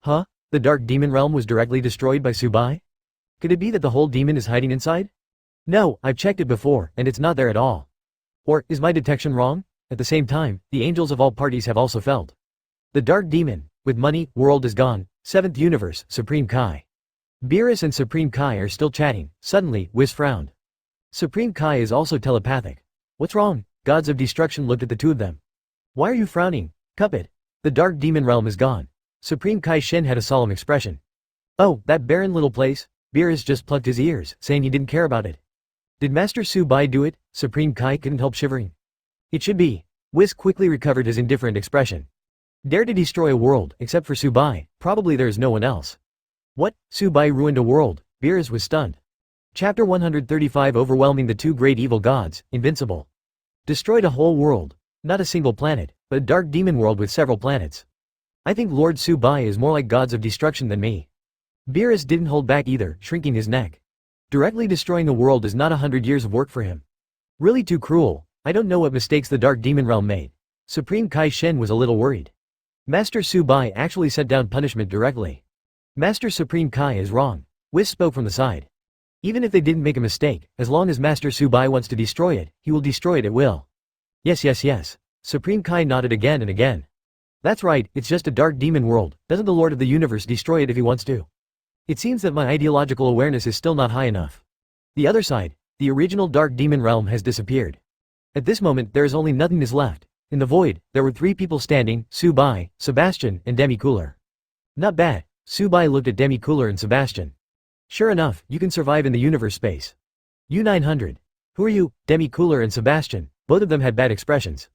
Huh? The dark demon realm was directly destroyed by Su Bai? Could it be that the whole demon is hiding inside? No, I've checked it before, and it's not there at all. Or, is my detection wrong? At the same time, the angels of all parties have also felt. The dark demon, with money, world is gone, 7th universe, Supreme Kai. Beerus and Supreme Kai are still chatting. Suddenly, Whis frowned. Supreme Kai is also telepathic. What's wrong? Gods of destruction looked at the two of them. Why are you frowning? Cupid. The dark demon realm is gone. Supreme Kai Shen had a solemn expression. Oh, that barren little place? Beerus just plucked his ears, saying he didn't care about it. Did Master Su Bai do it? Supreme Kai couldn't help shivering. It should be. Whis quickly recovered his indifferent expression. Dare to destroy a world, except for Su Bai, probably there is no one else. What? Su Bai ruined a world? Beerus was stunned. Chapter 135 Overwhelming the two great evil gods, invincible. Destroyed a whole world. Not a single planet, but a dark demon world with several planets. I think Lord Su Bai is more like gods of destruction than me. Beerus didn't hold back either, shrinking his neck. Directly destroying a world is not 100 years of work for him. Really too cruel. I don't know what mistakes the dark demon realm made. Supreme Kai Shen was a little worried. Master Su Bai actually sent down punishment directly. Master Supreme Kai is wrong. Whis spoke from the side. Even if they didn't make a mistake, as long as Master Su Bai wants to destroy it, he will destroy it at will. Yes. Supreme Kai nodded again and again. That's right, it's just a dark demon world. Doesn't the Lord of the Universe destroy it if he wants to? It seems that my ideological awareness is still not high enough. The other side, the original dark demon realm has disappeared. At this moment there is only nothingness left. In the void, there were 3 people standing, Su Bai, Sebastian, and Demi-Cooler. Not bad. Su Bai looked at Demi-Cooler and Sebastian. Sure enough, you can survive in the universe space. U-900. Who are you? Demi-Cooler and Sebastian, both of them had bad expressions.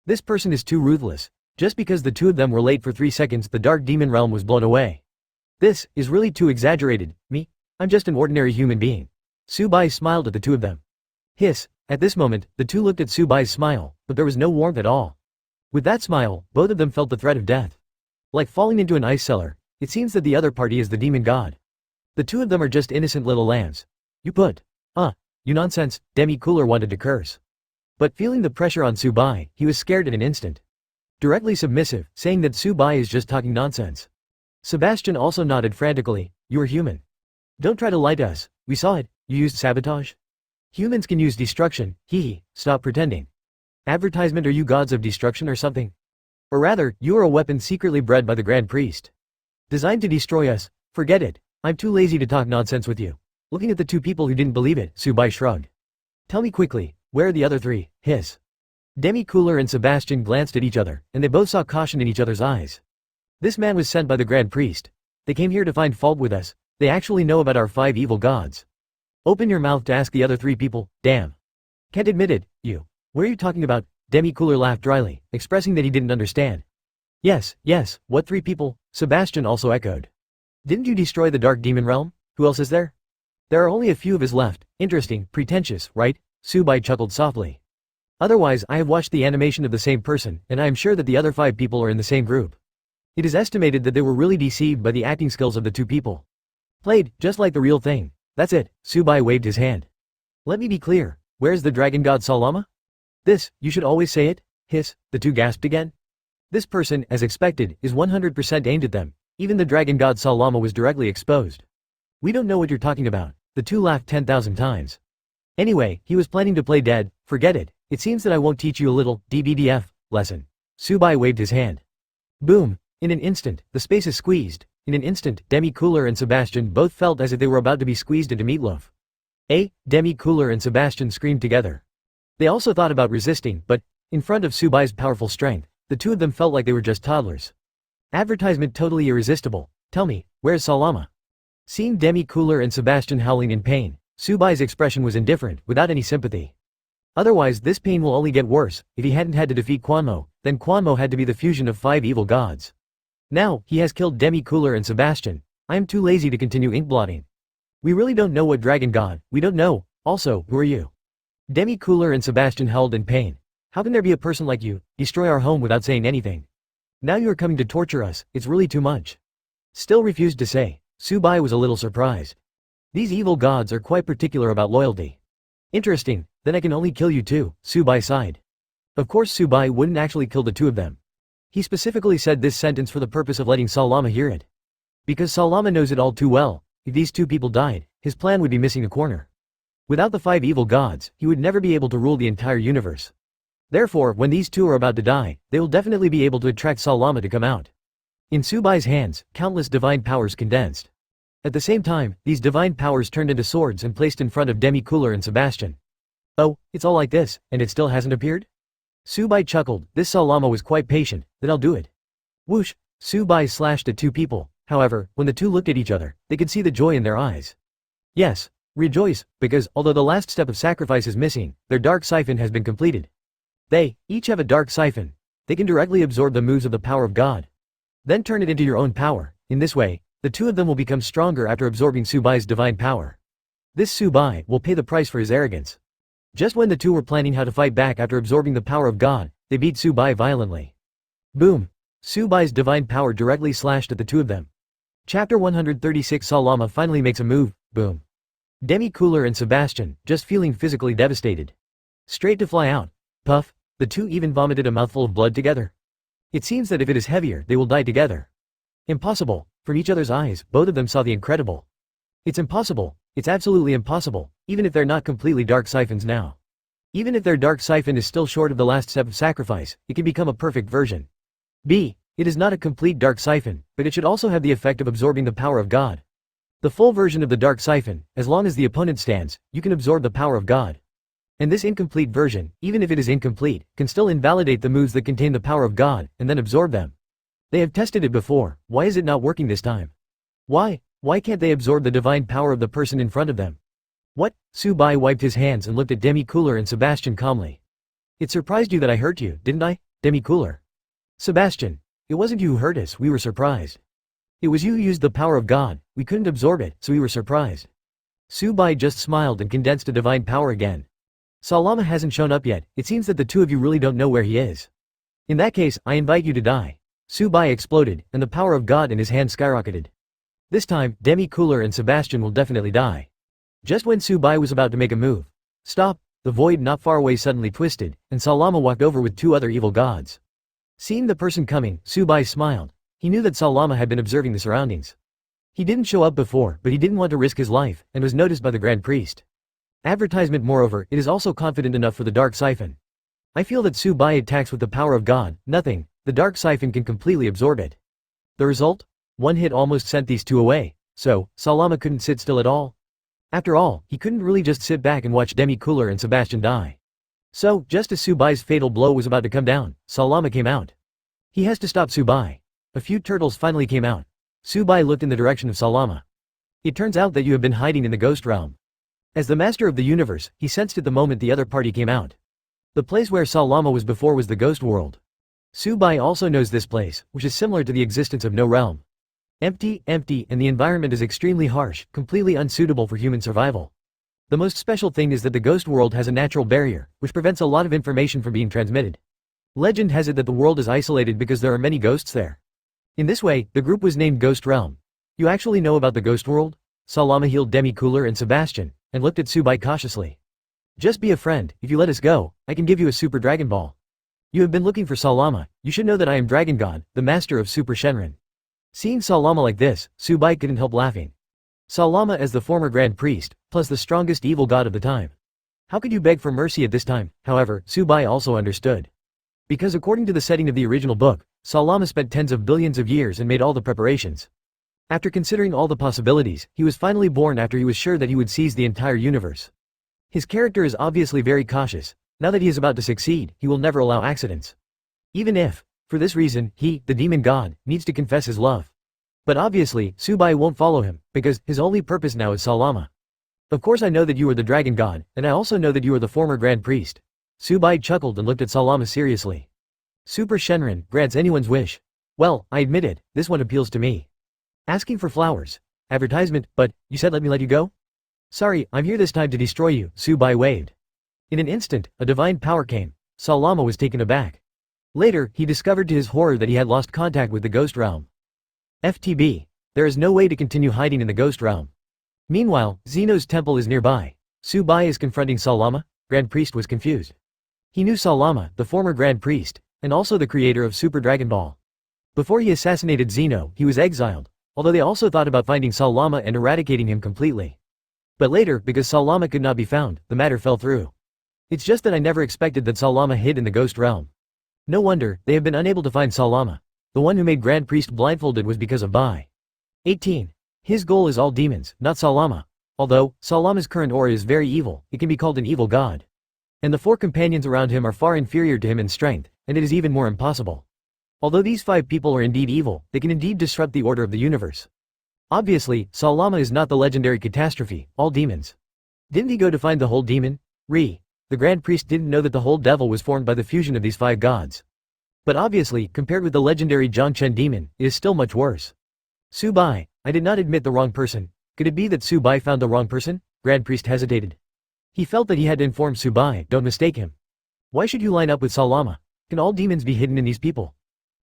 This person is too ruthless. Just because the two of them were late for 3 seconds the dark demon realm was blown away. This is really too exaggerated. Me? I'm just an ordinary human being. Su Bai smiled at the two of them. Hiss. At this moment, the two looked at Su Bai's smile, but there was no warmth at all. With that smile, both of them felt the threat of death. Like falling into an ice cellar, it seems that the other party is the demon god. The two of them are just innocent little lambs. You nonsense, Demi-Cooler wanted to curse. But feeling the pressure on Su Bai, he was scared in an instant. Directly submissive, saying that Su Bai is just talking nonsense. Sebastian also nodded frantically. You are human. Don't try to lie to us, we saw it, you used sabotage? Humans can use destruction, stop pretending. Advertisement, are you gods of destruction or something? Or rather, you are a weapon secretly bred by the Grand Priest. Designed to destroy us, forget it, I'm too lazy to talk nonsense with you. Looking at the two people who didn't believe it, Su Bai shrugged. Tell me quickly, where are the other three? Hiss. Demi-Cooler and Sebastian glanced at each other, and they both saw caution in each other's eyes. This man was sent by the Grand Priest. They came here to find fault with us. They actually know about our 5 evil gods. Open your mouth to ask the other 3 people, damn. Can't admit it, you. What are you talking about? Demi-Cooler laughed dryly, expressing that he didn't understand. Yes, what 3 people? Sebastian also echoed. Didn't you destroy the Dark Demon Realm? Who else is there? There are only a few of us left. Interesting, pretentious, right? Su Bai chuckled softly. Otherwise, I have watched the animation of the same person, and I am sure that the other 5 people are in the same group. It is estimated that they were really deceived by the acting skills of the 2 people. Played, just like the real thing. That's it, Su Bai waved his hand. Let me be clear, where's the dragon god Salama? This, you should always say it? Hiss, the 2 gasped again. This person, as expected, is 100% aimed at them. Even the dragon god Salama was directly exposed. We don't know what you're talking about. The 2 laughed 10,000 times. Anyway, he was planning to play dead, forget it. It seems that I won't teach you a little DBDF lesson. Su Bai waved his hand. Boom. In an instant, the space is squeezed. In an instant, Demi-Cooler and Sebastian both felt as if they were about to be squeezed into meatloaf. Demi-Cooler and Sebastian screamed together. They also thought about resisting, but, in front of Su Bai's powerful strength, the 2 of them felt like they were just toddlers. Advertisement totally irresistible. Tell me, where's Salama? Seeing Demi-Cooler and Sebastian howling in pain, Su Bai's expression was indifferent, without any sympathy. Otherwise this pain will only get worse. If he hadn't had to defeat Quanmo, then Quanmo had to be the fusion of 5 evil gods. Now, he has killed Demi-Cooler and Sebastian. I am too lazy to continue inkblotting. We really don't know what dragon god, we don't know. Also, who are you? Demi-Cooler and Sebastian howled in pain. How can there be a person like you, destroy our home without saying anything? Now you are coming to torture us, it's really too much. Still refused to say. Su Bai was a little surprised. These evil gods are quite particular about loyalty. Interesting, then I can only kill you too, Su Bai sighed. Of course Su Bai wouldn't actually kill the 2 of them. He specifically said this sentence for the purpose of letting Salama hear it. Because Salama knows it all too well, if these 2 people died, his plan would be missing a corner. Without the 5 evil gods, he would never be able to rule the entire universe. Therefore, when these 2 are about to die, they will definitely be able to attract Salama to come out. In Su Bai's hands, countless divine powers condensed. At the same time, these divine powers turned into swords and placed in front of Demi-Cooler and Sebastian. Oh, it's all like this, and it still hasn't appeared? Su Bai chuckled, this Salama was quite patient, then I'll do it. Whoosh, Su Bai slashed at 2 people, however, when the 2 looked at each other, they could see the joy in their eyes. Yes, rejoice, because, although the last step of sacrifice is missing, their dark siphon has been completed. They, each have a dark siphon. They can directly absorb the moves of the power of God. Then turn it into your own power. In this way, the 2 of them will become stronger after absorbing Su Bai's divine power. This Su Bai will pay the price for his arrogance. Just when the 2 were planning how to fight back after absorbing the power of God, they beat Su Bai violently. Boom! Su Bai's divine power directly slashed at the 2 of them. Chapter 136 Salama finally makes a move, boom. Demi-Cooler and Sebastian, just feeling physically devastated. Straight to fly out. Puff, the 2 even vomited a mouthful of blood together. It seems that if it is heavier, they will die together. Impossible. From each other's eyes, both of them saw the incredible. It's impossible. It's absolutely impossible, even if they're not completely dark siphons now. Even if their dark siphon is still short of the last step of sacrifice, it can become a perfect version. It is not a complete dark siphon, but it should also have the effect of absorbing the power of God. The full version of the dark siphon, as long as the opponent stands, you can absorb the power of God. And this incomplete version, even if it is incomplete, can still invalidate the moves that contain the power of God, and then absorb them. They have tested it before, why is it not working this time? Why can't they absorb the divine power of the person in front of them? What? Su Bai wiped his hands and looked at Demi-Cooler and Sebastian calmly. It surprised you that I hurt you, didn't I, Demi-Cooler? Sebastian, it wasn't you who hurt us, we were surprised. It was you who used the power of God, we couldn't absorb it, so we were surprised. Su Bai just smiled and condensed a divine power again. Salama hasn't shown up yet, it seems that the 2 of you really don't know where he is. In that case, I invite you to die. Su Bai exploded, and the power of God in his hand skyrocketed. This time, Demi-Cooler and Sebastian will definitely die. Just when Su Bai was about to make a move. Stop! The void not far away suddenly twisted, and Salama walked over with 2 other evil gods. Seeing the person coming, Su Bai smiled. He knew that Salama had been observing the surroundings. He didn't show up before, but he didn't want to risk his life, and was noticed by the Grand Priest. Advertisement moreover, it is also confident enough for the Dark Siphon. I feel that Su Bai attacks with the power of God, nothing, the Dark Siphon can completely absorb it. The result? One hit almost sent these 2 away, so, Salama couldn't sit still at all. After all, he couldn't really just sit back and watch Demi-Cooler and Sebastian die. So, just as Su Bai's fatal blow was about to come down, Salama came out. He has to stop Su Bai. A few turtles finally came out. Su Bai looked in the direction of Salama. It turns out that you have been hiding in the ghost realm. As the master of the universe, he sensed it the moment the other party came out. The place where Salama was before was the ghost world. Su Bai also knows this place, which is similar to the existence of no realm. Empty, and the environment is extremely harsh, completely unsuitable for human survival. The most special thing is that the ghost world has a natural barrier, which prevents a lot of information from being transmitted. Legend has it that the world is isolated because there are many ghosts there. In this way, the group was named Ghost Realm. You actually know about the ghost world? Salama healed Demi-Cooler and Sebastian, and looked at Su Bai cautiously. Just be a friend, if you let us go, I can give you a Super Dragon Ball. You have been looking for Salama, you should know that I am Dragon God, the master of Super Shenron. Seeing Salama like this, Su Bai couldn't help laughing. Salama as the former Grand Priest, plus the strongest evil god of the time. How could you beg for mercy at this time? However, Su Bai also understood. Because according to the setting of the original book, Salama spent tens of billions of years and made all the preparations. After considering all the possibilities, he was finally born after he was sure that he would seize the entire universe. His character is obviously very cautious. Now that he is about to succeed, he will never allow accidents. Even if, for this reason, he, the demon god, needs to confess his love. But obviously, Su Bai won't follow him, because his only purpose now is Salama. Of course I know that you are the dragon god, and I also know that you are the former grand priest. Su Bai chuckled and looked at Salama seriously. Super Shenron grants anyone's wish. Well, I admit it, this one appeals to me. Asking for flowers. Advertisement, but, you said let me let you go? Sorry, I'm here this time to destroy you, Su Bai waved. In an instant, a divine power came. Salama was taken aback. Later, he discovered to his horror that he had lost contact with the ghost realm. FTB. There is no way to continue hiding in the ghost realm. Meanwhile, Zeno's temple is nearby. Su Bai is confronting Salama. Grand Priest was confused. He knew Salama, the former Grand Priest, and also the creator of Super Dragon Ball. Before he assassinated Zeno, he was exiled, although they also thought about finding Salama and eradicating him completely. But later, because Salama could not be found, the matter fell through. It's just that I never expected that Salama hid in the ghost realm. No wonder, they have been unable to find Salama. The one who made Grand Priest blindfolded was because of Bai. 18. His goal is all demons, not Salama. Although, Salama's current aura is very evil, it can be called an evil god. And the 4 companions around him are far inferior to him in strength, and it is even more impossible. Although these 5 people are indeed evil, they can indeed disrupt the order of the universe. Obviously, Salama is not the legendary catastrophe, all demons. Didn't he go to find the whole demon? The Grand Priest didn't know that the whole devil was formed by the fusion of these 5 gods. But obviously, compared with the legendary Zhongchen demon, it is still much worse. Su Bai, I did not admit the wrong person. Could it be that Su Bai found the wrong person? Grand Priest hesitated. He felt that he had to inform Su Bai, don't mistake him. Why should you line up with Salama? Can all demons be hidden in these people?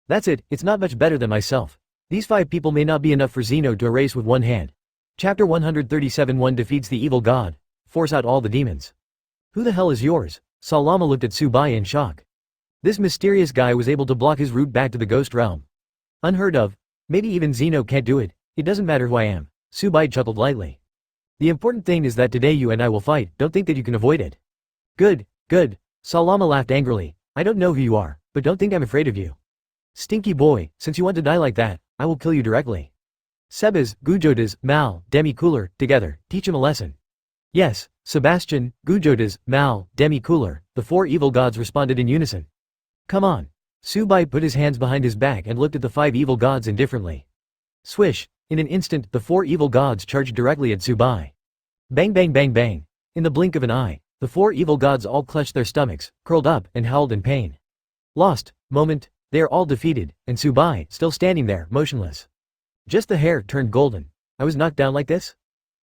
That's it, it's not much better than myself. These 5 people may not be enough for Zeno to erase with one hand. Chapter 137 One defeats the evil god. Force out all the demons. Who the hell is yours? Salama looked at Su Bai in shock. This mysterious guy was able to block his route back to the ghost realm. Unheard of. Maybe even Zeno can't do it. It doesn't matter who I am. Su Bai chuckled lightly. The important thing is that today you and I will fight, don't think that you can avoid it. Good. Salama laughed angrily. I don't know who you are, but don't think I'm afraid of you. Stinky boy, since you want to die like that, I will kill you directly. Sebas, Gujotas, Mal, Demi-Cooler, together, teach him a lesson. Yes, Sebastian, Gujotas, Mal, Demi-Cooler, the 4 evil gods responded in unison. Come on. Su Bai put his hands behind his back and looked at the 5 evil gods indifferently. Swish, in an instant, the 4 evil gods charged directly at Su Bai. Bang bang bang bang. In the blink of an eye, the 4 evil gods all clutched their stomachs, curled up, and howled in pain. Lost, moment, they are all defeated, and Su Bai, still standing there, motionless. Just the hair turned golden. I was knocked down like this?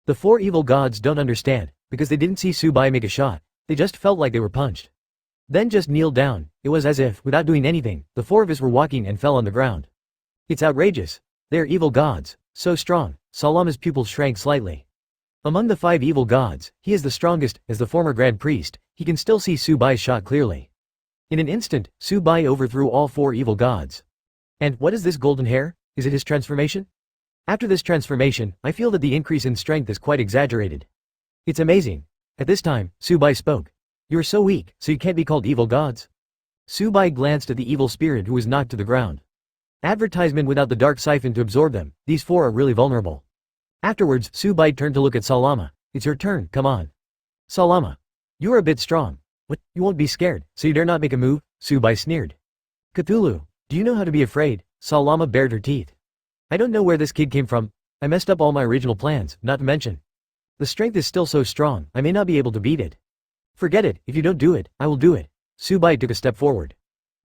The 4 evil gods don't understand, because they didn't see Su Bai make a shot, they just felt like they were punched. Then just kneeled down, it was as if, without doing anything, the 4 of us were walking and fell on the ground. It's outrageous. They are evil gods, so strong, Salama's pupils shrank slightly. Among the 5 evil gods, he is the strongest, as the former Grand Priest, he can still see Su Bai's shot clearly. In an instant, Su Bai overthrew all 4 evil gods. And what is this golden hair? Is it his transformation? After this transformation, I feel that the increase in strength is quite exaggerated. It's amazing. At this time, Su Bai spoke. You are so weak, so you can't be called evil gods? Su Bai glanced at the evil spirit who was knocked to the ground. Advertisement without the dark siphon to absorb them, these 4 are really vulnerable. Afterwards, Su Bai turned to look at Salama. It's your turn, come on. Salama. You are a bit strong. What, you won't be scared, so you dare not make a move? Su Bai sneered. Cthulhu, do you know how to be afraid? Salama bared her teeth. I don't know where this kid came from. I messed up all my original plans, not to mention. The strength is still so strong, I may not be able to beat it. Forget it, if you don't do it, I will do it. Su Bai took a step forward.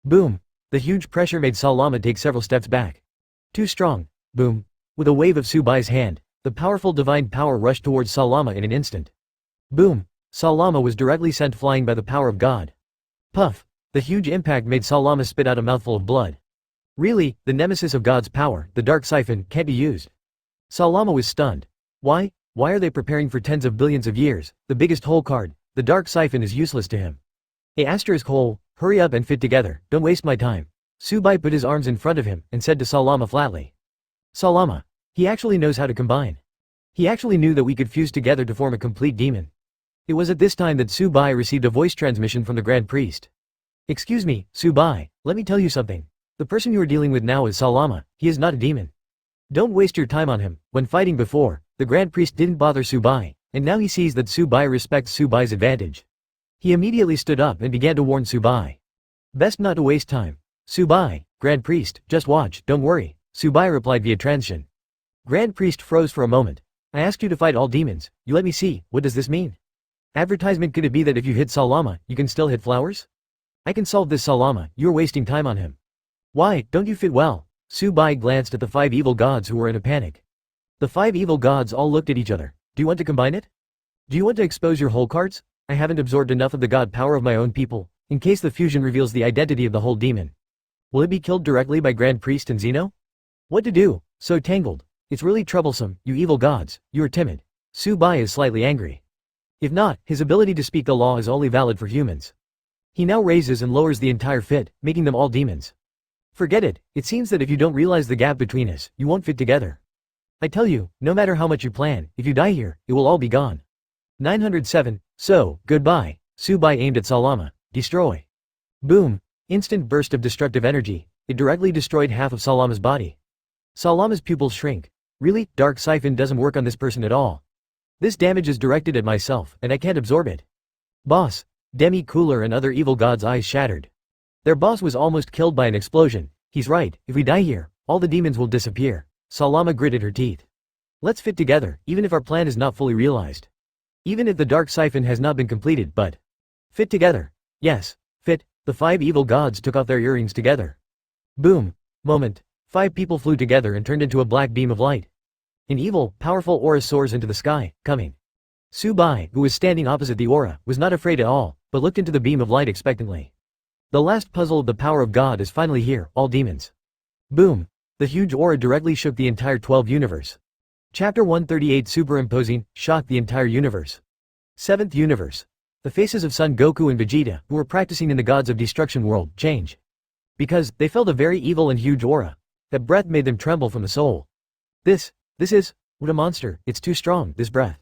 Boom. The huge pressure made Salama take several steps back. Too strong. Boom. With a wave of Su Bai's hand, the powerful divine power rushed towards Salama in an instant. Boom. Salama was directly sent flying by the power of God. Puff. The huge impact made Salama spit out a mouthful of blood. Really, the nemesis of God's power, the dark siphon, can't be used. Salama was stunned. Why? Why are they preparing for tens of billions of years? The biggest hole card, the dark siphon is useless to him. *hole, hurry up and fit together, don't waste my time. Su Bai put his arms in front of him and said to Salama flatly. Salama. He actually knows how to combine. He actually knew that we could fuse together to form a complete demon. It was at this time that Su Bai received a voice transmission from the Grand Priest. Excuse me, Su Bai, let me tell you something. The person you are dealing with now is Salama, he is not a demon. Don't waste your time on him. When fighting before, the Grand Priest didn't bother Su Bai, and now he sees that Su Bai respects Su Bai's advantage. He immediately stood up and began to warn Su Bai. Best not to waste time. Su Bai, Grand Priest, just watch, don't worry, Su Bai replied via transsion. Grand Priest froze for a moment. I asked you to fight all demons, you let me see, what does this mean? Advertisement, could it be that if you hit Salama, you can still hit flowers? I can solve this Salama, you're wasting time on him. Why, don't you fit well? Su Bai glanced at the 5 evil gods who were in a panic. The 5 evil gods all looked at each other. Do you want to combine it? Do you want to expose your whole cards? I haven't absorbed enough of the god power of my own people, in case the fusion reveals the identity of the whole demon. Will it be killed directly by Grand Priest and Zeno? What to do? So tangled. It's really troublesome, you evil gods, you are timid. Su Bai is slightly angry. If not, his ability to speak the law is only valid for humans. He now raises and lowers the entire fit, making them all demons. Forget it, it seems that if you don't realize the gap between us, you won't fit together. I tell you, no matter how much you plan, if you die here, it will all be gone. 907, so, goodbye. Su Bai aimed at Salama. Destroy. Boom. Instant burst of destructive energy. It directly destroyed half of Salama's body. Salama's pupils shrink. Really, dark siphon doesn't work on this person at all. This damage is directed at myself, and I can't absorb it. Boss. Demi Cooler and other evil gods' eyes shattered. Their boss was almost killed by an explosion. He's right, if we die here, all the demons will disappear. Salama gritted her teeth. Let's fit together, even if our plan is not fully realized. Even if the dark siphon has not been completed, but fit together. Yes, fit. The 5 evil gods took off their earrings together. Boom. Moment. 5 people flew together and turned into a black beam of light. An evil, powerful aura soars into the sky, coming. Su Bai, who was standing opposite the aura, was not afraid at all, but looked into the beam of light expectantly. The last puzzle of the power of God is finally here, all demons. Boom. The huge aura directly shook the entire 12 universe. Chapter 138, superimposing, shocked the entire universe. 7th universe. The faces of Son Goku and Vegeta, who were practicing in the Gods of Destruction world, change. Because, they felt a very evil and huge aura. That breath made them tremble from the soul. This is, what a monster, it's too strong, this breath.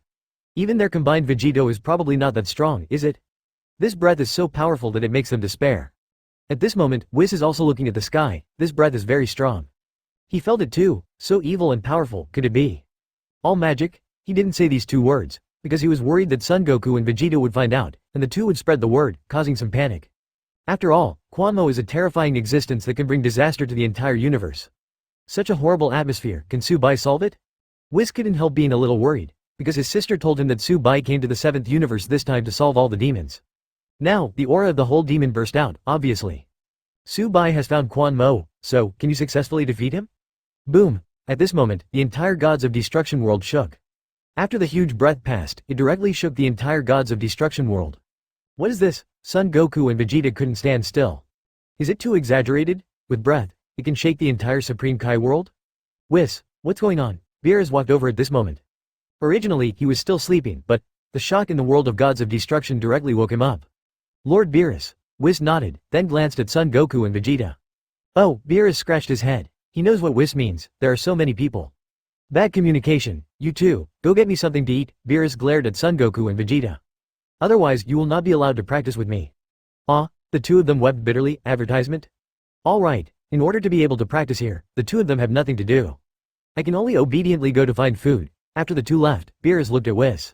Even their combined Vegito is probably not that strong, is it? This breath is so powerful that it makes them despair. At this moment, Whis is also looking at the sky, this breath is very strong. He felt it too, so evil and powerful, could it be? All magic? He didn't say these 2 words, because he was worried that Son Goku and Vegeta would find out, and the 2 would spread the word, causing some panic. After all, Quanmo is a terrifying existence that can bring disaster to the entire universe. Such a horrible atmosphere, can Su Bai solve it? Whis couldn't help being a little worried, because his sister told him that Su Bai came to the 7th universe this time to solve all the demons. Now, the aura of the whole demon burst out, obviously. Su Bai has found Quan Mo, so, can you successfully defeat him? Boom. At this moment, the entire Gods of Destruction world shook. After the huge breath passed, it directly shook the entire Gods of Destruction world. What is this? Son Goku and Vegeta couldn't stand still. Is it too exaggerated? With breath, it can shake the entire Supreme Kai world? Whis, what's going on? Beerus walked over at this moment. Originally, he was still sleeping, but the shock in the world of Gods of Destruction directly woke him up. Lord Beerus. Whis nodded, then glanced at Son Goku and Vegeta. Oh, Beerus scratched his head. He knows what Whis means, there are so many people. Bad communication, you two, go get me something to eat. Beerus glared at Son Goku and Vegeta. Otherwise, you will not be allowed to practice with me. Ah, the 2 of them wept bitterly. Advertisement? Alright, in order to be able to practice here, the 2 of them have nothing to do. I can only obediently go to find food. After the 2 left, Beerus looked at Whis.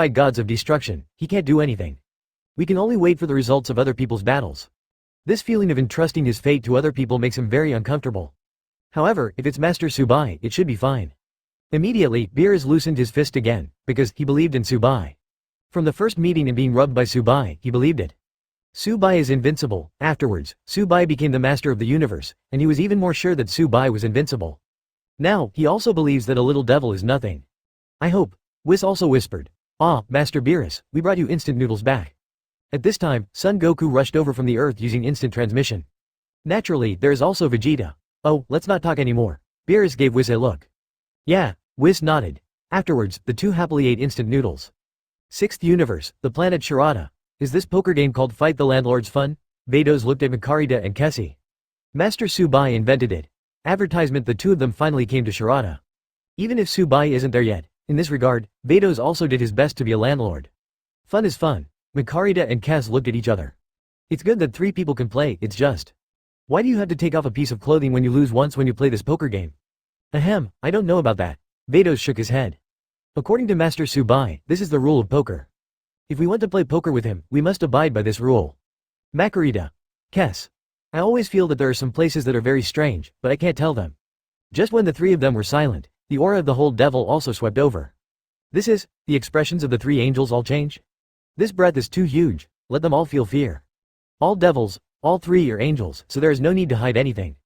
personified gods of destruction, he can't do anything. We can only wait for the results of other people's battles. This feeling of entrusting his fate to other people makes him very uncomfortable. However, if it's Master Su Bai, it should be fine. Immediately, Beerus loosened his fist again, because he believed in Su Bai. From the first meeting and being rubbed by Su Bai, he believed it. Su Bai is invincible. Afterwards, Su Bai became the master of the universe, and he was even more sure that Su Bai was invincible. Now, he also believes that a little devil is nothing. I hope. Whis also whispered. Ah, Master Beerus, we brought you instant noodles back. At this time, Son Goku rushed over from the Earth using instant transmission. Naturally, there is also Vegeta. Oh, let's not talk anymore. Beerus gave Whis a look. Yeah, Whis nodded. Afterwards, the two happily ate instant noodles. Sixth universe, the planet Shirata. Is this poker game called Fight the Landlords fun? Vados looked at Makarita and Kessie. Master Su Bai invented it. Advertisement. The two of them finally came to Shirata. Even if Su Bai isn't there yet, in this regard, Vados also did his best to be a landlord. Fun is fun. Makarita and Kes looked at each other. It's good that three people can play, it's just. Why do you have to take off a piece of clothing when you lose once when you play this poker game? Ahem, I don't know about that. Vados shook his head. According to Master Su Bai, this is the rule of poker. If we want to play poker with him, we must abide by this rule. Makarita. Kes. I always feel that there are some places that are very strange, but I can't tell them. Just when the three of them were silent, the aura of the whole devil also swept over. This is, the expressions of the three angels all change? This breath is too huge, let them all feel fear. All devils, all three are angels, so there is no need to hide anything.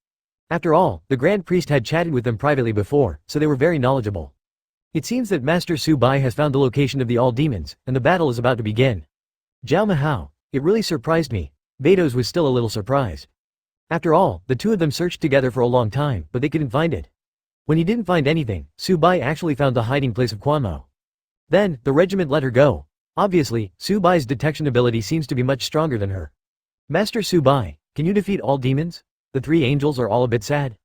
After all, the Grand Priest had chatted with them privately before, so they were very knowledgeable. It seems that Master Su Bai has found the location of the all demons, and the battle is about to begin. Jiao Mahao, it really surprised me. Vados was still a little surprised. After all, the two of them searched together for a long time, but they couldn't find it. When he didn't find anything, Su Bai actually found the hiding place of Quanmo. Then, the regiment let her go. Obviously, Su Bai's detection ability seems to be much stronger than her. Master Su Bai, can you defeat all demons? The three angels are all a bit sad.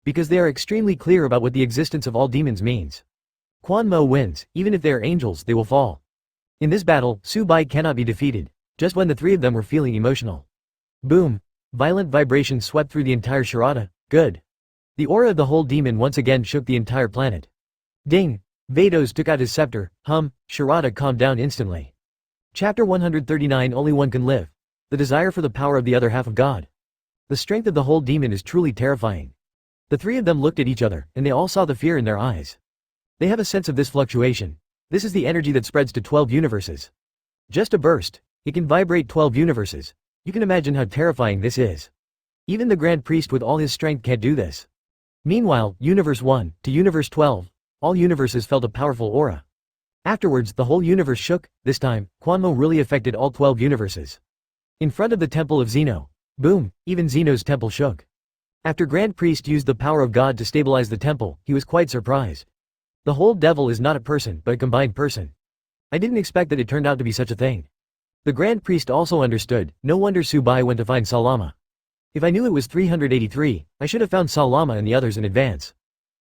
Because they are extremely clear about what the existence of all demons means. Quanmo wins, even if they are angels, they will fall. In this battle, Su Bai cannot be defeated, just when the three of them were feeling emotional. Boom! Violent vibrations swept through the entire Shirata. Good. The aura of the whole demon once again shook the entire planet. Ding! Vados took out his scepter. Shirata calmed down instantly. Chapter 139. Only one can live. The desire for the power of the other half of God. The strength of the whole demon is truly terrifying. The three of them looked at each other, and they all saw the fear in their eyes. They have a sense of this fluctuation. This is the energy that spreads to 12 universes. Just a burst. It can vibrate 12 universes. You can imagine how terrifying this is. Even the Grand Priest with all his strength can't do this. Meanwhile, Universe 1 to Universe 12, all universes felt a powerful aura. Afterwards, the whole universe shook. This time, Quanmo really affected all 12 universes. In front of the temple of Zeno. Boom, even Zeno's temple shook. After Grand Priest used the power of God to stabilize the temple, he was quite surprised. The whole devil is not a person, but a combined person. I didn't expect that it turned out to be such a thing. The Grand Priest also understood. No wonder Su Bai went to find Salama. If I knew it was 383, I should have found Salama and the others in advance.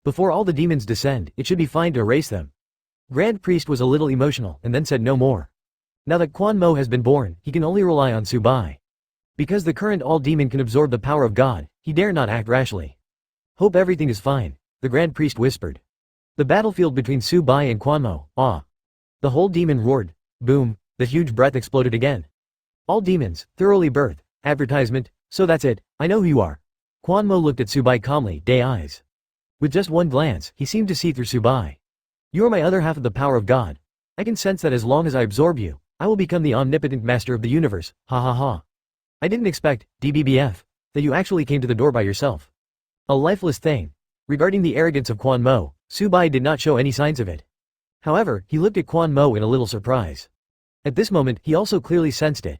Before all the demons descend, it should be fine to erase them. Grand Priest was a little emotional, and then said no more. Now that Quanmo has been born, he can only rely on Su Bai. Because the current all-demon can absorb the power of God, he dare not act rashly. Hope everything is fine, the Grand Priest whispered. The battlefield between Su Bai and Quanmo, ah. The whole demon roared. Boom, the huge breath exploded again. All demons, thoroughly birth, advertisement, so that's it, I know who you are. Quanmo looked at Su Bai calmly, day eyes. With just one glance, he seemed to see through Su Bai. You are my other half of the power of God. I can sense that as long as I absorb you, I will become the omnipotent master of the universe, ha ha ha. I didn't expect, DBBF, that you actually came to the door by yourself. A lifeless thing. Regarding the arrogance of Quanmo, Su Bai did not show any signs of it. However, he looked at Quanmo in a little surprise. At this moment, he also clearly sensed it.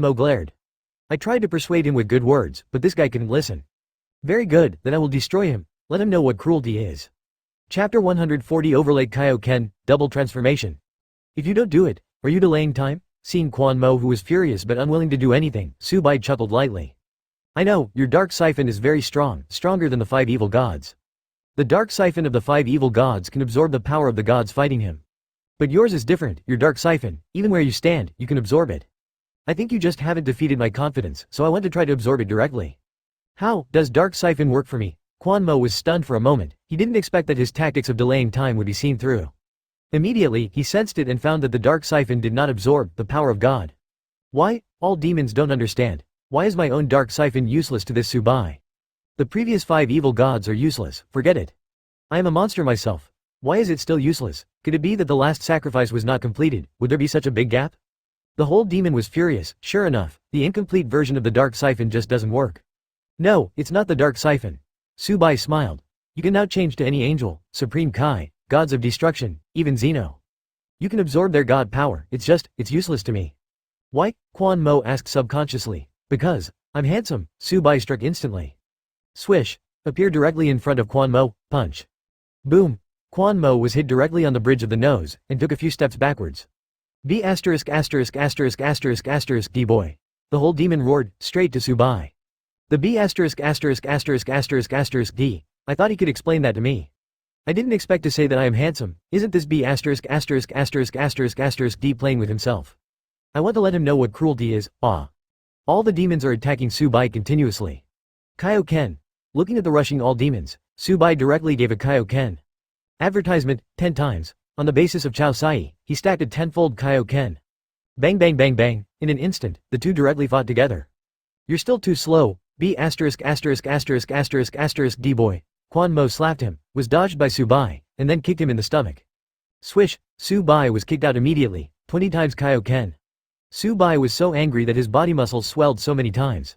Mo glared. I tried to persuade him with good words, but this guy couldn't listen. Very good, then I will destroy him. Let him know what cruelty is. Chapter 140 Overlay Kaioken, Double Transformation. If you don't do it, are you delaying time? Seeing Quan Mo, who was furious but unwilling to do anything, Su Bai chuckled lightly. I know, your dark siphon is very strong, stronger than the 5 evil gods. The dark siphon of the 5 evil gods can absorb the power of the gods fighting him. But yours is different, your dark siphon, even where you stand, you can absorb it. I think you just haven't defeated my confidence, so I want to try to absorb it directly. How does dark siphon work for me? Quan Mo was stunned for a moment. He didn't expect that his tactics of delaying time would be seen through. Immediately, he sensed it and found that the dark siphon did not absorb the power of God. Why? All demons don't understand. Why is my own dark siphon useless to this Su Bai? The previous 5 evil gods are useless, forget it. I am a monster myself. Why is it still useless? Could it be that the last sacrifice was not completed? Would there be such a big gap? The whole demon was furious. Sure enough, the incomplete version of the dark siphon just doesn't work. No, it's not the dark siphon. Su Bai smiled. You can now change to any angel, Supreme Kai, gods of destruction, even Xeno. You can absorb their god power, it's useless to me. Why? Quan Mo asked subconsciously. Because I'm handsome, Su Bai struck instantly. Swish. Appeared directly in front of Quan Mo, punch. Boom. Quan Mo was hit directly on the bridge of the nose, and took a few steps backwards. B*************** D-boy. The whole demon roared, straight to Su Bai. The B*********** D. I thought he could explain that to me. I didn't expect to say that I am handsome, isn't this B********* D playing with himself? I want to let him know what cruelty is, All the demons are attacking Su Bai continuously. Kaioken. Looking at the rushing all demons, Su Bai directly gave a Kaioken. Advertisement, 10 times. On the basis of Chao Sai, he stacked a 10-fold Kaioken. Bang bang bang bang, in an instant, the two directly fought together. You're still too slow, D boy. Quan Mo slapped him, was dodged by Su Bai, and then kicked him in the stomach. Swish, Su Bai was kicked out immediately, 20 times Kaioken. Su Bai was so angry that his body muscles swelled so many times.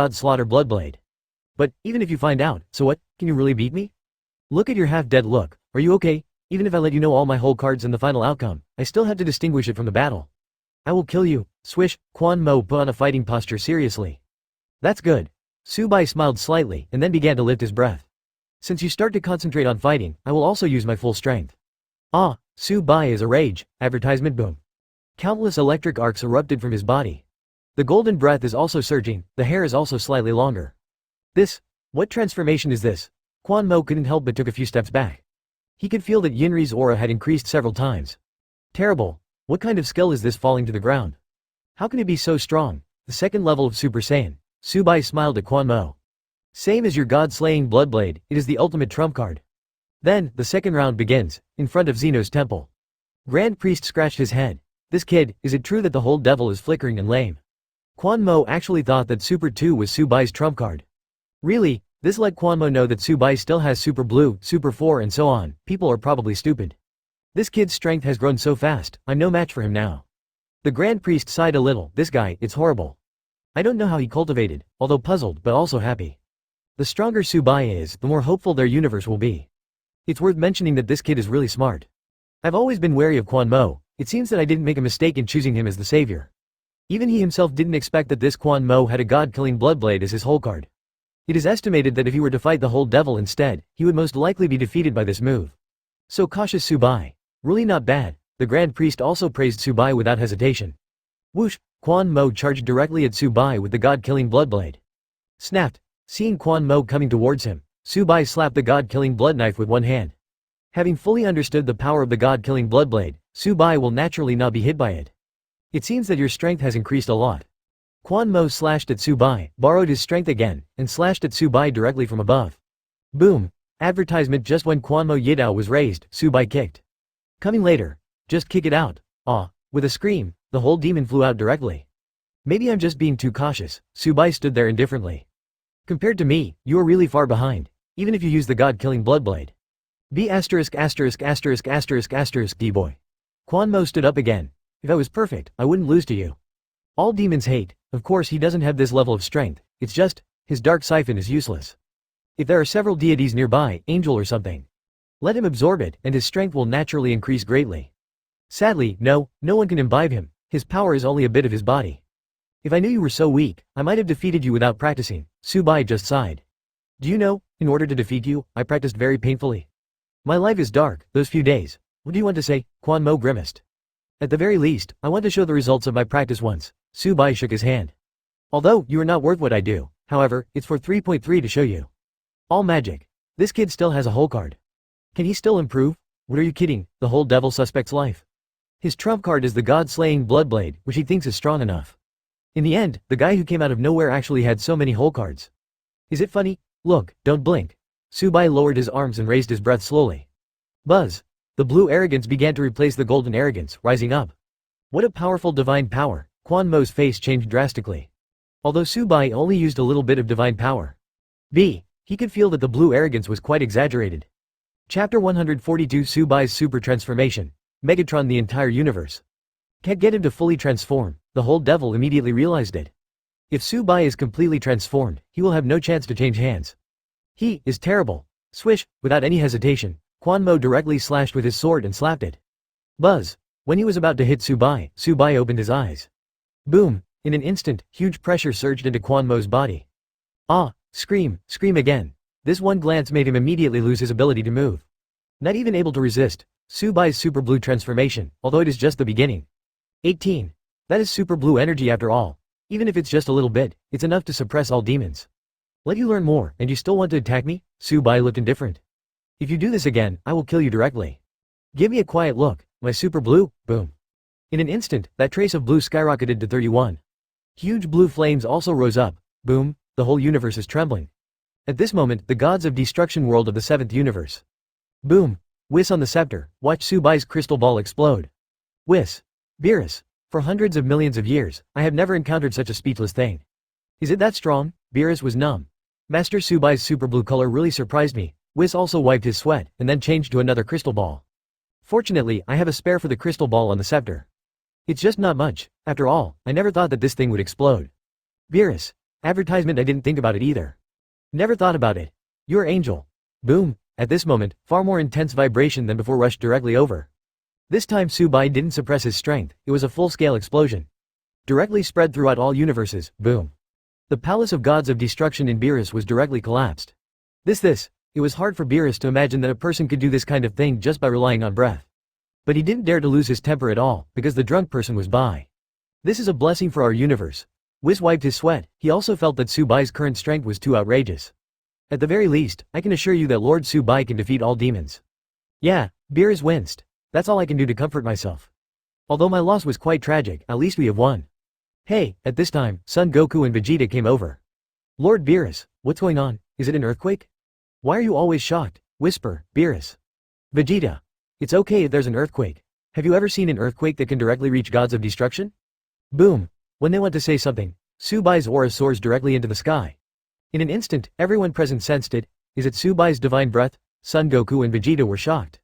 God Slaughter Bloodblade. But, even if you find out, so what, can you really beat me? Look at your half-dead look, are you okay? Even if I let you know all my whole cards and the final outcome, I still have to distinguish it from the battle. I will kill you. Swish, Quan Mo put on a fighting posture seriously. That's good. Su Bai smiled slightly, and then began to lift his breath. Since you start to concentrate on fighting, I will also use my full strength. Ah, Su Bai is a rage, advertisement boom. Countless electric arcs erupted from his body. The golden breath is also surging, the hair is also slightly longer. What transformation is this? Quan Mo couldn't help but took a few steps back. He could feel that Yinri's aura had increased several times. Terrible. What kind of skill is this falling to the ground? How can it be so strong? The second level of Super Saiyan. Su Bai smiled at Quan Mo. Same as your god-slaying Bloodblade, it is the ultimate trump card. Then, the second round begins, in front of Xeno's temple. Grand Priest scratched his head. This kid, is it true that the whole devil is flickering and lame? Quan Mo actually thought that Super 2 was Su Bai's trump card. Really? This let Quan Mo know that Su Bai still has Super Blue, Super 4 and so on. People are probably stupid. This kid's strength has grown so fast, I'm no match for him now. The Grand Priest sighed a little. This guy, it's horrible. I don't know how he cultivated, although puzzled but also happy. The stronger Su Bai is, the more hopeful their universe will be. It's worth mentioning that this kid is really smart. I've always been wary of Quan Mo. It seems that I didn't make a mistake in choosing him as the savior. Even he himself didn't expect that this Quan Mo had a god-killing Bloodblade as his whole card. It is estimated that if he were to fight the whole devil instead, he would most likely be defeated by this move. So cautious Su Bai. Really not bad. The Grand Priest also praised Su Bai without hesitation. Whoosh! Quan Mo charged directly at Su Bai with the god-killing Bloodblade. Snapped. Seeing Quan Mo coming towards him, Su Bai slapped the god-killing blood knife with one hand. Having fully understood the power of the god-killing Bloodblade, Su Bai will naturally not be hit by it. It seems that your strength has increased a lot. Quan Mo slashed at Su Bai, borrowed his strength again, and slashed at Su Bai directly from above. Boom! Advertisement. Just when Quan Mo Yidao was raised, Su Bai kicked. Coming later. Just kick it out. Ah! With a scream, the whole demon flew out directly. Maybe I'm just being too cautious. Su Bai stood there indifferently. Compared to me, you are really far behind, even if you use the god-killing Bloodblade. D-boy. Quan Mo stood up again. If I was perfect, I wouldn't lose to you. All demons hate. Of course he doesn't have this level of strength, it's just, his dark siphon is useless. If there are several deities nearby, angel or something, let him absorb it, and his strength will naturally increase greatly. Sadly, no one can imbibe him, his power is only a bit of his body. If I knew you were so weak, I might have defeated you without practicing. Su Bai just sighed. Do you know, in order to defeat you, I practiced very painfully. My life is dark, those few days. What do you want to say? Quan Mo grimaced. At the very least, I want to show the results of my practice once. Su Bai shook his hand. Although, you are not worth what I do, however, it's for 3.3 to show you. All magic. This kid still has a whole card. Can he still improve? What are you kidding, the whole devil suspect's life? His trump card is the god-slaying Bloodblade, which he thinks is strong enough. In the end, the guy who came out of nowhere actually had so many whole cards. Is it funny? Look, don't blink. Su Bai lowered his arms and raised his breath slowly. Buzz. The blue arrogance began to replace the golden arrogance, rising up. What a powerful divine power. Quan Mo's face changed drastically. Although Su Bai only used a little bit of divine power. He could feel that the blue arrogance was quite exaggerated. Chapter 142 Su Bai's Super Transformation. Megatron. The entire universe. Can't get him to fully transform. The whole devil immediately realized it. If Su Bai is completely transformed, he will have no chance to change hands. He is terrible. Swish, without any hesitation, Quan Mo directly slashed with his sword and slapped it. Buzz. When he was about to hit Su Bai opened his eyes. Boom. In an instant, huge pressure surged into Quan Mo's body. Ah! Scream again. This one glance made him immediately lose his ability to move. Not even able to resist Su Bai's Super Blue transformation, although it is just the beginning. 18. That is Super Blue energy after all. Even if it's just a little bit, it's enough to suppress all demons. Let you learn more, and you still want to attack me? Su Bai looked indifferent. If you do this again, I will kill you directly. Give me a quiet look. My Super Blue, boom. In an instant, that trace of blue skyrocketed to 31. Huge blue flames also rose up. Boom, the whole universe is trembling. At this moment, the gods of destruction world of the 7th universe. Boom. Whiss on the scepter. Watch Su Bai's crystal ball explode. Whiss. Beerus. For hundreds of millions of years, I have never encountered such a speechless thing. Is it that strong? Beerus was numb. Master Su Bai's super blue color really surprised me. Whiss also wiped his sweat, and then changed to another crystal ball. Fortunately, I have a spare for the crystal ball on the scepter. It's just not much. After all, I never thought that this thing would explode. Beerus. Advertisement. I didn't think about it either. Never thought about it. Your angel. Boom. At this moment, far more intense vibration than before rushed directly over. This time Su Bai didn't suppress his strength, it was a full-scale explosion. Directly spread throughout all universes, boom. The palace of gods of destruction in Beerus was directly collapsed. It was hard for Beerus to imagine that a person could do this kind of thing just by relying on breath. But he didn't dare to lose his temper at all, because the drunk person was by. This is a blessing for our universe. Whis wiped his sweat. He also felt that Su Bai's current strength was too outrageous. At the very least, I can assure you that Lord Su Bai can defeat all demons. Yeah, Beerus winced. That's all I can do to comfort myself. Although my loss was quite tragic, at least we have won. Hey, at this time, Son Goku and Vegeta came over. Lord Beerus, what's going on? Is it an earthquake? Why are you always shocked? Whisper, Beerus. Vegeta. It's okay if there's an earthquake. Have you ever seen an earthquake that can directly reach gods of destruction? Boom. When they want to say something, Su Bai's aura soars directly into the sky. In an instant, everyone present sensed it. Is it Su Bai's divine breath? Son Goku and Vegeta were shocked.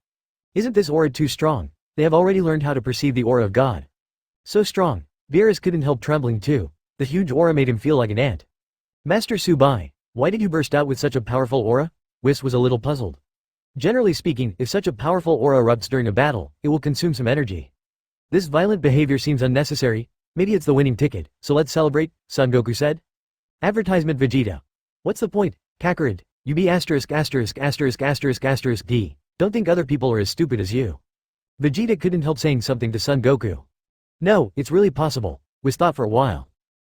Isn't this aura too strong? They have already learned how to perceive the aura of God. So strong. Beerus couldn't help trembling too. The huge aura made him feel like an ant. Master Su Bai, why did you burst out with such a powerful aura? Whis was a little puzzled. Generally speaking, if such a powerful aura erupts during a battle, it will consume some energy. This violent behavior seems unnecessary. Maybe it's the winning ticket, so let's celebrate, Son Goku said. Advertisement Vegeta. What's the point, Kakarot? You be asterisk asterisk asterisk asterisk asterisk D. Don't think other people are as stupid as you. Vegeta couldn't help saying something to Son Goku. No, it's really possible, Whis thought for a while.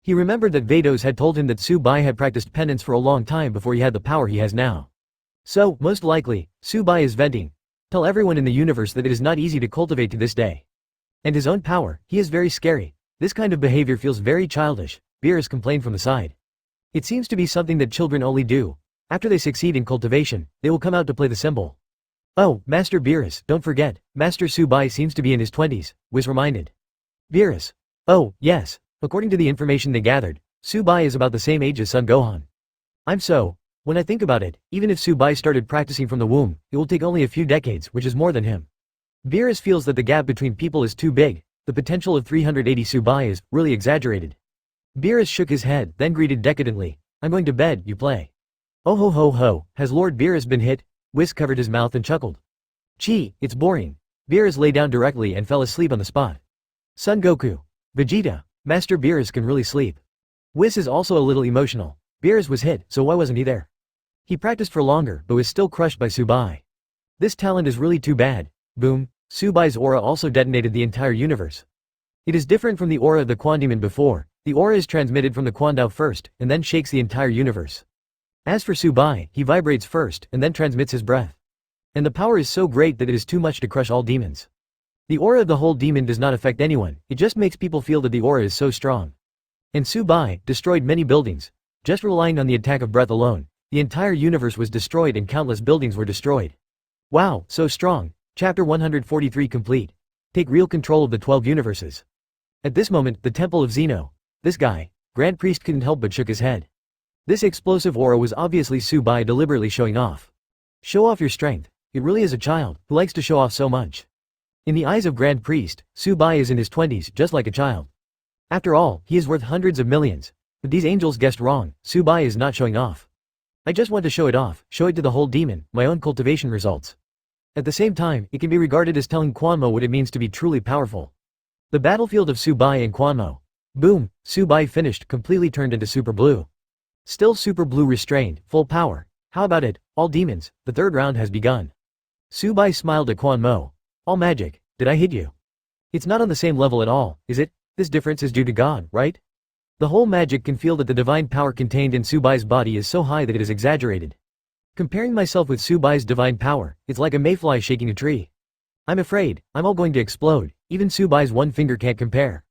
He remembered that Vados had told him that Su Bai had practiced penance for a long time before he had the power he has now. So, most likely, Su Bai is venting. Tell everyone in the universe that it is not easy to cultivate to this day. And his own power, he is very scary. This kind of behavior feels very childish, Beerus complained from the side. It seems to be something that children only do. After they succeed in cultivation, they will come out to play the symbol. Oh, Master Beerus, don't forget, Master Su Bai seems to be in his 20s, Whis reminded. Beerus. Oh, yes. According to the information they gathered, Su Bai is about the same age as Son Gohan. When I think about it, even if Su Bai started practicing from the womb, it will take only a few decades, which is more than him. Beerus feels that the gap between people is too big. The potential of 380 Su Bai is really exaggerated. Beerus shook his head, then greeted decadently. I'm going to bed, you play. Oh ho ho ho, has Lord Beerus been hit? Whis covered his mouth and chuckled. Gee, it's boring. Beerus lay down directly and fell asleep on the spot. Son Goku. Vegeta. Master Beerus can really sleep. Whis is also a little emotional. Beerus was hit, so why wasn't he there? He practiced for longer, but was still crushed by Su Bai. This talent is really too bad. Boom. Su Bai's aura also detonated the entire universe. It is different from the aura of the Quan Demon before. The aura is transmitted from the Quan Dao first, and then shakes the entire universe. As for Su Bai, he vibrates first, and then transmits his breath. And the power is so great that it is too much to crush all demons. The aura of the whole demon does not affect anyone, it just makes people feel that the aura is so strong. And Su Bai destroyed many buildings. Just relying on the attack of breath alone, the entire universe was destroyed and countless buildings were destroyed. Wow, so strong. Chapter 143 complete. Take real control of the 12 universes. At this moment, the temple of Zeno. This guy, Grand Priest couldn't help but shook his head. This explosive aura was obviously Su Bai deliberately showing off. Show off your strength. It really is a child, who likes to show off so much. In the eyes of Grand Priest, Su Bai is in his 20s, just like a child. After all, he is worth hundreds of millions. But these angels guessed wrong, Su Bai is not showing off. I just want to show it off, show it to the whole demon, my own cultivation results. At the same time, it can be regarded as telling Quan Mo what it means to be truly powerful. The battlefield of Su Bai and Quan Mo. Boom, Su Bai finished, completely turned into Super Blue. Still Super Blue restrained, full power. How about it, all demons, the third round has begun. Su Bai smiled at Quan Mo. All magic, did I hit you? It's not on the same level at all, is it? This difference is due to God, right? The whole magic can feel that the divine power contained in Su Bai's body is so high that it is exaggerated. Comparing myself with Su Bai's divine power, it's like a mayfly shaking a tree. I'm afraid, I'm all going to explode, even Su Bai's one finger can't compare.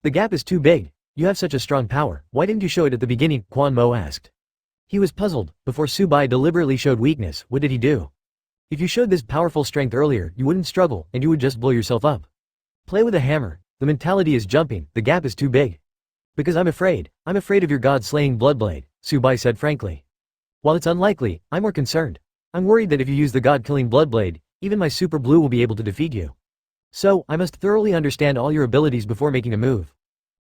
The gap is too big. You have such a strong power, why didn't you show it at the beginning? Quan Mo asked. He was puzzled. Before Su Bai deliberately showed weakness, what did he do? If you showed this powerful strength earlier, you wouldn't struggle, and you would just blow yourself up. Play with a hammer. The mentality is jumping, the gap is too big. Because I'm afraid of your god-slaying Bloodblade, Su Bai said frankly. While it's unlikely, I'm more concerned. I'm worried that if you use the god-killing Bloodblade, even my Super Blue will be able to defeat you. So, I must thoroughly understand all your abilities before making a move.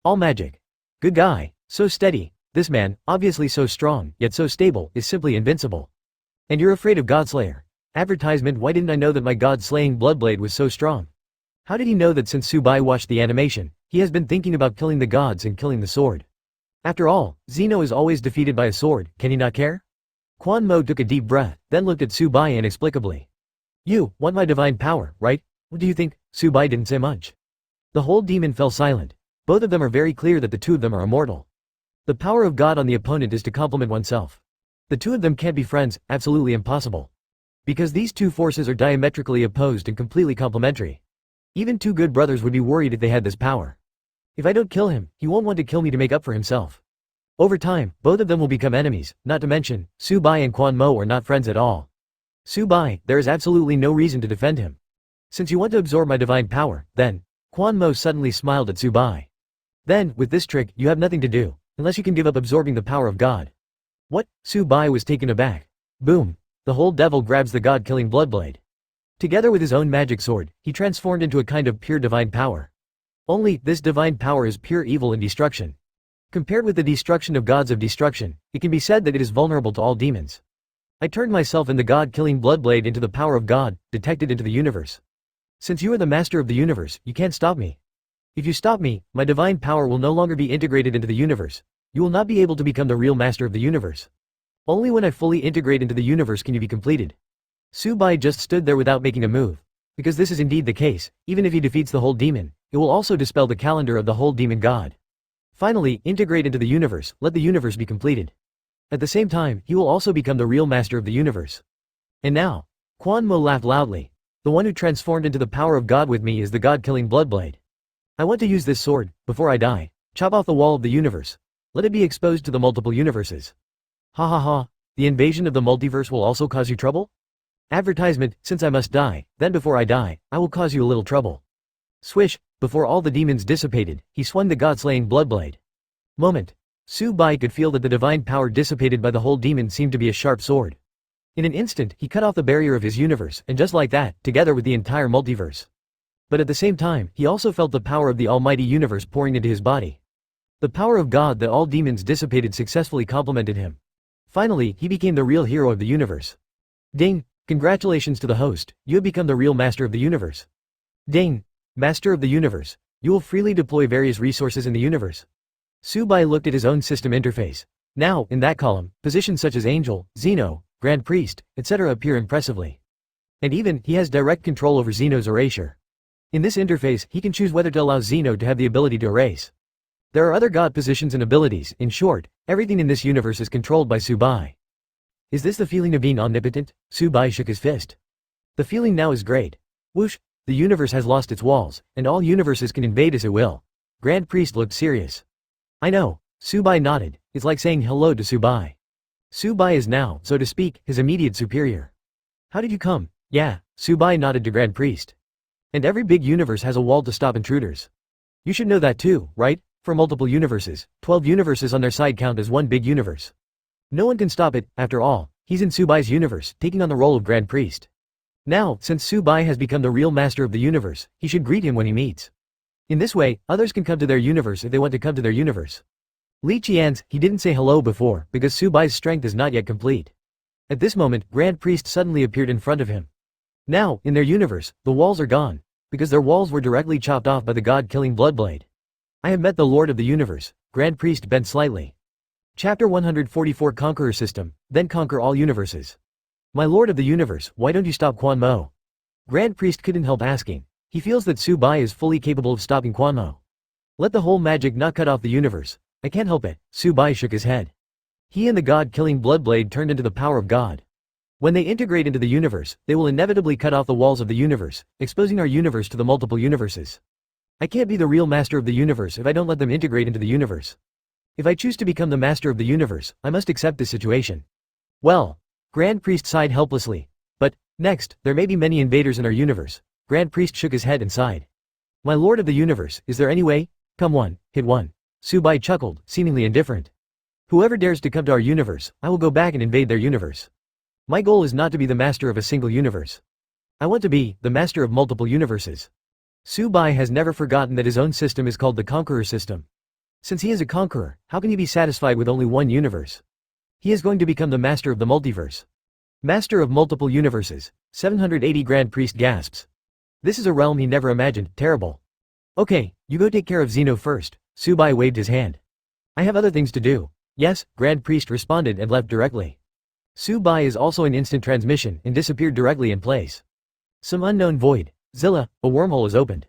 All magic. Good guy, so steady. This man, obviously so strong, yet so stable, is simply invincible. And you're afraid of Godslayer. Advertisement. Why didn't I know that my god-slaying Bloodblade was so strong? How did he know that since Su Bai watched the animation, he has been thinking about killing the gods and killing the sword? After all, Zeno is always defeated by a sword, can he not care? Quan Mo took a deep breath, then looked at Su Bai inexplicably. You want my divine power, right? What do you think? Su Bai didn't say much. The whole demon fell silent. Both of them are very clear that the two of them are immortal. The power of God on the opponent is to complement oneself. The two of them can't be friends, absolutely impossible. Because these two forces are diametrically opposed and completely complementary. Even two good brothers would be worried if they had this power. If I don't kill him, he won't want to kill me to make up for himself. Over time, both of them will become enemies, not to mention, Su Bai and Quan Mo are not friends at all. Su Bai, there is absolutely no reason to defend him. Since you want to absorb my divine power, then. Quan Mo suddenly smiled at Su Bai. Then, with this trick, you have nothing to do, unless you can give up absorbing the power of God. What? Su Bai was taken aback. Boom. The whole devil grabs the god-killing Bloodblade. Together with his own magic sword, he transformed into a kind of pure divine power. Only, this divine power is pure evil and destruction. Compared with the destruction of gods of destruction, it can be said that it is vulnerable to all demons. I turned myself and the god-killing Bloodblade into the power of God, detected into the universe. Since you are the master of the universe, you can't stop me. If you stop me, my divine power will no longer be integrated into the universe. You will not be able to become the real master of the universe. Only when I fully integrate into the universe can you be completed. Su Bai just stood there without making a move. Because this is indeed the case, even if he defeats the whole demon, it will also dispel the calendar of the whole demon god. Finally, integrate into the universe, let the universe be completed. At the same time, he will also become the real master of the universe. And now, Quan Mo laughed loudly. The one who transformed into the power of God with me is the god-killing Bloodblade. I want to use this sword, before I die, chop off the wall of the universe. Let it be exposed to the multiple universes. Ha ha ha, the invasion of the multiverse will also cause you trouble? Advertisement, since I must die, then before I die, I will cause you a little trouble. Swish, before all the demons dissipated, he swung the god-slaying Bloodblade. Moment. Su Bai could feel that the divine power dissipated by the whole demon seemed to be a sharp sword. In an instant, he cut off the barrier of his universe, and just like that, together with the entire multiverse. But at the same time, he also felt the power of the almighty universe pouring into his body. The power of God that all demons dissipated successfully complemented him. Finally, he became the real hero of the universe. Ding! Congratulations to the host, you have become the real master of the universe. Ding! Master of the universe, you will freely deploy various resources in the universe. Su Bai looked at his own system interface. Now, in that column, positions such as Angel, Xeno, Grand Priest, etc. appear impressively. And even, he has direct control over Xeno's erasure. In this interface, he can choose whether to allow Xeno to have the ability to erase. There are other god positions and abilities, in short, everything in this universe is controlled by Su Bai. Is this the feeling of being omnipotent? Su Bai shook his fist. The feeling now is great. Whoosh, the universe has lost its walls, and all universes can invade as it will. Grand Priest looked serious. I know, Su Bai nodded, it's like saying hello to Su Bai. Su Bai is now, so to speak, his immediate superior. How did you come? Yeah, Su Bai nodded to Grand Priest. And every big universe has a wall to stop intruders. You should know that too, right? For multiple universes, 12 universes on their side count as one big universe. No one can stop it, after all, he's in Su Bai's universe, taking on the role of Grand Priest. Now, since Su Bai has become the real master of the universe, he should greet him when he meets. In this way, others can come to their universe if they want to come to their universe. Li Qian's, he didn't say hello before, because Su Bai's strength is not yet complete. At this moment, Grand Priest suddenly appeared in front of him. Now, in their universe, the walls are gone, because their walls were directly chopped off by the god-killing Bloodblade. I have met the Lord of the Universe. Grand Priest bent slightly. Chapter 144 Conqueror System, then conquer all universes. My Lord of the Universe, why don't you stop Quan Mo? Grand Priest couldn't help asking. He feels that Su Bai is fully capable of stopping Quan Mo. Let the whole magic not cut off the universe. I can't help it. Su Bai shook his head. He and the god-killing Bloodblade turned into the power of God. When they integrate into the universe, they will inevitably cut off the walls of the universe, exposing our universe to the multiple universes. I can't be the real master of the universe if I don't let them integrate into the universe. If I choose to become the master of the universe, I must accept this situation. Well, Grand Priest sighed helplessly. But, next, there may be many invaders in our universe. Grand Priest shook his head and sighed. My Lord of the Universe, is there any way? Come one, hit one. Su Bai chuckled, seemingly indifferent. Whoever dares to come to our universe, I will go back and invade their universe. My goal is not to be the master of a single universe. I want to be the master of multiple universes. Su Bai has never forgotten that his own system is called the conqueror system. Since he is a conqueror, how can he be satisfied with only one universe? He is going to become the master of the multiverse. Master of multiple universes. 780 Grand Priest gasps. This is a realm he never imagined. Terrible. Okay, you go take care of Xeno first. Su Bai waved his hand. I have other things to do. Yes, Grand Priest responded and left directly. Su Bai is also in instant transmission and disappeared directly in place. Some unknown void. Zilla, a wormhole is opened.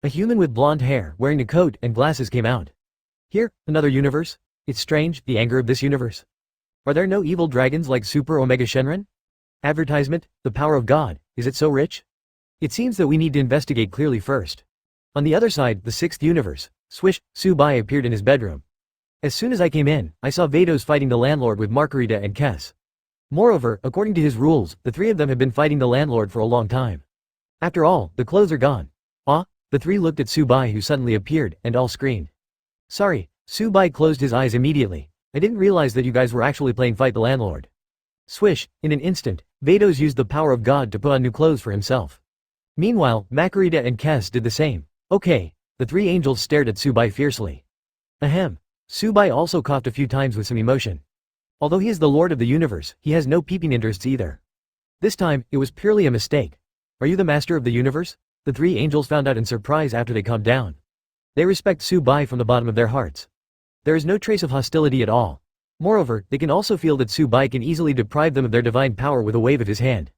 A human with blonde hair, wearing a coat and glasses came out. Here, another universe? It's strange, the anger of this universe. Are there no evil dragons like Super Omega Shenron? Advertisement, the power of God, is it so rich? It seems that we need to investigate clearly first. On the other side, the sixth universe, swish, Su Bai appeared in his bedroom. As soon as I came in, I saw Vados fighting the landlord with Margarita and Kess. Moreover, according to his rules, the three of them have been fighting the landlord for a long time. After all, the clothes are gone. Ah, the three looked at Su Bai who suddenly appeared, and all screamed. Sorry, Su Bai closed his eyes immediately. I didn't realize that you guys were actually playing fight the landlord. Swish, in an instant, Vados used the power of God to put on new clothes for himself. Meanwhile, Margarita and Kess did the same. Okay, the three angels stared at Su Bai fiercely. Ahem. Su Bai also coughed a few times with some emotion. Although he is the lord of the universe, he has no peeping interests either. This time, it was purely a mistake. Are you the master of the universe? The three angels found out in surprise after they calmed down. They respect Su Bai from the bottom of their hearts. There is no trace of hostility at all. Moreover, they can also feel that Su Bai can easily deprive them of their divine power with a wave of his hand.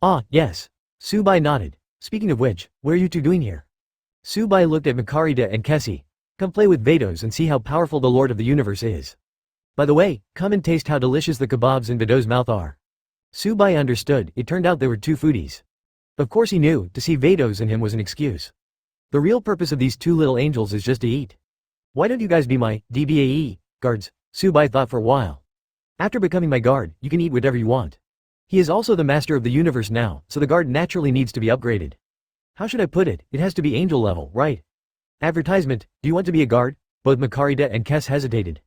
Ah, yes. Su Bai nodded. Speaking of which, what are you two doing here? Su Bai looked at Margarita and Kessie. Come play with Vados and see how powerful the Lord of the Universe is. By the way, come and taste how delicious the kebabs in Vados' mouth are. Su Bai understood, it turned out they were two foodies. Of course he knew, to see Vados and him was an excuse. The real purpose of these two little angels is just to eat. Why don't you guys be my DBAE guards? Su Bai thought for a while. After becoming my guard, you can eat whatever you want. He is also the master of the universe now, so the guard naturally needs to be upgraded. How should I put it? It has to be angel level, right? Advertisement, do you want to be a guard? Both Margarita and Kess hesitated.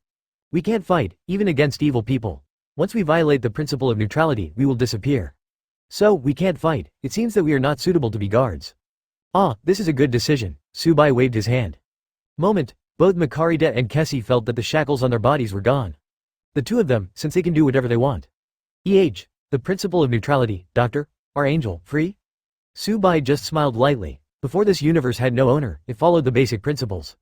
We can't fight, even against evil people. Once we violate the principle of neutrality, we will disappear. So, we can't fight. It seems that we are not suitable to be guards. Ah, this is a good decision. Su Bai waved his hand. Moment, both Margarita and Kessie felt that the shackles on their bodies were gone. The two of them, since they can do whatever they want. The principle of neutrality, Doctor, our angel, free? Su Bai just smiled lightly. Before this universe had no owner, it followed the basic principles.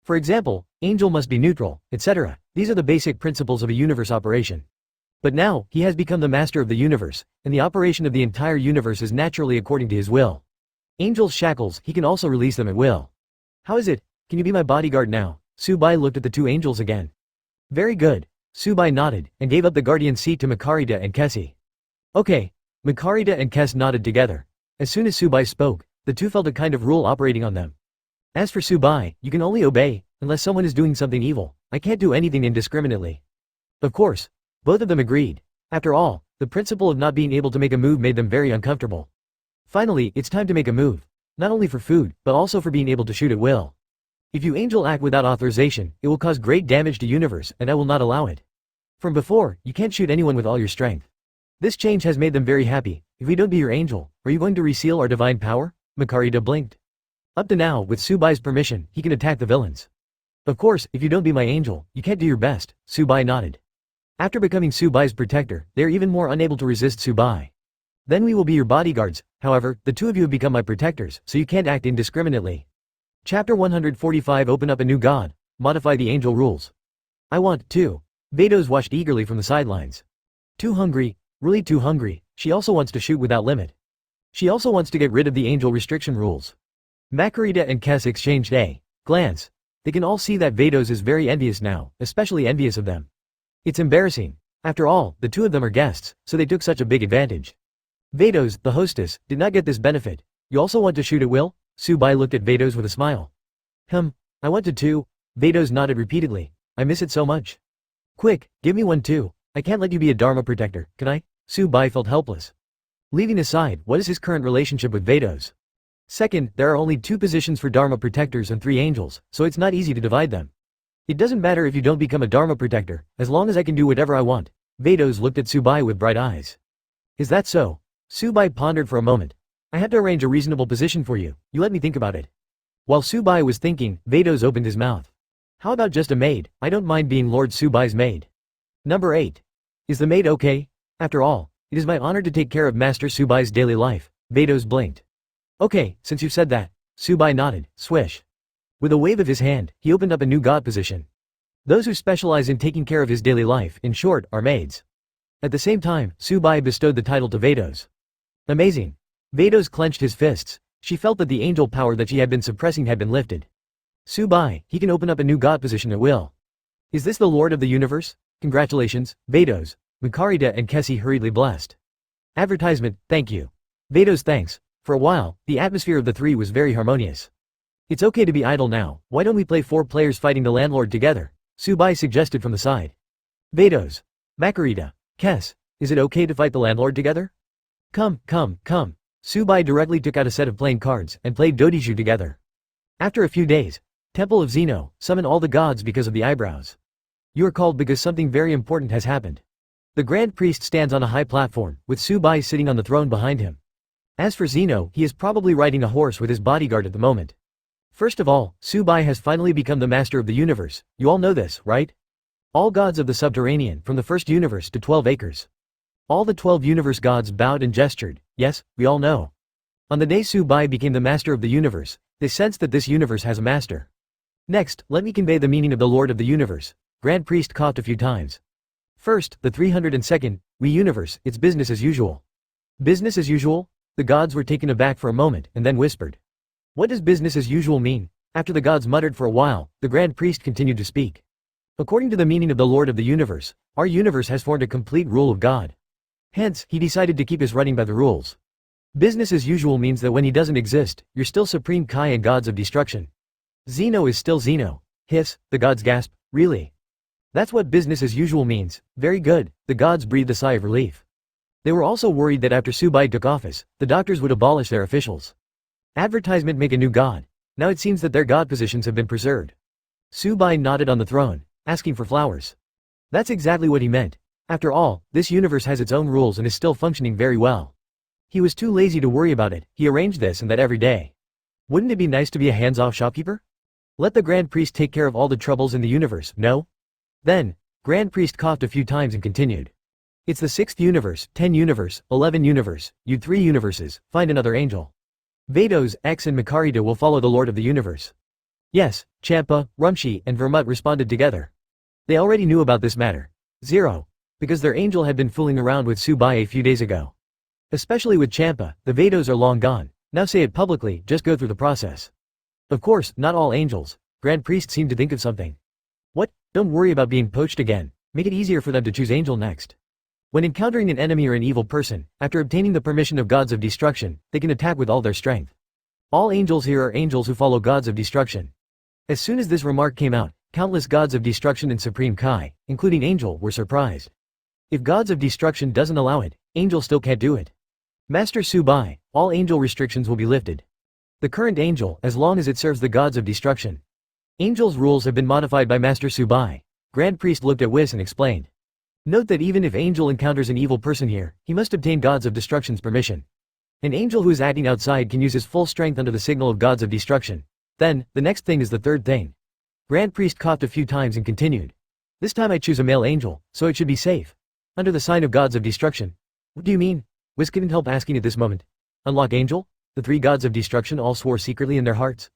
For example, angel must be neutral, etc. These are the basic principles of a universe operation. But now, he has become the master of the universe, and the operation of the entire universe is naturally according to his will. Angel's shackles, he can also release them at will. How is it? Can you be my bodyguard now? Su Bai looked at the two angels again. Very good. Su Bai nodded, and gave up the guardian seat to Margarita and Kessie. Okay. Margarita and Kess nodded together. As soon as Su Bai spoke, the two felt a kind of rule operating on them. As for Su Bai, you can only obey, unless someone is doing something evil. I can't do anything indiscriminately. Of course. Both of them agreed. After all, the principle of not being able to make a move made them very uncomfortable. Finally, it's time to make a move. Not only for food, but also for being able to shoot at will. If you angel act without authorization, it will cause great damage to universe, and I will not allow it. From before, you can't shoot anyone with all your strength. This change has made them very happy. If we don't be your angel, are you going to reseal our divine power? Margarita blinked. Up to now, with Su Bai's permission, he can attack the villains. Of course, if you don't be my angel, you can't do your best, Su Bai nodded. After becoming Su Bai's protector, they are even more unable to resist Su Bai. Then we will be your bodyguards. However, the two of you have become my protectors, so you can't act indiscriminately. Chapter 145 Open up a new god. Modify the angel rules. I want, too. Vados watched eagerly from the sidelines. Too hungry, really too hungry. She also wants to shoot without limit. She also wants to get rid of the angel restriction rules. Margarita and Kess exchanged a glance. They can all see that Vados is very envious now, especially envious of them. It's embarrassing. After all, the two of them are guests, so they took such a big advantage. Vados, the hostess, did not get this benefit. You also want to shoot at will? Su Bai looked at Vados with a smile. I want to too. Vados nodded repeatedly. I miss it so much. Quick, give me one too. I can't let you be a Dharma protector, can I? Su Bai felt helpless. Leaving aside, what is his current relationship with Vados? Second, there are only 2 positions for Dharma protectors and 3 angels, so it's not easy to divide them. It doesn't matter if you don't become a Dharma protector, as long as I can do whatever I want. Vados looked at Su Bai with bright eyes. Is that so? Su Bai pondered for a moment. I have to arrange a reasonable position for you, you let me think about it. While Su Bai was thinking, Vados opened his mouth. How about just a maid? I don't mind being Lord Su Bai's maid. Number 8. Is the maid okay? After all, it is my honor to take care of Master Su Bai's daily life. Vados blinked. Okay, since you said that. Su Bai nodded, swish. With a wave of his hand, he opened up a new god position. Those who specialize in taking care of his daily life, in short, are maids. At the same time, Su Bai bestowed the title to Vados. Amazing. Vados clenched his fists. She felt that the angel power that she had been suppressing had been lifted. Su Bai, he can open up a new god position at will. Is this the Lord of the Universe? Congratulations, Vados. Makarita and Kessie hurriedly blessed. Advertisement, thank you. Vados thanks. For a while, the atmosphere of the three was very harmonious. It's okay to be idle now, why don't we play 4 players fighting the landlord together? Su Bai suggested from the side. Vados. Makarita. Kes. Is it okay to fight the landlord together? Come. Su Bai directly took out a set of playing cards and played Dodiju together. After a few days, Temple of Zeno, summon all the gods because of the eyebrows. You are called because something very important has happened. The Grand Priest stands on a high platform, with Su Bai sitting on the throne behind him. As for Zeno, he is probably riding a horse with his bodyguard at the moment. First of all, Su Bai has finally become the master of the universe, you all know this, right? All gods of the subterranean, from the first universe to 12 acres. All the 12 universe gods bowed and gestured, yes, we all know. On the day Su Bai became the master of the universe, they sensed that this universe has a master. Next, let me convey the meaning of the Lord of the Universe. Grand Priest coughed a few times. First, the 302nd, we universe, it's business as usual. Business as usual? The gods were taken aback for a moment, and then whispered. What does business as usual mean? After the gods muttered for a while, the Grand Priest continued to speak. According to the meaning of the Lord of the Universe, our universe has formed a complete rule of God. Hence, he decided to keep his running by the rules. Business as usual means that when he doesn't exist, you're still Supreme Kai and gods of destruction. Zeno is still Zeno. Hiss, the gods gasp, really? That's what business as usual means, very good, the gods breathed a sigh of relief. They were also worried that after Su Bai took office, the doctors would abolish their officials. Advertisement make a new god. Now it seems that their god positions have been preserved. Su Bai nodded on the throne, asking for flowers. That's exactly what he meant. After all, this universe has its own rules and is still functioning very well. He was too lazy to worry about it, he arranged this and that every day. Wouldn't it be nice to be a hands-off shopkeeper? Let the Grand Priest take care of all the troubles in the universe, no? Then, Grand Priest coughed a few times and continued. It's the 6th universe, 10 universe, 11 universe, you 3 universes, find another angel. Vados, X and Makarita will follow the Lord of the Universe. Yes, Champa, Rumshi, and Vermut responded together. They already knew about this matter. 0. Because their angel had been fooling around with Su Bai a few days ago. Especially with Champa, the Vados are long gone, now say it publicly, just go through the process. Of course, not all angels. Grand Priest seemed to think of something. What? Don't worry about being poached again, make it easier for them to choose angel next. When encountering an enemy or an evil person, after obtaining the permission of gods of destruction, they can attack with all their strength. All angels here are angels who follow gods of destruction. As soon as this remark came out, countless gods of destruction and Supreme Kai, including Angel, were surprised. If gods of destruction doesn't allow it, Angel still can't do it. Master Su Bai, all angel restrictions will be lifted. The current angel, as long as it serves the gods of destruction. Angel's rules have been modified by Master Su Bai. Grand Priest looked at Whis and explained. Note that even if Angel encounters an evil person here, he must obtain gods of destruction's permission. An angel who is acting outside can use his full strength under the signal of gods of destruction. Then, the next thing is the third thing. Grand Priest coughed a few times and continued. This time I choose a male angel, so it should be safe. Under the sign of gods of destruction. What do you mean? Whis couldn't help asking at this moment. Unlock angel? The 3 gods of destruction all swore secretly in their hearts.